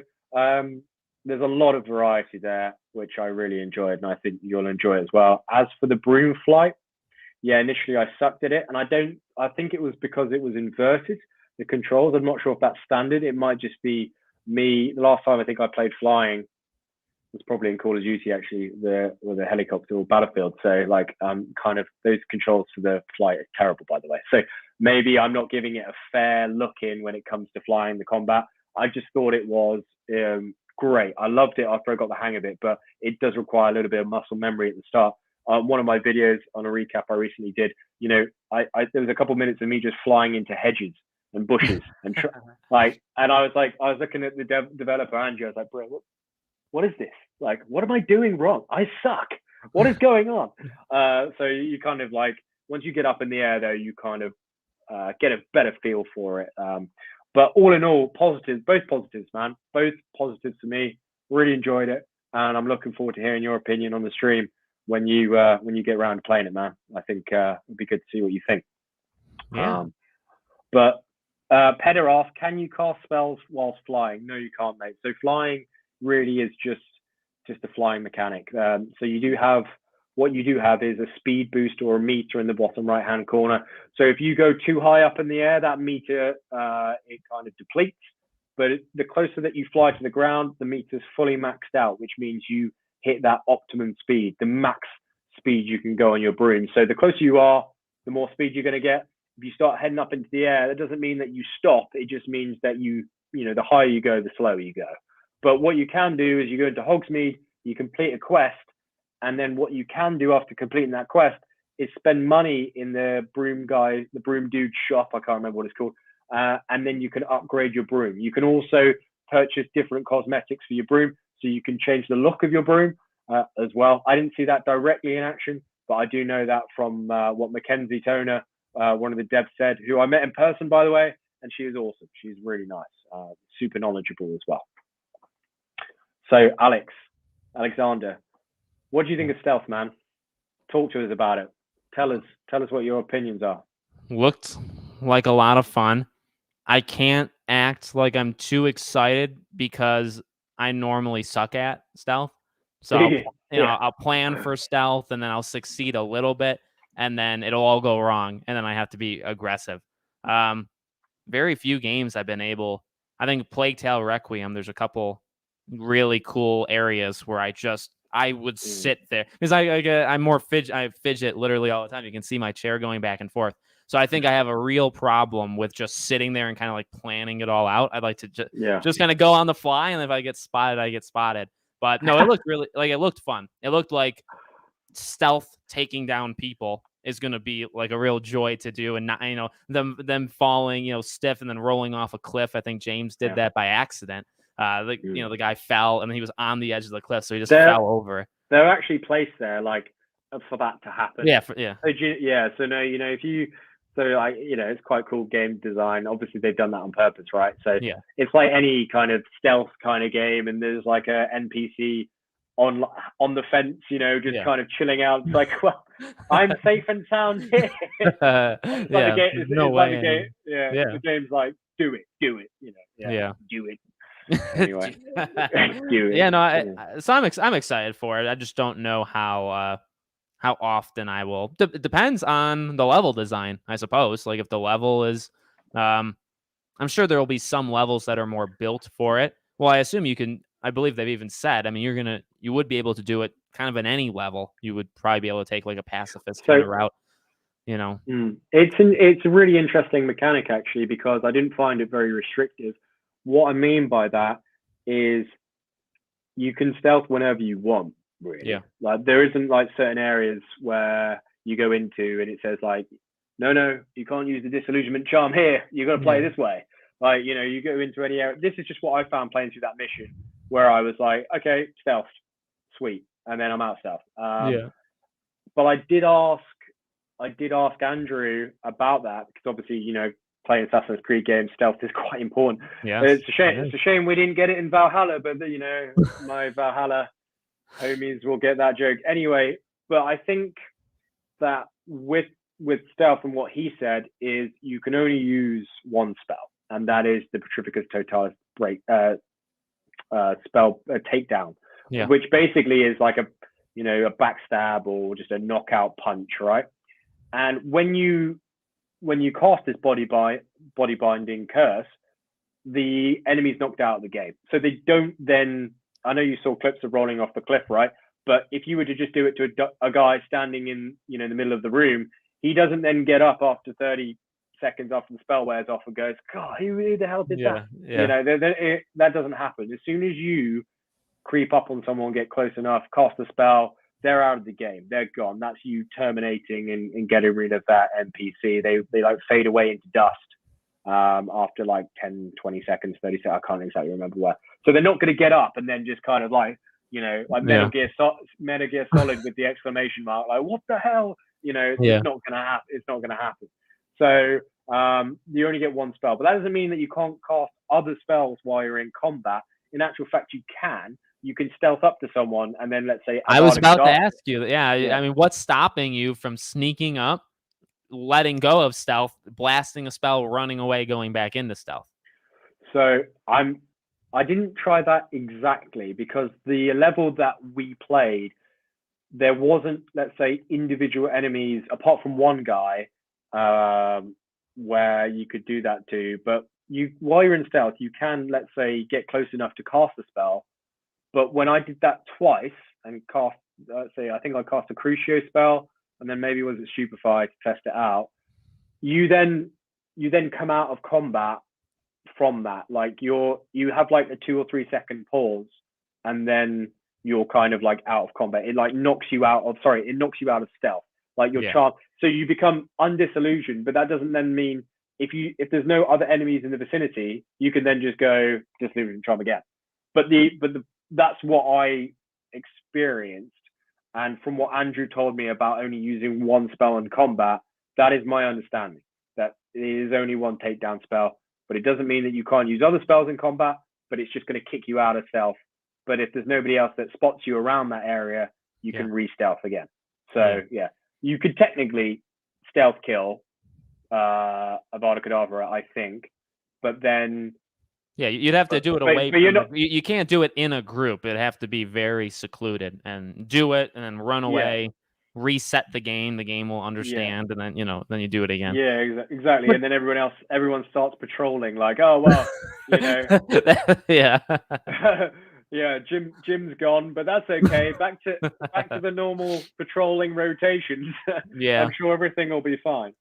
there's a lot of variety there, which I really enjoyed, and I think you'll enjoy it as well. As for the broom flight, initially I sucked at it, and I think it was because it was inverted, the controls. I'm not sure if that's standard. It might just be me. The last time I think I played flying, was probably in Call of Duty actually, with the helicopter or Battlefield. So like kind of those controls for the flight are terrible, by the way. So maybe I'm not giving it a fair look in when it comes to flying the combat. I just thought it was great. I loved it after I got the hang of it, but it does require a little bit of muscle memory at the start. One of my videos on a recap I recently did, you know, I there was a couple of minutes of me just flying into hedges and bushes and and I was looking at the developer Andrew. I was like, bro, what is this? Like, what am I doing wrong? I suck. What is going on? So you kind of like, once you get up in the air though, you kind of get a better feel for it. But all in all, positives, both positives, man. Both positives for me. Really enjoyed it. And I'm looking forward to hearing your opinion on the stream when you get around to playing it, man. I think it'd be good to see what you think. Yeah. But Pedder asks, can you cast spells whilst flying? No, you can't, mate. So flying really is just a flying mechanic. So you do have is a speed boost or a meter in the bottom right hand corner. So if you go too high up in the air, that meter it kind of depletes. But the closer that you fly to the ground, the meter's fully maxed out, which means you hit that optimum speed, the max speed you can go on your broom. So the closer you are, the more speed you're going to get. If you start heading up into the air, that doesn't mean that you stop. It just means that you know, the higher you go, the slower you go. But what you can do is you go into Hogsmeade, you complete a quest, and then what you can do after completing that quest is spend money in the broom dude shop. I can't remember what it's called. And then you can upgrade your broom. You can also purchase different cosmetics for your broom, so you can change the look of your broom as well. I didn't see that directly in action, but I do know that from what Mackenzie Toner, one of the devs, said, who I met in person, by the way, and she is awesome. She's really nice, super knowledgeable as well. So Alexander, what do you think of stealth, man? Talk to us about it. Tell us what your opinions are. Looked like a lot of fun. I can't act like I'm too excited because I normally suck at stealth. So I'll plan for stealth and then I'll succeed a little bit and then it'll all go wrong and then I have to be aggressive. Very few games I've been able. I think Plague Tale Requiem, there's a couple really cool areas where I would sit there because I fidget literally all the time. You can see my chair going back and forth. So I think I have a real problem with just sitting there and kind of like planning it all out. I'd like to just kind of go on the fly, and if I get spotted, I get spotted. But no, it looked really it looked fun. It looked like stealth taking down people is going to be like a real joy to do, and not, you know, them falling, you know, stiff and then rolling off a cliff. I think James did that by accident. You know, the guy fell and he was on the edge of the cliff, so he just fell over. They're actually placed there like for that to happen. So no, you know, it's quite cool game design. Obviously they've done that on purpose, right? So it's like any kind of stealth kind of game, and there's like a NPC on the fence, you know, just kind of chilling out. It's like, well, I'm safe and sound here. The game's like, do it, you know. Do it. Anyway, do it. So I'm excited for it. I just don't know how often I will. It depends on the level design, I suppose. Like if the level is, I'm sure there will be some levels that are more built for it. Well, I assume you can. I believe they've even said. I mean, you would be able to do it kind of in any level. You would probably be able to take like a pacifist kind of route. You know, it's a really interesting mechanic actually, because I didn't find it very restrictive. What I mean by that is you can stealth whenever you want, really. Yeah. Like there isn't like certain areas where you go into and it says like, no, you can't use the disillusionment charm here. You've got to play this way. Like, you know, you go into any area. This is just what I found playing through that mission, where I was like, okay, stealth, sweet, and then I'm out of stealth. But I did ask Andrew about that, because obviously, you know, playing Assassin's Creed games, stealth is quite important. Yeah, it's a shame. It's a shame we didn't get it in Valhalla, but you know, my Valhalla homies will get that joke anyway. But I think that with stealth, and what he said is you can only use one spell, and that is the Petrificus Totalis spell takedown, which basically is like a backstab or just a knockout punch, right? And when you cast this body binding curse, the enemy's knocked out of the game, so they don't then I know you saw clips of rolling off the cliff, right? But if you were to just do it to a guy standing in, in the middle of the room, he doesn't then get up after 30 seconds after the spell wears off and goes, God, who the hell did that? Yeah. That doesn't happen. As soon as you creep up on someone, get close enough, cast a spell, they're out of the game. They're gone. That's you terminating and getting rid of that NPC. They like fade away into dust after like 10, 20 seconds, 30 seconds. I can't exactly remember where. So they're not going to get up and then just kind of like, like Metal Gear Solid with the exclamation mark, like, what the hell? It's not going to happen. It's not going to happen. So you only get one spell, but that doesn't mean that you can't cast other spells while you're in combat. In actual fact, you can. You can stealth up to someone, and then let's say I was about to ask you. Yeah, I mean, what's stopping you from sneaking up, letting go of stealth, blasting a spell, running away, going back into stealth? So I didn't try that exactly because the level that we played, there wasn't, let's say, individual enemies apart from one guy where you could do that to. But while you're in stealth, you can, let's say, get close enough to cast a spell. But when I did that twice and cast, let's say, I think I cast a Crucio spell, and then maybe was it Stupefy to test it out. You then come out of combat from that. Like you have like a 2 or 3 second pause, and then you're kind of like out of combat. It like knocks you out of stealth. Like your chance. So you become undisillusioned, but that doesn't then mean if there's no other enemies in the vicinity, you can then just go disillusion charm again. But that's what I experienced. And from what Andrew told me about only using one spell in combat, that is my understanding. That it is only one takedown spell, but it doesn't mean that you can't use other spells in combat, but it's just going to kick you out of stealth. But if there's nobody else that spots you around that area, you can re-stealth again. So you could technically stealth kill Avada Kedavra, I think, but then you'd have to do it away from you can't do it in a group. It'd have to be very secluded and do it and then run away, reset the game. The game will understand, and then then you do it again. Yeah, exactly. And then everyone starts patrolling, like, oh well, yeah, Jim's gone, but that's okay. Back to the normal patrolling rotations. I'm sure everything will be fine.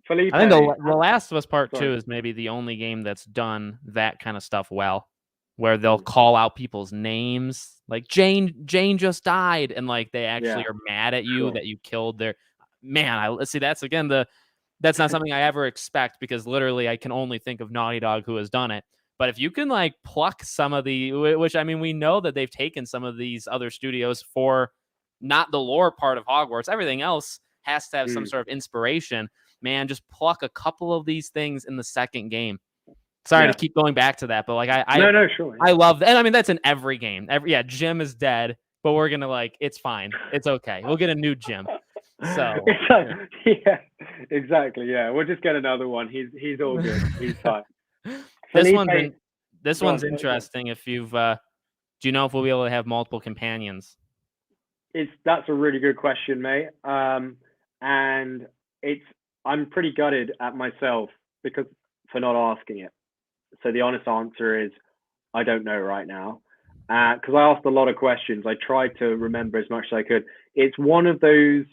Felipe, I think the Last of Us Part 2 is maybe the only game that's done that kind of stuff well, where they'll call out people's names, like Jane just died, and like they actually are mad at you that you killed their man. I see that's not something I ever expect, because literally I can only think of Naughty Dog who has done it. But if you can like pluck some of which I mean, we know that they've taken some of these other studios for not the lore part of Hogwarts. Everything else has to have some sort of inspiration. Man, just pluck a couple of these things in the second game. Sorry to keep going back to that, but like sure. I love that. And I mean, that's in every game. Jim is dead, but we're gonna it's fine. It's okay. We'll get a new Jim. So exactly. Yeah, we'll just get another one. He's all good. He's fine. This one's interesting. If you've do you know if we'll be able to have multiple companions? That's a really good question, mate. And I'm pretty gutted at myself for not asking it. So the honest answer is I don't know right now, because I asked a lot of questions. I tried to remember as much as I could. It's one of those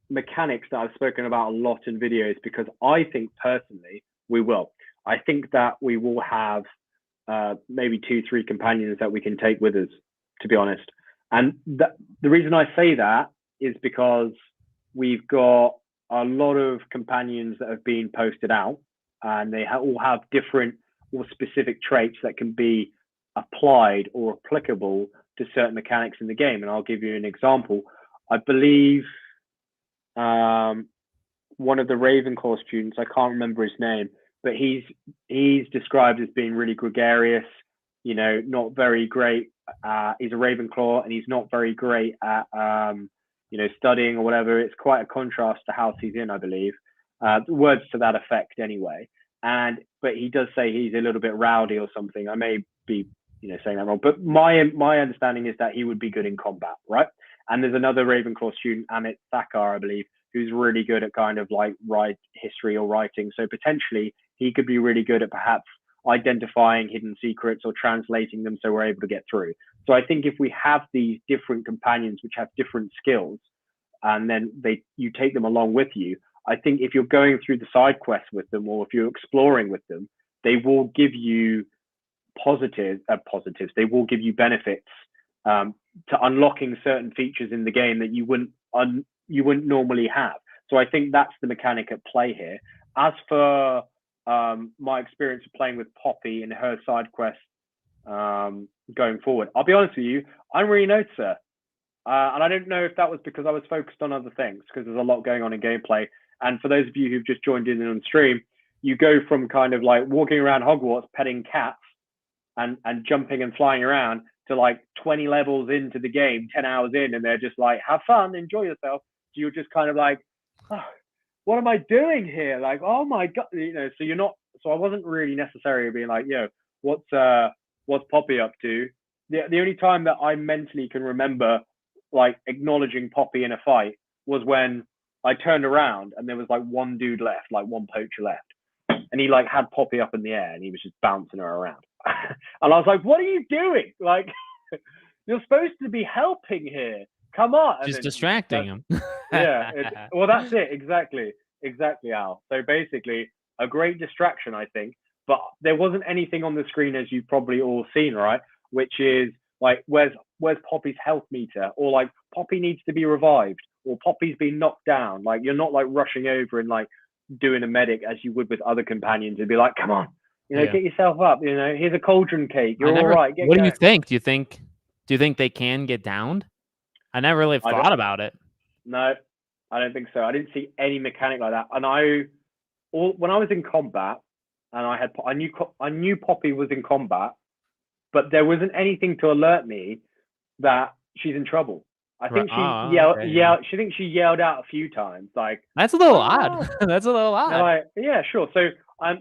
mechanics that I've spoken about a lot in videos, because I think personally we will. I think that we will have maybe 2-3 companions that we can take with us, to be honest. And the reason I say that is because we've got a lot of companions that have been posted out, and they all have different or specific traits that can be applied or applicable to certain mechanics in the game. And I'll give you an example. I believe one of the Ravenclaw students, I can't remember his name, but he's described as being really gregarious, not very great. He's a Ravenclaw, and he's not very great at studying or whatever. It's quite a contrast to house he's in, I believe. Words to that effect anyway. But he does say he's a little bit rowdy or something. I may be saying that wrong, but my understanding is that he would be good in combat, right? And there's another Ravenclaw student, Amit Thakkar, I believe, who's really good at kind of like history or writing. So potentially he could be really good at perhaps identifying hidden secrets or translating them so we're able to get through. So I think if we have these different companions which have different skills, and then you take them along with you, I think if you're going through the side quests with them, or if you're exploring with them, they will give you positives. They will give you benefits to unlocking certain features in the game that you wouldn't normally have. So I think that's the mechanic at play here. As for my experience of playing with Poppy and her side quests going forward, I'll be honest with you, I really noticed her. And I don't know if that was because I was focused on other things, because there's a lot going on in gameplay. And for those of you who've just joined in on stream, you go from kind of like walking around Hogwarts, petting cats and jumping and flying around, to like 20 levels into the game, 10 hours in, and they're just like, have fun, enjoy yourself. So you're just kind of like, oh, what am I doing here? Like, oh my God, so I wasn't really necessarily being like, what's Poppy up to? The only time that I mentally can remember like acknowledging Poppy in a fight was when I turned around and there was like one dude left, like one poacher left. And he like had Poppy up in the air and he was just bouncing her around. And I was like, what are you doing? Like, you're supposed to be helping here. Come on. Just distracting him. Well, that's it. Exactly, Al. So basically, a great distraction, I think. But there wasn't anything on the screen, as you've probably all seen, right? Which is like, where's Poppy's health meter? Or like, Poppy needs to be revived. Or Poppy's been knocked down. Like, you're not like rushing over and like doing a medic as you would with other companions. It'd be like, come on, get yourself up. Here's a cauldron cake. You're all right. What do you think? Do you think they can get downed? I never really thought about it. No, I don't think so. I didn't see any mechanic like that. And when I was in combat, and I knew Poppy was in combat, but there wasn't anything to alert me that she's in trouble. I think she yelled out a few times. Like, that's a little odd. That's a little odd. Like, yeah, sure. So I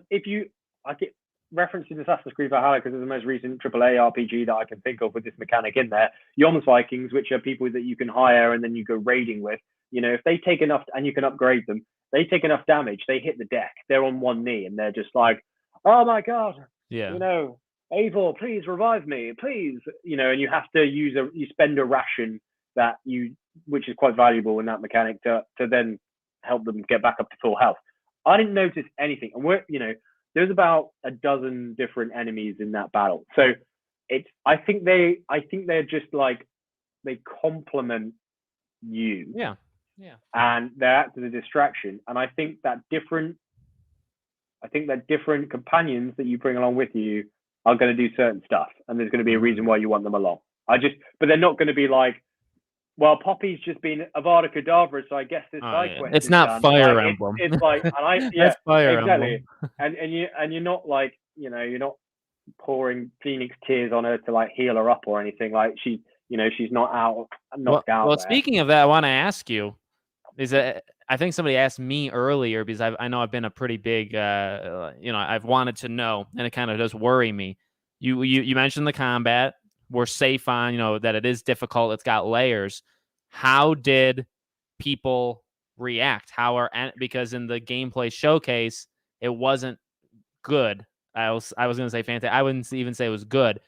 get referencing Assassin's Creed Valhalla because it's the most recent AAA RPG that I can think of with this mechanic in there. Joms Vikings, which are people that you can hire and then you go raiding with. If they take enough, and you can upgrade them, they take enough damage, they hit the deck, they're on one knee and they're just like, oh my God, Eivor, please revive me, please. And you have to you spend a ration which is quite valuable in that mechanic to then help them get back up to full health. I didn't notice anything. And there's about a dozen different enemies in that battle. So I think they're just like, they complement you. Yeah. And they act as a distraction. And I think that different companions that you bring along with you are going to do certain stuff. And there's going to be a reason why you want them along. But they're not going to be like, well, Poppy's just been Avada Kedavra, so I guess this side quest. It's not Fire Emblem. It's like, That's Fire exactly. Emblem. And you're not like, you're not pouring Phoenix tears on her to like heal her up or anything. Like she's not knocked out. Well, speaking of that, I want to ask you, I think somebody asked me earlier, because I know I've been a pretty big, I've wanted to know, and it kind of does worry me. You mentioned the combat. We're safe on, that it is difficult. It's got layers. How did people react? Because in the gameplay showcase, it wasn't good. I was going to say fantastic. I wouldn't even say it was good.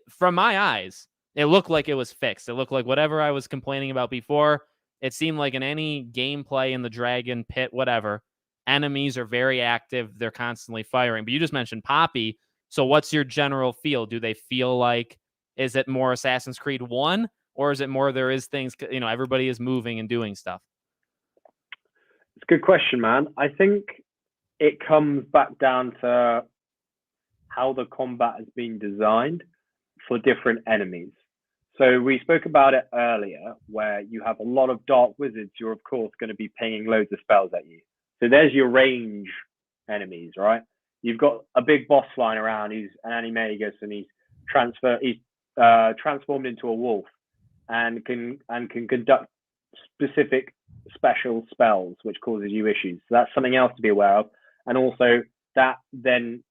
From my eyes, it looked like it was fixed. It looked like whatever I was complaining about before. It seemed like in any gameplay in the Dragon Pit, whatever, enemies are very active. They're constantly firing. But you just mentioned Poppy. So what's your general feel? Do they feel like, is it more Assassin's Creed 1, or is it more there is things, everybody is moving and doing stuff? It's a good question, man. I think it comes back down to how the combat has been designed for different enemies. So we spoke about it earlier, where you have a lot of dark wizards who are, of course, going to be pinging loads of spells at you. So there's your range enemies, right? You've got a big boss flying around. He's an animagus, and he's transformed into a wolf, and can conduct specific special spells, which causes you issues. So that's something else to be aware of. And also that then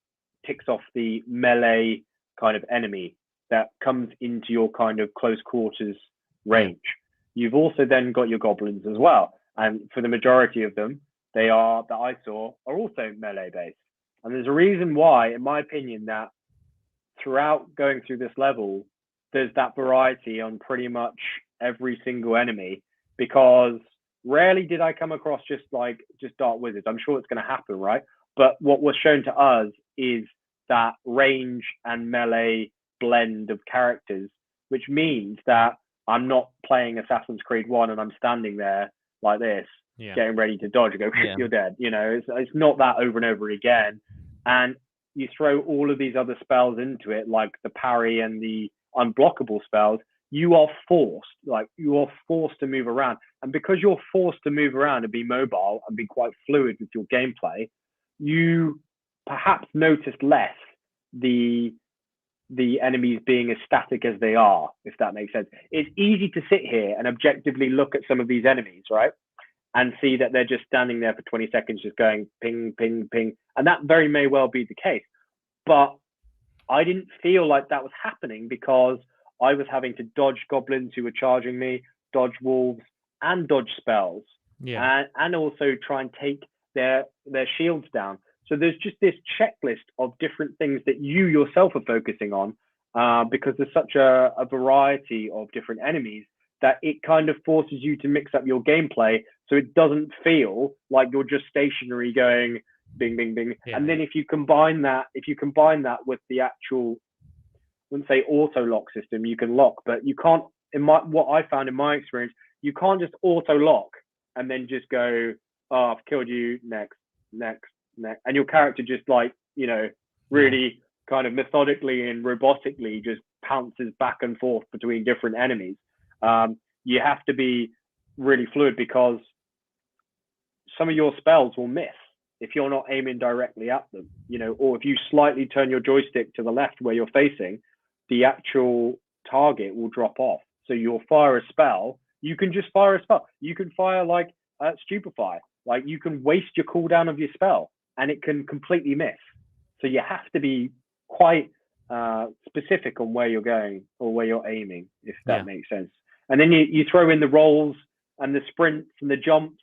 ticks off the melee kind of enemy that comes into your kind of close quarters range. You've also then got your goblins as well. And for the majority of them, that I saw are also melee based. And there's a reason why, in my opinion, that throughout going through this level, there's that variety on pretty much every single enemy, because rarely did I come across just dark wizards. I'm sure it's going to happen, right? But what was shown to us is that range and melee blend of characters, which means that I'm not playing Assassin's Creed 1 and I'm standing there like this, getting ready to dodge and go, you're dead. You know, it's not that over and over again. And you throw all of these other spells into it, like the parry and the unblockable spells, you are forced to move around. And because you're forced to move around and be mobile and be quite fluid with your gameplay, you perhaps notice less the enemies being as static as they are, if that makes sense. It's easy to sit here and objectively look at some of these enemies, right? And see that they're just standing there for 20 seconds, just going ping, ping, ping. And that very may well be the case. But I didn't feel like that was happening, because I was having to dodge goblins who were charging me, dodge wolves, and dodge spells. And also try and take their shields down. So there's just this checklist of different things that you yourself are focusing on, because there's such a variety of different enemies that it kind of forces you to mix up your gameplay, so it doesn't feel like you're just stationary going bing, bing, bing. And then if you combine that with the actual, I wouldn't say auto lock system, you can lock, but you can't. What I found in my experience, you can't just auto lock and then just go, oh, I've killed you, next, and your character just really kind of methodically and robotically just pounces back and forth between different enemies. You have to be really fluid, because some of your spells will miss if you're not aiming directly at them, or if you slightly turn your joystick to the left where you're facing, the actual target will drop off. So you'll fire a spell. You can just fire a spell. You can fire like Stupefy. Like, you can waste your cooldown of your spell and it can completely miss. So you have to be quite specific on where you're going or where you're aiming, if that makes sense. And then you throw in the rolls and the sprints and the jumps,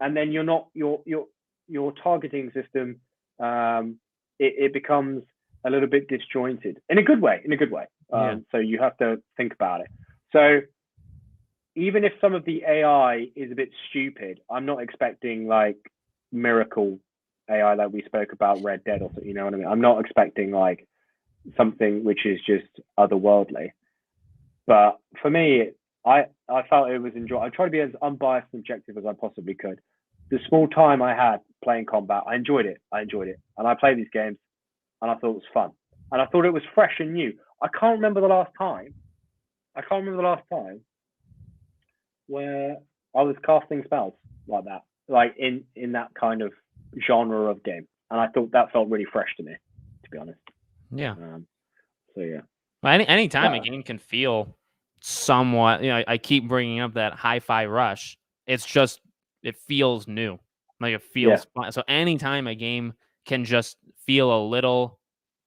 and then your targeting system, it becomes a little bit disjointed in a good way. So you have to think about it. So even if some of the AI is a bit stupid, I'm not expecting like miracle AI like we spoke about Red Dead or something, you know what I mean? I'm not expecting like something which is just otherworldly. But for me, I felt it was enjoyable. I tried to be as unbiased and objective as I possibly could. The small time I had playing combat, I enjoyed it. And I played these games and I thought it was fun. And I thought it was fresh and new. I can't remember the last time where I was casting spells like that, like in that kind of genre of game. And I thought that felt really fresh to me, to be honest. Yeah. So yeah. Well, any time a game can feel somewhat, I keep bringing up that hi-fi rush. It's just, it feels new. Like it feels fun. So anytime a game can just feel a little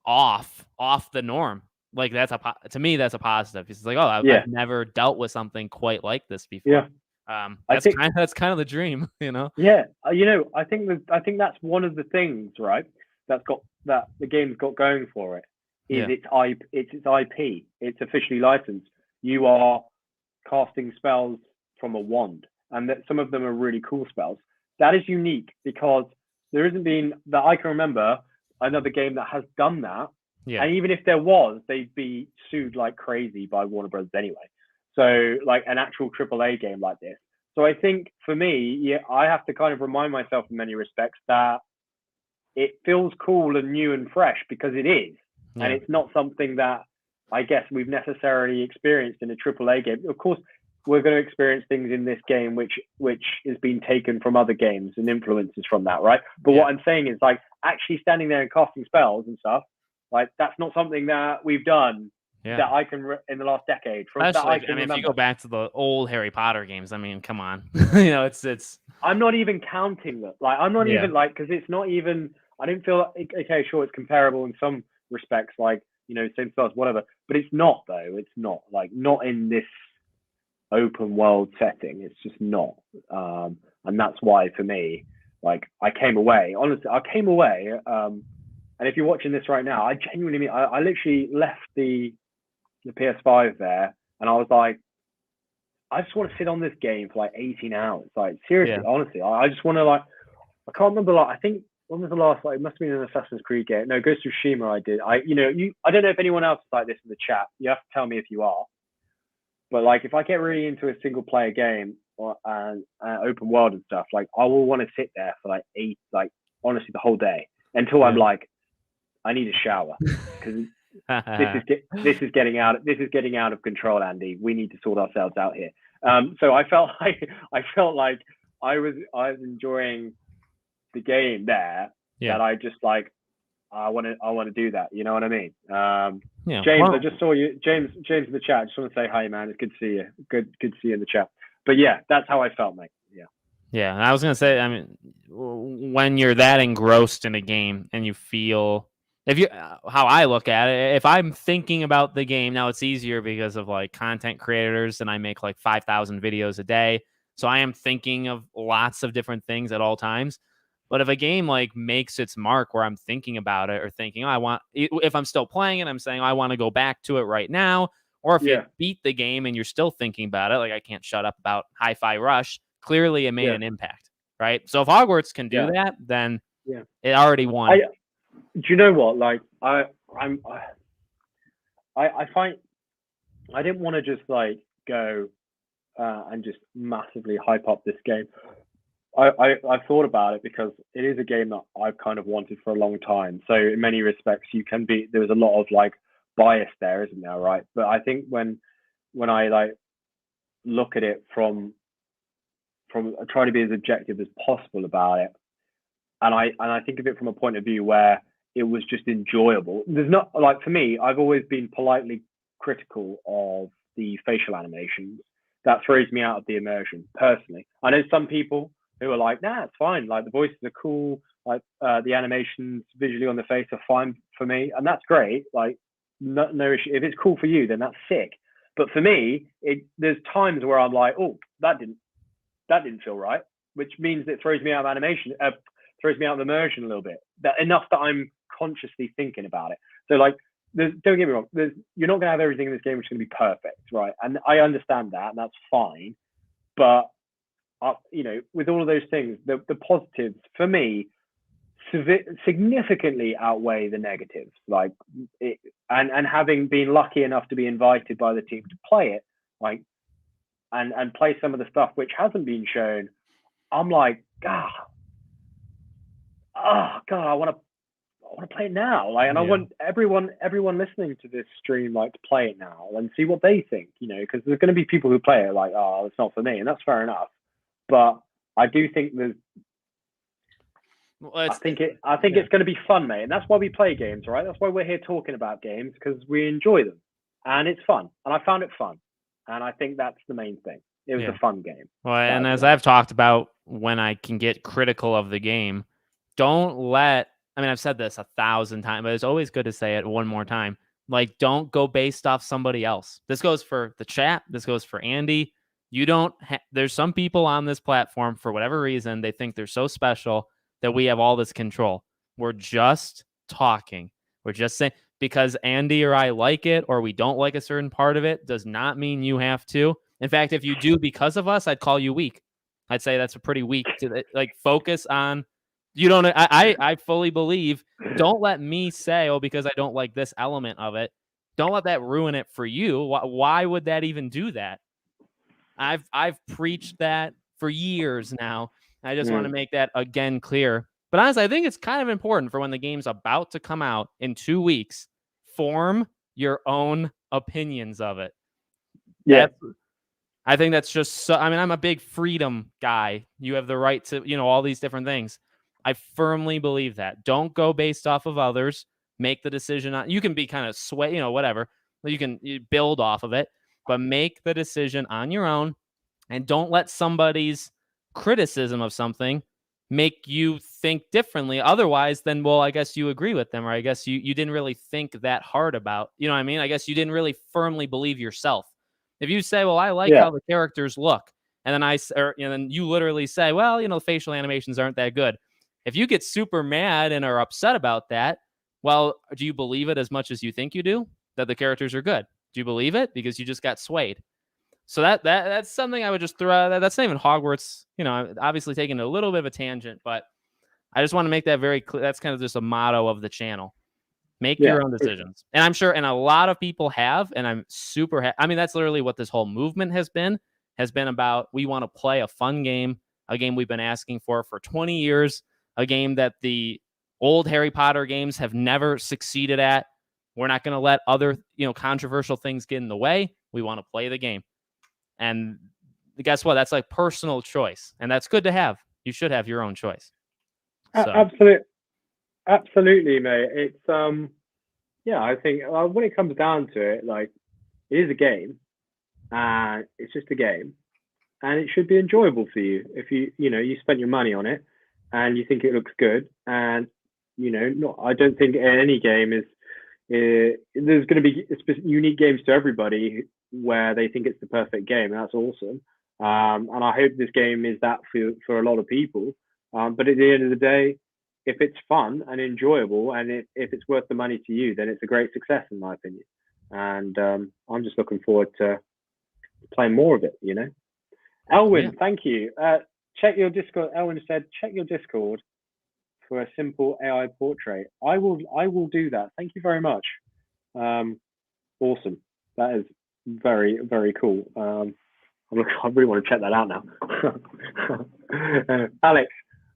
off the norm, like to me, that's a positive. It's like, oh, I've never dealt with something quite like this before. Yeah. That's kind of the dream, Yeah. I think that's one of the things, right, that the game's got going for it. Its IP. It's officially licensed. You are casting spells from a wand, and that some of them are really cool spells. That is unique, because there hasn't been, that I can remember, another game that has done that. Yeah. And even if there was, they'd be sued like crazy by Warner Bros. Anyway. So like an actual AAA game like this. So I think for me, I have to kind of remind myself in many respects that it feels cool and new and fresh, because it is. Yeah. And it's not something that I guess we've necessarily experienced in a AAA game. Of course, we're going to experience things in this game which is being taken from other games and influences from that, right? But what I'm saying is, like, actually standing there and casting spells and stuff, like, that's not something that we've done that I can in the last decade. If you go back to the old Harry Potter games, I mean, come on, it's. I'm not even counting that. Like, I'm not even like, because it's not even. I didn't feel okay. Sure, it's comparable in some respects, like, same spells, whatever. But it's not, though. It's not not in this open world setting. It's just not. And that's why, for me, like, I came away. Honestly, And if you're watching this right now, I genuinely mean, I literally left the PS5 there, and I was like, I just want to sit on this game for like 18 hours. Like seriously, honestly, I just want to like. I can't remember. Like I think when was the last? Like it must have been an Assassin's Creed game. No, Ghost of Tsushima. I did. I don't know if anyone else is like this in the chat. You have to tell me if you are. But like if I get really into a single player game or open world and stuff, like I will want to sit there for like honestly the whole day until I'm like, I need a shower because this is getting out of control, Andy. We need to sort ourselves out here. So I felt like I was enjoying the game there. That I just like I want to do that. You know what I mean? James, I just saw you. James in the chat. I just want to say hi, man. It's good to see you. Good to see you in the chat. But yeah, that's how I felt, mate. Yeah. Yeah, and I was gonna say, I mean, when you're that engrossed in a game and you feel, how I look at it, if I'm thinking about the game now, it's easier because of like content creators, and I make like 5,000 videos a day, so I am thinking of lots of different things at all times. But if a game like makes its mark where I'm thinking about it or thinking, if I'm still playing it, I'm saying I want to go back to it right now. Or if you beat the game and you're still thinking about it, like I can't shut up about Hi-Fi Rush. Clearly, it made an impact, right? So if Hogwarts can do that, then it already won. Do you know what? Like I find I didn't want to just like go and just massively hype up this game. I've thought about it because it is a game that I've kind of wanted for a long time. So in many respects, there's a lot of like bias there, isn't there? Right. But I think when I like look at it from I try to be as objective as possible about it. And I think of it from a point of view where it was just enjoyable. There's not like, for me, I've always been politely critical of the facial animations. That throws me out of the immersion personally. I know some people who are like, nah, it's fine. Like the voices are cool. Like the animations visually on the face are fine for me. And that's great. Like no issue. If it's cool for you, then that's sick. But for me, there's times where I'm like, oh, that didn't feel right, which means it throws me out of animation, throws me out of immersion a little bit. That enough that I'm consciously thinking about it. So like, don't get me wrong, you're not going to have everything in this game which is going to be perfect, right? And I understand that, and that's fine. But with all of those things, the positives for me significantly outweigh the negatives. Like, and having been lucky enough to be invited by the team to play it, like, and play some of the stuff which hasn't been shown, I'm like, I want to play it now. Like, and I want everyone listening to this stream like to play it now and see what they think. Because there's going to be people who play it like, oh, it's not for me, and that's fair enough. But I do think I think it's going to be fun, mate, and that's why we play games, right? That's why we're here talking about games, because we enjoy them, and it's fun, and I found it fun. And I think that's the main thing. It was a fun game. Well, and as I've talked about, when I can get critical of the game, I've said this 1,000 times, but it's always good to say it one more time. Like, don't go based off somebody else. This goes for the chat. This goes for Andy. There's some people on this platform, for whatever reason, they think they're so special that we have all this control. We're just talking. We're just saying, because Andy or I like it or we don't like a certain part of it does not mean you have to. In fact, if you do because of us, I'd call you weak. I'd say that's a pretty weak to like focus on. You don't. I fully believe. Don't let me say, oh, because I don't like this element of it. Don't let that ruin it for you. Why would that even do that? I've preached that for years now. I just want to make that again clear. But honestly, I think it's kind of important for when the game's about to come out in 2 weeks. Form your own opinions of it. Yeah. I think that's just so. I mean, I'm a big freedom guy. You have the right to, all these different things. I firmly believe that. Don't go based off of others. Make the decision on. You can be kind of sway, whatever. You build off of it, but make the decision on your own, and don't let somebody's criticism of something make you think differently. Otherwise, then, well, I guess you agree with them, or I guess you didn't really think that hard about, what I mean? I guess you didn't really firmly believe yourself. If you say, well, I like how the characters look, and then then you literally say, well, the facial animations aren't that good. If you get super mad and are upset about that, Well, do you believe it as much as you think you do, that the characters are good? Do you believe it because you just got swayed? So that's something I would just throw out. That's not even Hogwarts. Obviously taking a little bit of a tangent, but I just want to make that very clear. That's kind of just a motto of the channel. Make your own decisions. And I'm sure, and a lot of people have, and I'm super I mean, that's literally what this whole movement has been about. We want to play a fun game, a game we've been asking for 20 years, a game that the old Harry Potter games have never succeeded at. We're not going to let other, controversial things get in the way. We want to play the game. And guess what? That's like personal choice. And that's good to have. You should have your own choice. So. Absolutely, mate. It's I think when it comes down to it, like, it is a game, and it's just a game, and it should be enjoyable for you. If you spent your money on it, and you think it looks good, and I don't think any game is. There's going to be unique games to everybody where they think it's the perfect game. And that's awesome, and I hope this game is that for a lot of people. But at the end of the day, if it's fun and enjoyable, and if it's worth the money to you, then it's a great success, in my opinion. And I'm just looking forward to playing more of it. Elwin, thank you. Check your Discord. Elwin said, check your Discord for a simple AI portrait. I will do that. Thank you very much. Awesome. That is very, very cool. I really want to check that out now. Alex,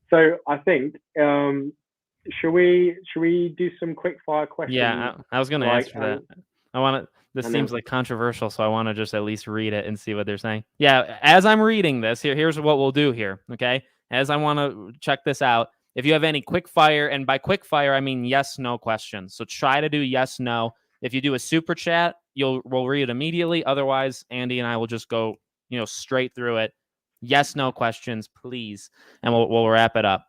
so I think, should we do some quick fire questions? Yeah, I was going to answer that. I want to. This seems like controversial, so I want to just at least read it and see what they're saying. Yeah, as I'm reading this, here's what we'll do here. Okay, as I want to check this out. If you have any quick fire, and by quick fire I mean yes, no questions. So try to do yes, no. If you do a super chat, we'll read it immediately. Otherwise, Andy and I will just go, straight through it. Yes, no questions, please, and we'll wrap it up.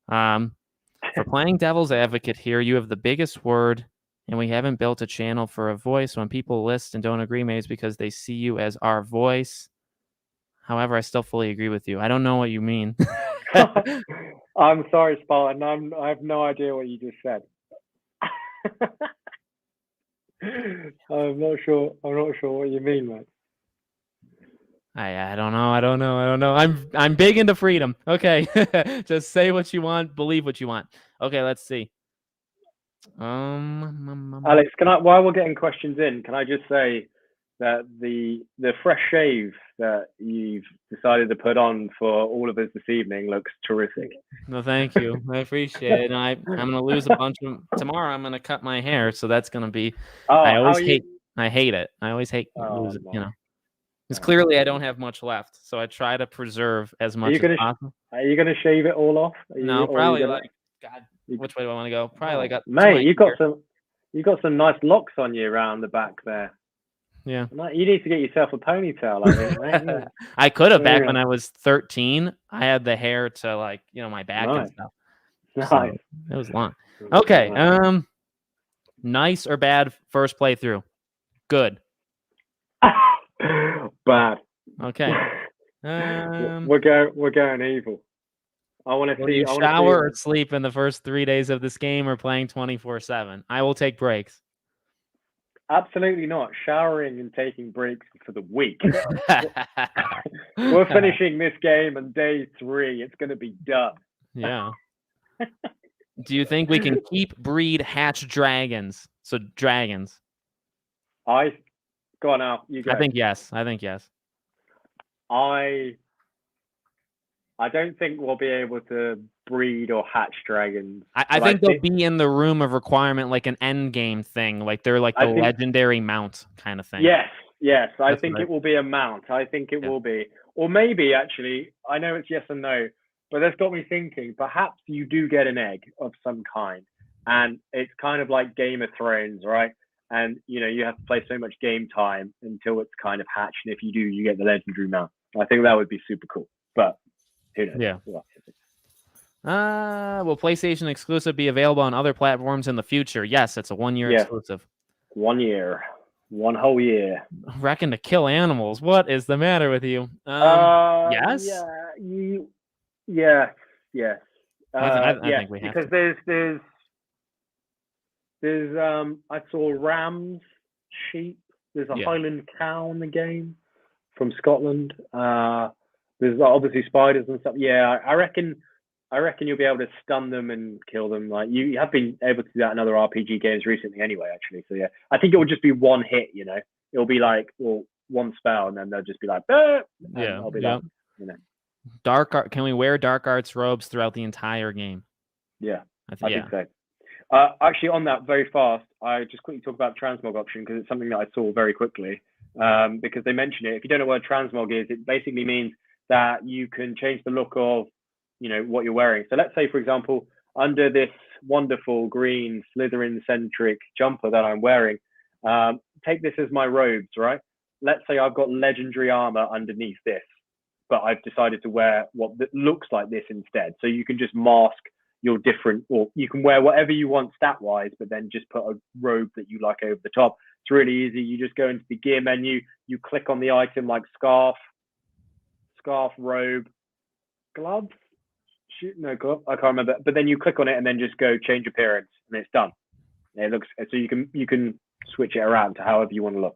For playing devil's advocate here, you have the biggest word, and we haven't built a channel for a voice. When people list and don't agree, maybe it's because they see you as our voice. However, I still fully agree with you. I don't know what you mean. I'm sorry, Spartan. I have no idea what you just said. I'm not sure what you mean, man. I don't know. I'm big into freedom. Okay. Just say what you want, believe what you want. Okay, let's see. Alex, while we're getting questions in, can I just say that the fresh shave that you've decided to put on for all of us this evening looks terrific. No, thank you. I appreciate it. I'm going to lose a bunch of tomorrow. I'm going to cut my hair, so that's going to be. I hate it. I always hate losing. Because clearly I don't have much left, so I try to preserve as much as possible. Are you going to shave it all off? No, probably God. Which way do I want to go? Probably mate, you got some nice locks on you around the back there. Yeah. You need to get yourself a ponytail, I think, mate. I could have back when I was 13. I had the hair to my back and stuff. Nice. So it was long. Okay. Nice or bad first playthrough? Good. Bad. Okay. We're going evil. I want to see. You shower or sleep in the first 3 days of this game, or playing 24/7? I will take breaks. Absolutely not. Showering and taking breaks for the week. We're finishing this game on day 3. It's going to be done. Yeah. Do you think we can breed, hatch dragons? So dragons. Go on now. You go. I think yes. I don't think we'll be able to breed or hatch dragons. I think they'll be in the room of requirement, like an end game thing. Like they're like the legendary mount kind of thing. Yes. I think it will be a mount. I think it will be. Or maybe, actually, I know it's yes and no, but that's got me thinking, perhaps you do get an egg of some kind. And it's kind of like Game of Thrones, right? And, you have to play so much game time until it's kind of hatched. And if you do, you get the legendary mount. I think that would be super cool. But who knows? Yeah. Will PlayStation exclusive be available on other platforms in the future? Yes, it's a 1-year exclusive. 1 year. 1 whole year. I reckon to kill animals. What is the matter with you? Yes? Yes. I think we have because to. There's I saw rams, sheep. There's a Yeah. Highland cow in the game from Scotland. There's obviously spiders and stuff. Yeah, I reckon you'll be able to stun them and kill them. Like you have been able to do that in other RPG games recently, anyway. Actually, so yeah, I think it will just be one hit. You know, it'll be like one spell, and then they'll just be like, and I'll be like, you know, Can we wear dark arts robes throughout the entire game? Yeah, I think so. Actually, on that, very fast, I just quickly talk about the transmog option because it's something that I saw very quickly. Because they mention it. If you don't know what a transmog is, it basically means that you can change the look of, you know, what you're wearing. So let's say, for example, under this wonderful green Slytherin-centric jumper that I'm wearing, take this as my robes, right? Let's say I've got legendary armor underneath this, but I've decided to wear what looks like this instead. So you can just mask your different, or you can wear whatever you want stat wise, but then just put a robe that you like over the top. It's really easy. You just go into the gear menu, you click on the item like scarf, robe, gloves. I can't remember. But then you click on it and then just go change appearance, and it's done. It looks so you can switch it around to however you want to look.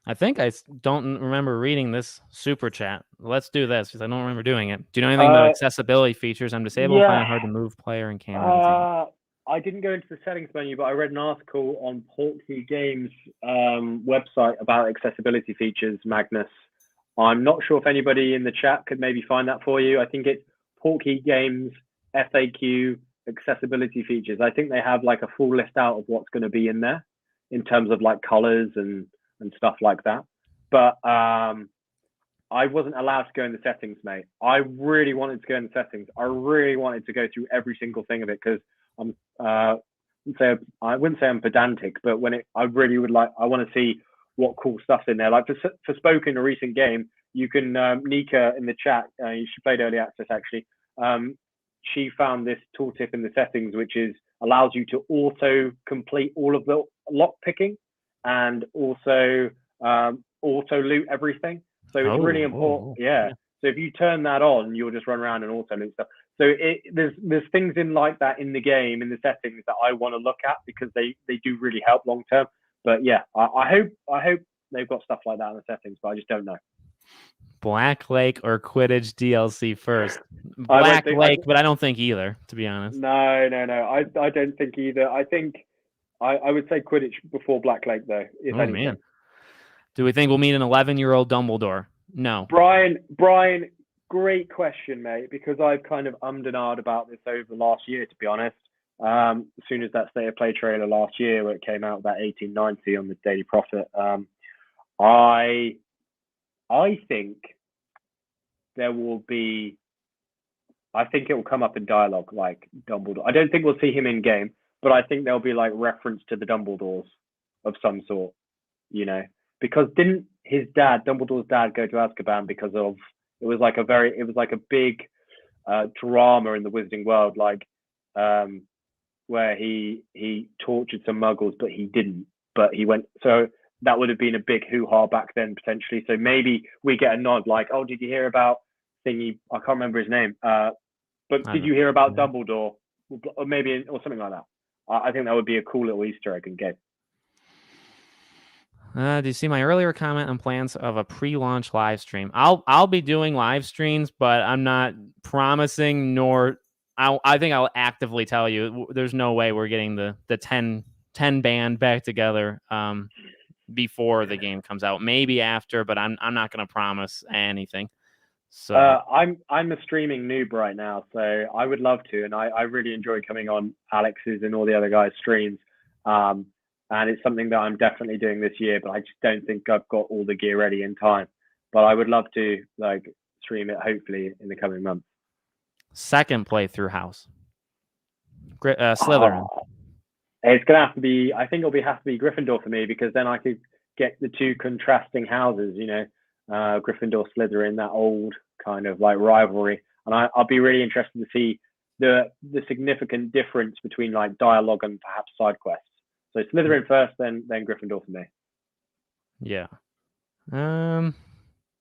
I think I don't remember reading this super chat. Let's do this because I don't remember doing it. Do you know anything about accessibility features? I'm disabled and find it hard to move player and camera. I didn't go into the settings menu, but I read an article on Portkey Games website about accessibility features, Magnus. I'm not sure if anybody in the chat could maybe find that for you. I think it's Portkey Games FAQ accessibility features. I think they have like a full list out of what's going to be in there in terms of like colors and stuff like that. But I wasn't allowed to go in the settings, mate. I really wanted to go in the settings. I really wanted to go through every single thing of it because I wouldn't say I'm pedantic, but I really would like. I want to see what cool stuff's in there. Like for Spoken, a recent game, you can Nika in the chat. She played early access actually. She found this tooltip in the settings, which allows you to auto complete all of the lock picking and also auto loot everything. So it's really important. Yeah. So if you turn that on, you'll just run around and auto loot stuff. So there's things in like that in the game, in the settings that I want to look at because they do really help long term. But yeah, I hope they've got stuff like that in the settings, but I just don't know. Black Lake or Quidditch DLC first? Black Lake, but I don't think either, to be honest. No. I don't think either. I think I would say Quidditch before Black Lake, though. If anything. Man. Do we think we'll meet an 11-year-old Dumbledore? No. Brian, great question, mate, because I've kind of ummed and ahed about this over the last year, to be honest. As soon as that State of Play trailer last year, where it came out, that 1890 on the Daily Prophet, I think there will be. I think it will come up in dialogue like Dumbledore. I don't think we'll see him in game, but I think there'll be like reference to the Dumbledores of some sort, you know, because didn't Dumbledore's dad, go to Azkaban because of it was like a big drama in the Wizarding world, like where he tortured some Muggles, but he didn't. But he went. So that would have been a big hoo-ha back then, potentially. So maybe we get a nod like, oh, did you hear about thingy? I can't remember his name. But did you hear about Dumbledore? Or maybe, or something like that. I think that would be a cool little Easter egg in game. Do you see my earlier comment on plans of a pre-launch live stream? I'll be doing live streams, but I'm not promising nor I think I'll actively tell you there's no way we're getting the 10 band back together before the game comes out. Maybe after, but I'm not going to promise anything. So I'm a streaming noob right now, so I would love to, and I really enjoy coming on Alex's and all the other guys' streams. And it's something that I'm definitely doing this year, but I just don't think I've got all the gear ready in time. But I would love to stream it hopefully in the coming months. Second playthrough house. Slytherin. It's gonna have to be. I think it'll have to be Gryffindor for me because then I could get the two contrasting houses. You know, Gryffindor, Slytherin, that old kind of like rivalry, and I'll be really interested to see the significant difference between like dialogue and perhaps side quests. So Slytherin first, then Gryffindor for me. Yeah.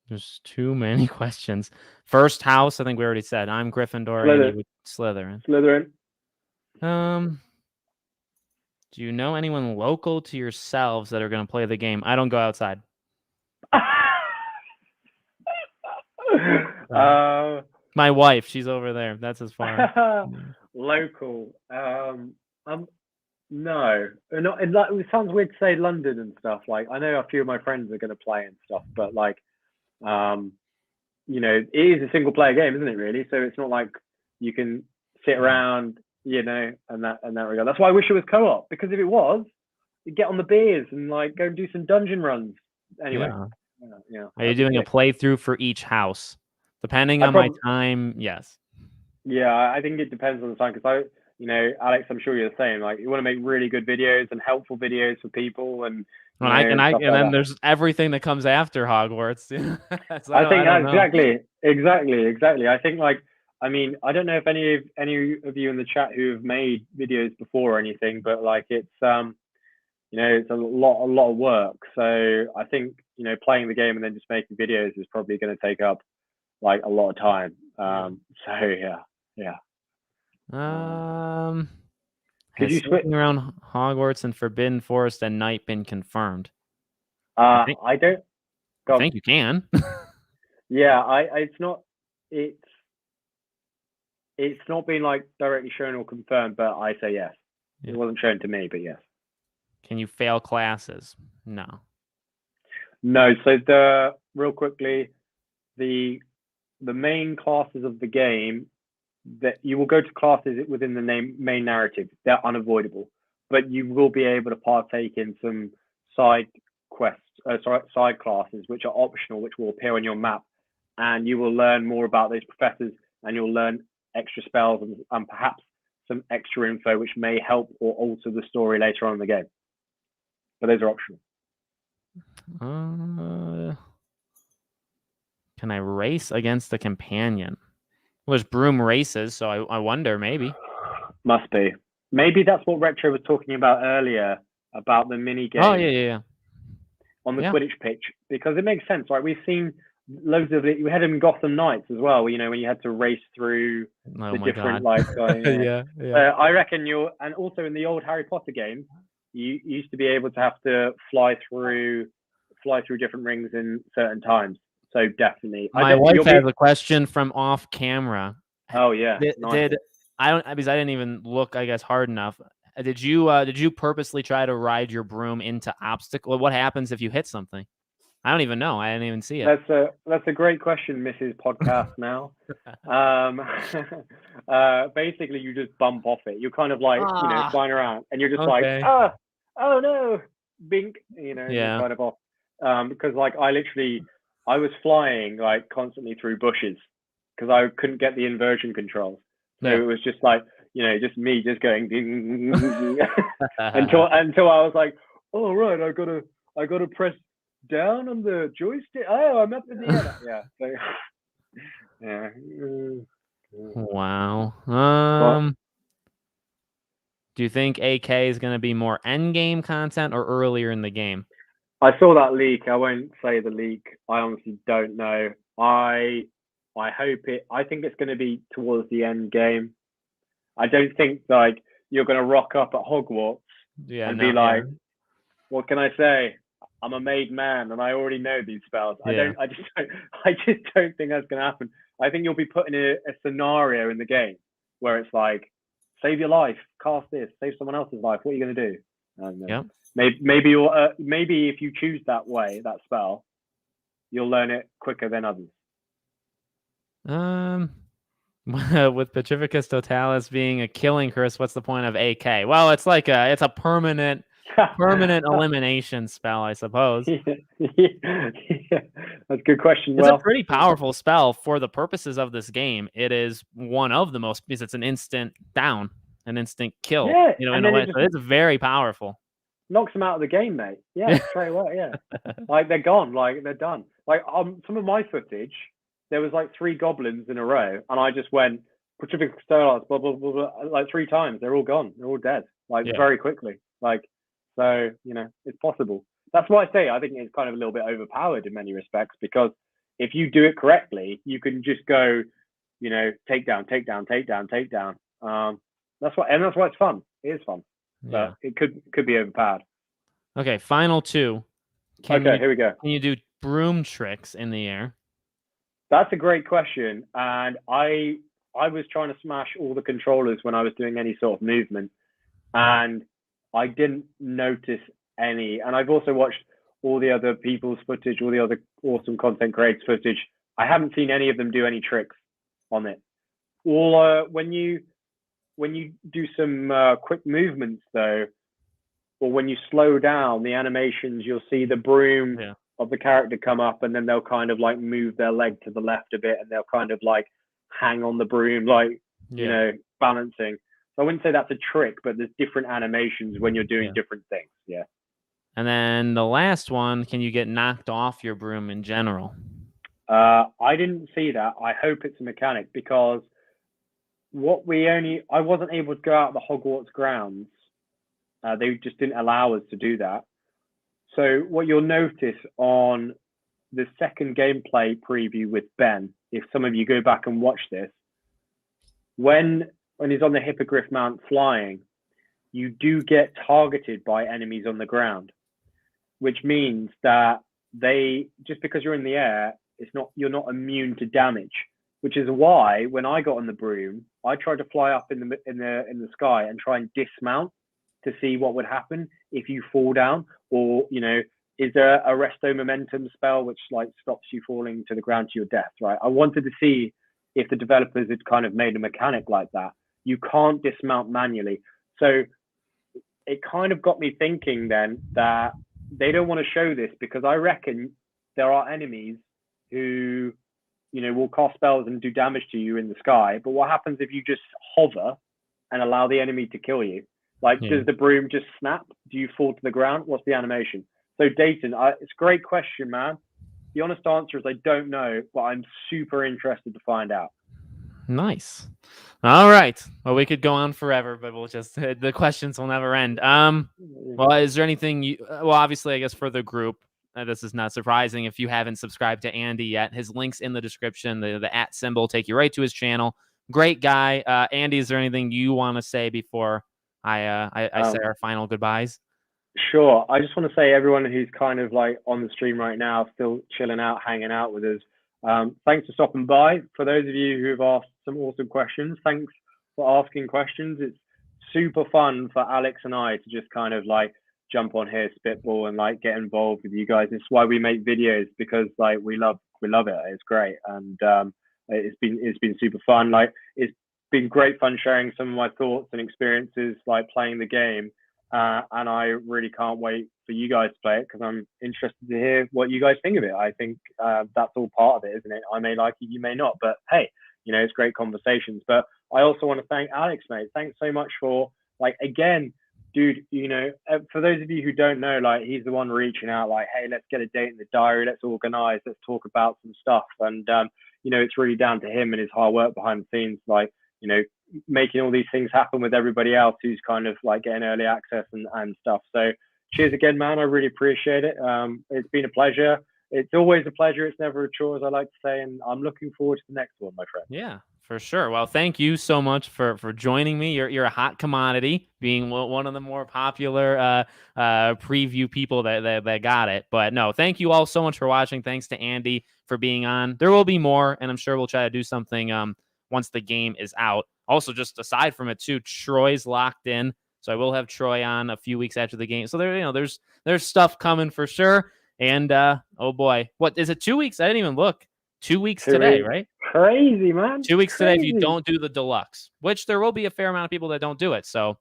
There's too many questions. First house, I think we already said. I'm Gryffindor. Slytherin. Slytherin. Do you know anyone local to yourselves that are going to play the game? I don't go outside. My wife, she's over there. That's as far. Local. No, not. It sounds weird to say London and stuff. Like, I know a few of my friends are going to play and stuff, but like, it is a single player game, isn't it? Really, so it's not like you can sit around, and that regard. That's why I wish it was co-op, because if it was, you'd get on the beers and like go and do some dungeon runs. Anyway, yeah. Are you doing a playthrough for each house? Depending on my time, yes. Yeah, I think it depends on the time, because Alex, I'm sure you're the same. Like, you want to make really good videos and helpful videos for people, and then there's everything that comes after Hogwarts. So I think exactly. I think I don't know if any of you in the chat who have made videos before or anything, but like it's it's a lot of work. So I think playing the game and then just making videos is probably going to take up like a lot of time. So yeah. Could you switch around Hogwarts and Forbidden Forest at night been confirmed? I think you can. Yeah, it's not been like directly shown or confirmed, but I say yes. Yeah. It wasn't shown to me, but yes. Can you fail classes? No. So real quickly, the main classes of the game, that you will go to classes within the main narrative. They're unavoidable, but you will be able to partake in some side quests, side classes, which are optional, which will appear on your map, and you will learn more about those professors, and you'll learn extra spells and perhaps some extra info, which may help or alter the story later on in the game. But those are optional. Can I race against the companion? Well, there's broom races, so I wonder, maybe. Must be. Maybe that's what Retro was talking about earlier, about the mini game. Oh, yeah. On the Quidditch pitch, because it makes sense, right? We've seen loads of it. We had in Gotham Knights as well, when you had to race through the different I reckon and also in the old Harry Potter games, you used to be able to have to fly through different rings in certain times. So definitely. My wife has a question from off camera. Oh yeah. Because I didn't even look, I guess, hard enough. Did you purposely try to ride your broom into obstacle? What happens if you hit something? I don't even know. I didn't even see it. That's a great question, Mrs. Podcast now. Basically, you just bump off it. You're kind of like flying around, and you're just like, oh no, bink, kind of off. Because like I was flying like constantly through bushes because I couldn't get the inversion controls. So it was just like, just me just going ding, until I was like, oh right, I gotta press down on the joystick. Oh, I'm up in the air. Yeah. So, yeah. Wow. Do you think AK is going to be more end game content or earlier in the game? I saw that leak. I won't say the leak. I honestly don't know. I hope it. I think it's going to be towards the end game. I don't think like you're going to rock up at Hogwarts and be like, what can I say? I'm a made man and I already know these spells. I just don't think that's going to happen. I think you'll be put in a scenario in the game where it's like, save your life, cast this, save someone else's life. What are you going to do? And maybe if you choose that way, that spell, you'll learn it quicker than others. With Petrificus Totalis being a killing curse, what's the point of AK? Well, it's like it's a permanent elimination spell, I suppose. Yeah. That's a good question. It's a pretty powerful spell for the purposes of this game. It is one of the most, because it's an instant down, an instant kill. Yeah, in a way. So it's very powerful. Knocks them out of the game, mate. Yeah, straight away. Yeah, like they're gone. Like they're done. Like some of my footage, there was like 3 goblins in a row, and I just went Petrificus Totalis, blah blah blah blah, like 3 times. They're all gone. They're all dead. Like very quickly. Like. So, it's possible. That's why I say I think it's kind of a little bit overpowered in many respects, because if you do it correctly, you can just go, take down. That's why it's fun. It is fun. but it could be overpowered. Okay, final two. Here we go. Can you do broom tricks in the air? That's a great question, and I was trying to smash all the controllers when I was doing any sort of movement, and I didn't notice any. And I've also watched all the other people's footage, all the other awesome content creators' footage. I haven't seen any of them do any tricks on it. When you do some quick movements though, or when you slow down the animations, you'll see the broom of the character come up, and then they'll kind of like move their leg to the left a bit, and they'll kind of like hang on the broom, like you know, balancing. So I wouldn't say that's a trick, but there's different animations when you're doing different things. Yeah. And then the last one, can you get knocked off your broom in general? I didn't see that. I hope it's a mechanic, because I wasn't able to go out the Hogwarts grounds. They just didn't allow us to do that. So what you'll notice on the second gameplay preview with Ben, if some of you go back and watch this, when he's on the Hippogriff Mount flying, you do get targeted by enemies on the ground, which means that just because you're in the air, you're not immune to damage. Which is why when I got on the broom, I tried to fly up in the sky and try and dismount to see what would happen if you fall down, or is there a resto momentum spell which like stops you falling to the ground to your death, right? I wanted to see if the developers had kind of made a mechanic like that. You can't dismount manually. So it kind of got me thinking then that they don't want to show this, because I reckon there are enemies who will cast spells and do damage to you in the sky. But what happens if you just hover and allow the enemy to kill you? Like, does the broom just snap? Do you fall to the ground? What's the animation? So Dayton, it's a great question, man. The honest answer is I don't know, but I'm super interested to find out. Nice. All right. Well, we could go on forever, but we'll just the questions will never end. Well, is there anything well, obviously, I guess for the group, this is not surprising if you haven't subscribed to Andy yet. His link's in the description. The @ symbol take you right to his channel. Great guy. Andy, is there anything you want to say before I say our final goodbyes? Sure. I just want to say, everyone who's kind of like on the stream right now, still chilling out, hanging out with us, thanks for stopping by. For those of you who have asked some awesome questions, thanks for asking questions. It's super fun for Alex and I to just kind of like jump on here, spitball, and like get involved with you guys. It's why we make videos, because like we love it. It's great, and it's been super fun. Like, it's been great fun sharing some of my thoughts and experiences like playing the game, and I really can't wait for you guys to play it, because I'm interested to hear what you guys think of it. I think that's all part of it, isn't it? I may like it, you may not, but hey, it's great conversations. But I also want to thank Alex, mate. Thanks so much for, like, again, dude, for those of you who don't know, like, he's the one reaching out, like, hey, let's get a date in the diary, let's organize, let's talk about some stuff. And it's really down to him and his hard work behind the scenes, like, making all these things happen with everybody else who's kind of like getting early access and stuff. So cheers again, man. I really appreciate it. It's been a pleasure. It's always a pleasure. It's never a chore, as I like to say, and I'm looking forward to the next one, my friend. Yeah, for sure. Well, thank you so much for joining me. You're a hot commodity, being one of the more popular preview people that got it. But no, thank you all so much for watching. Thanks to Andy for being on. There will be more, and I'm sure we'll try to do something once the game is out. Also, just aside from it too, Troy's locked in, so I will have Troy on a few weeks after the game. So there's stuff coming for sure. And oh boy, what is it? 2 weeks? I didn't even look. 2 weeks today, right? Crazy, man. 2 weeks today if you don't do the deluxe, which there will be a fair amount of people that don't do it. So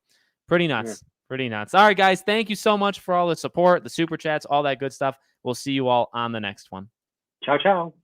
pretty nuts. Yeah. Pretty nuts. All right, guys. Thank you so much for all the support, the super chats, all that good stuff. We'll see you all on the next one. Ciao, ciao.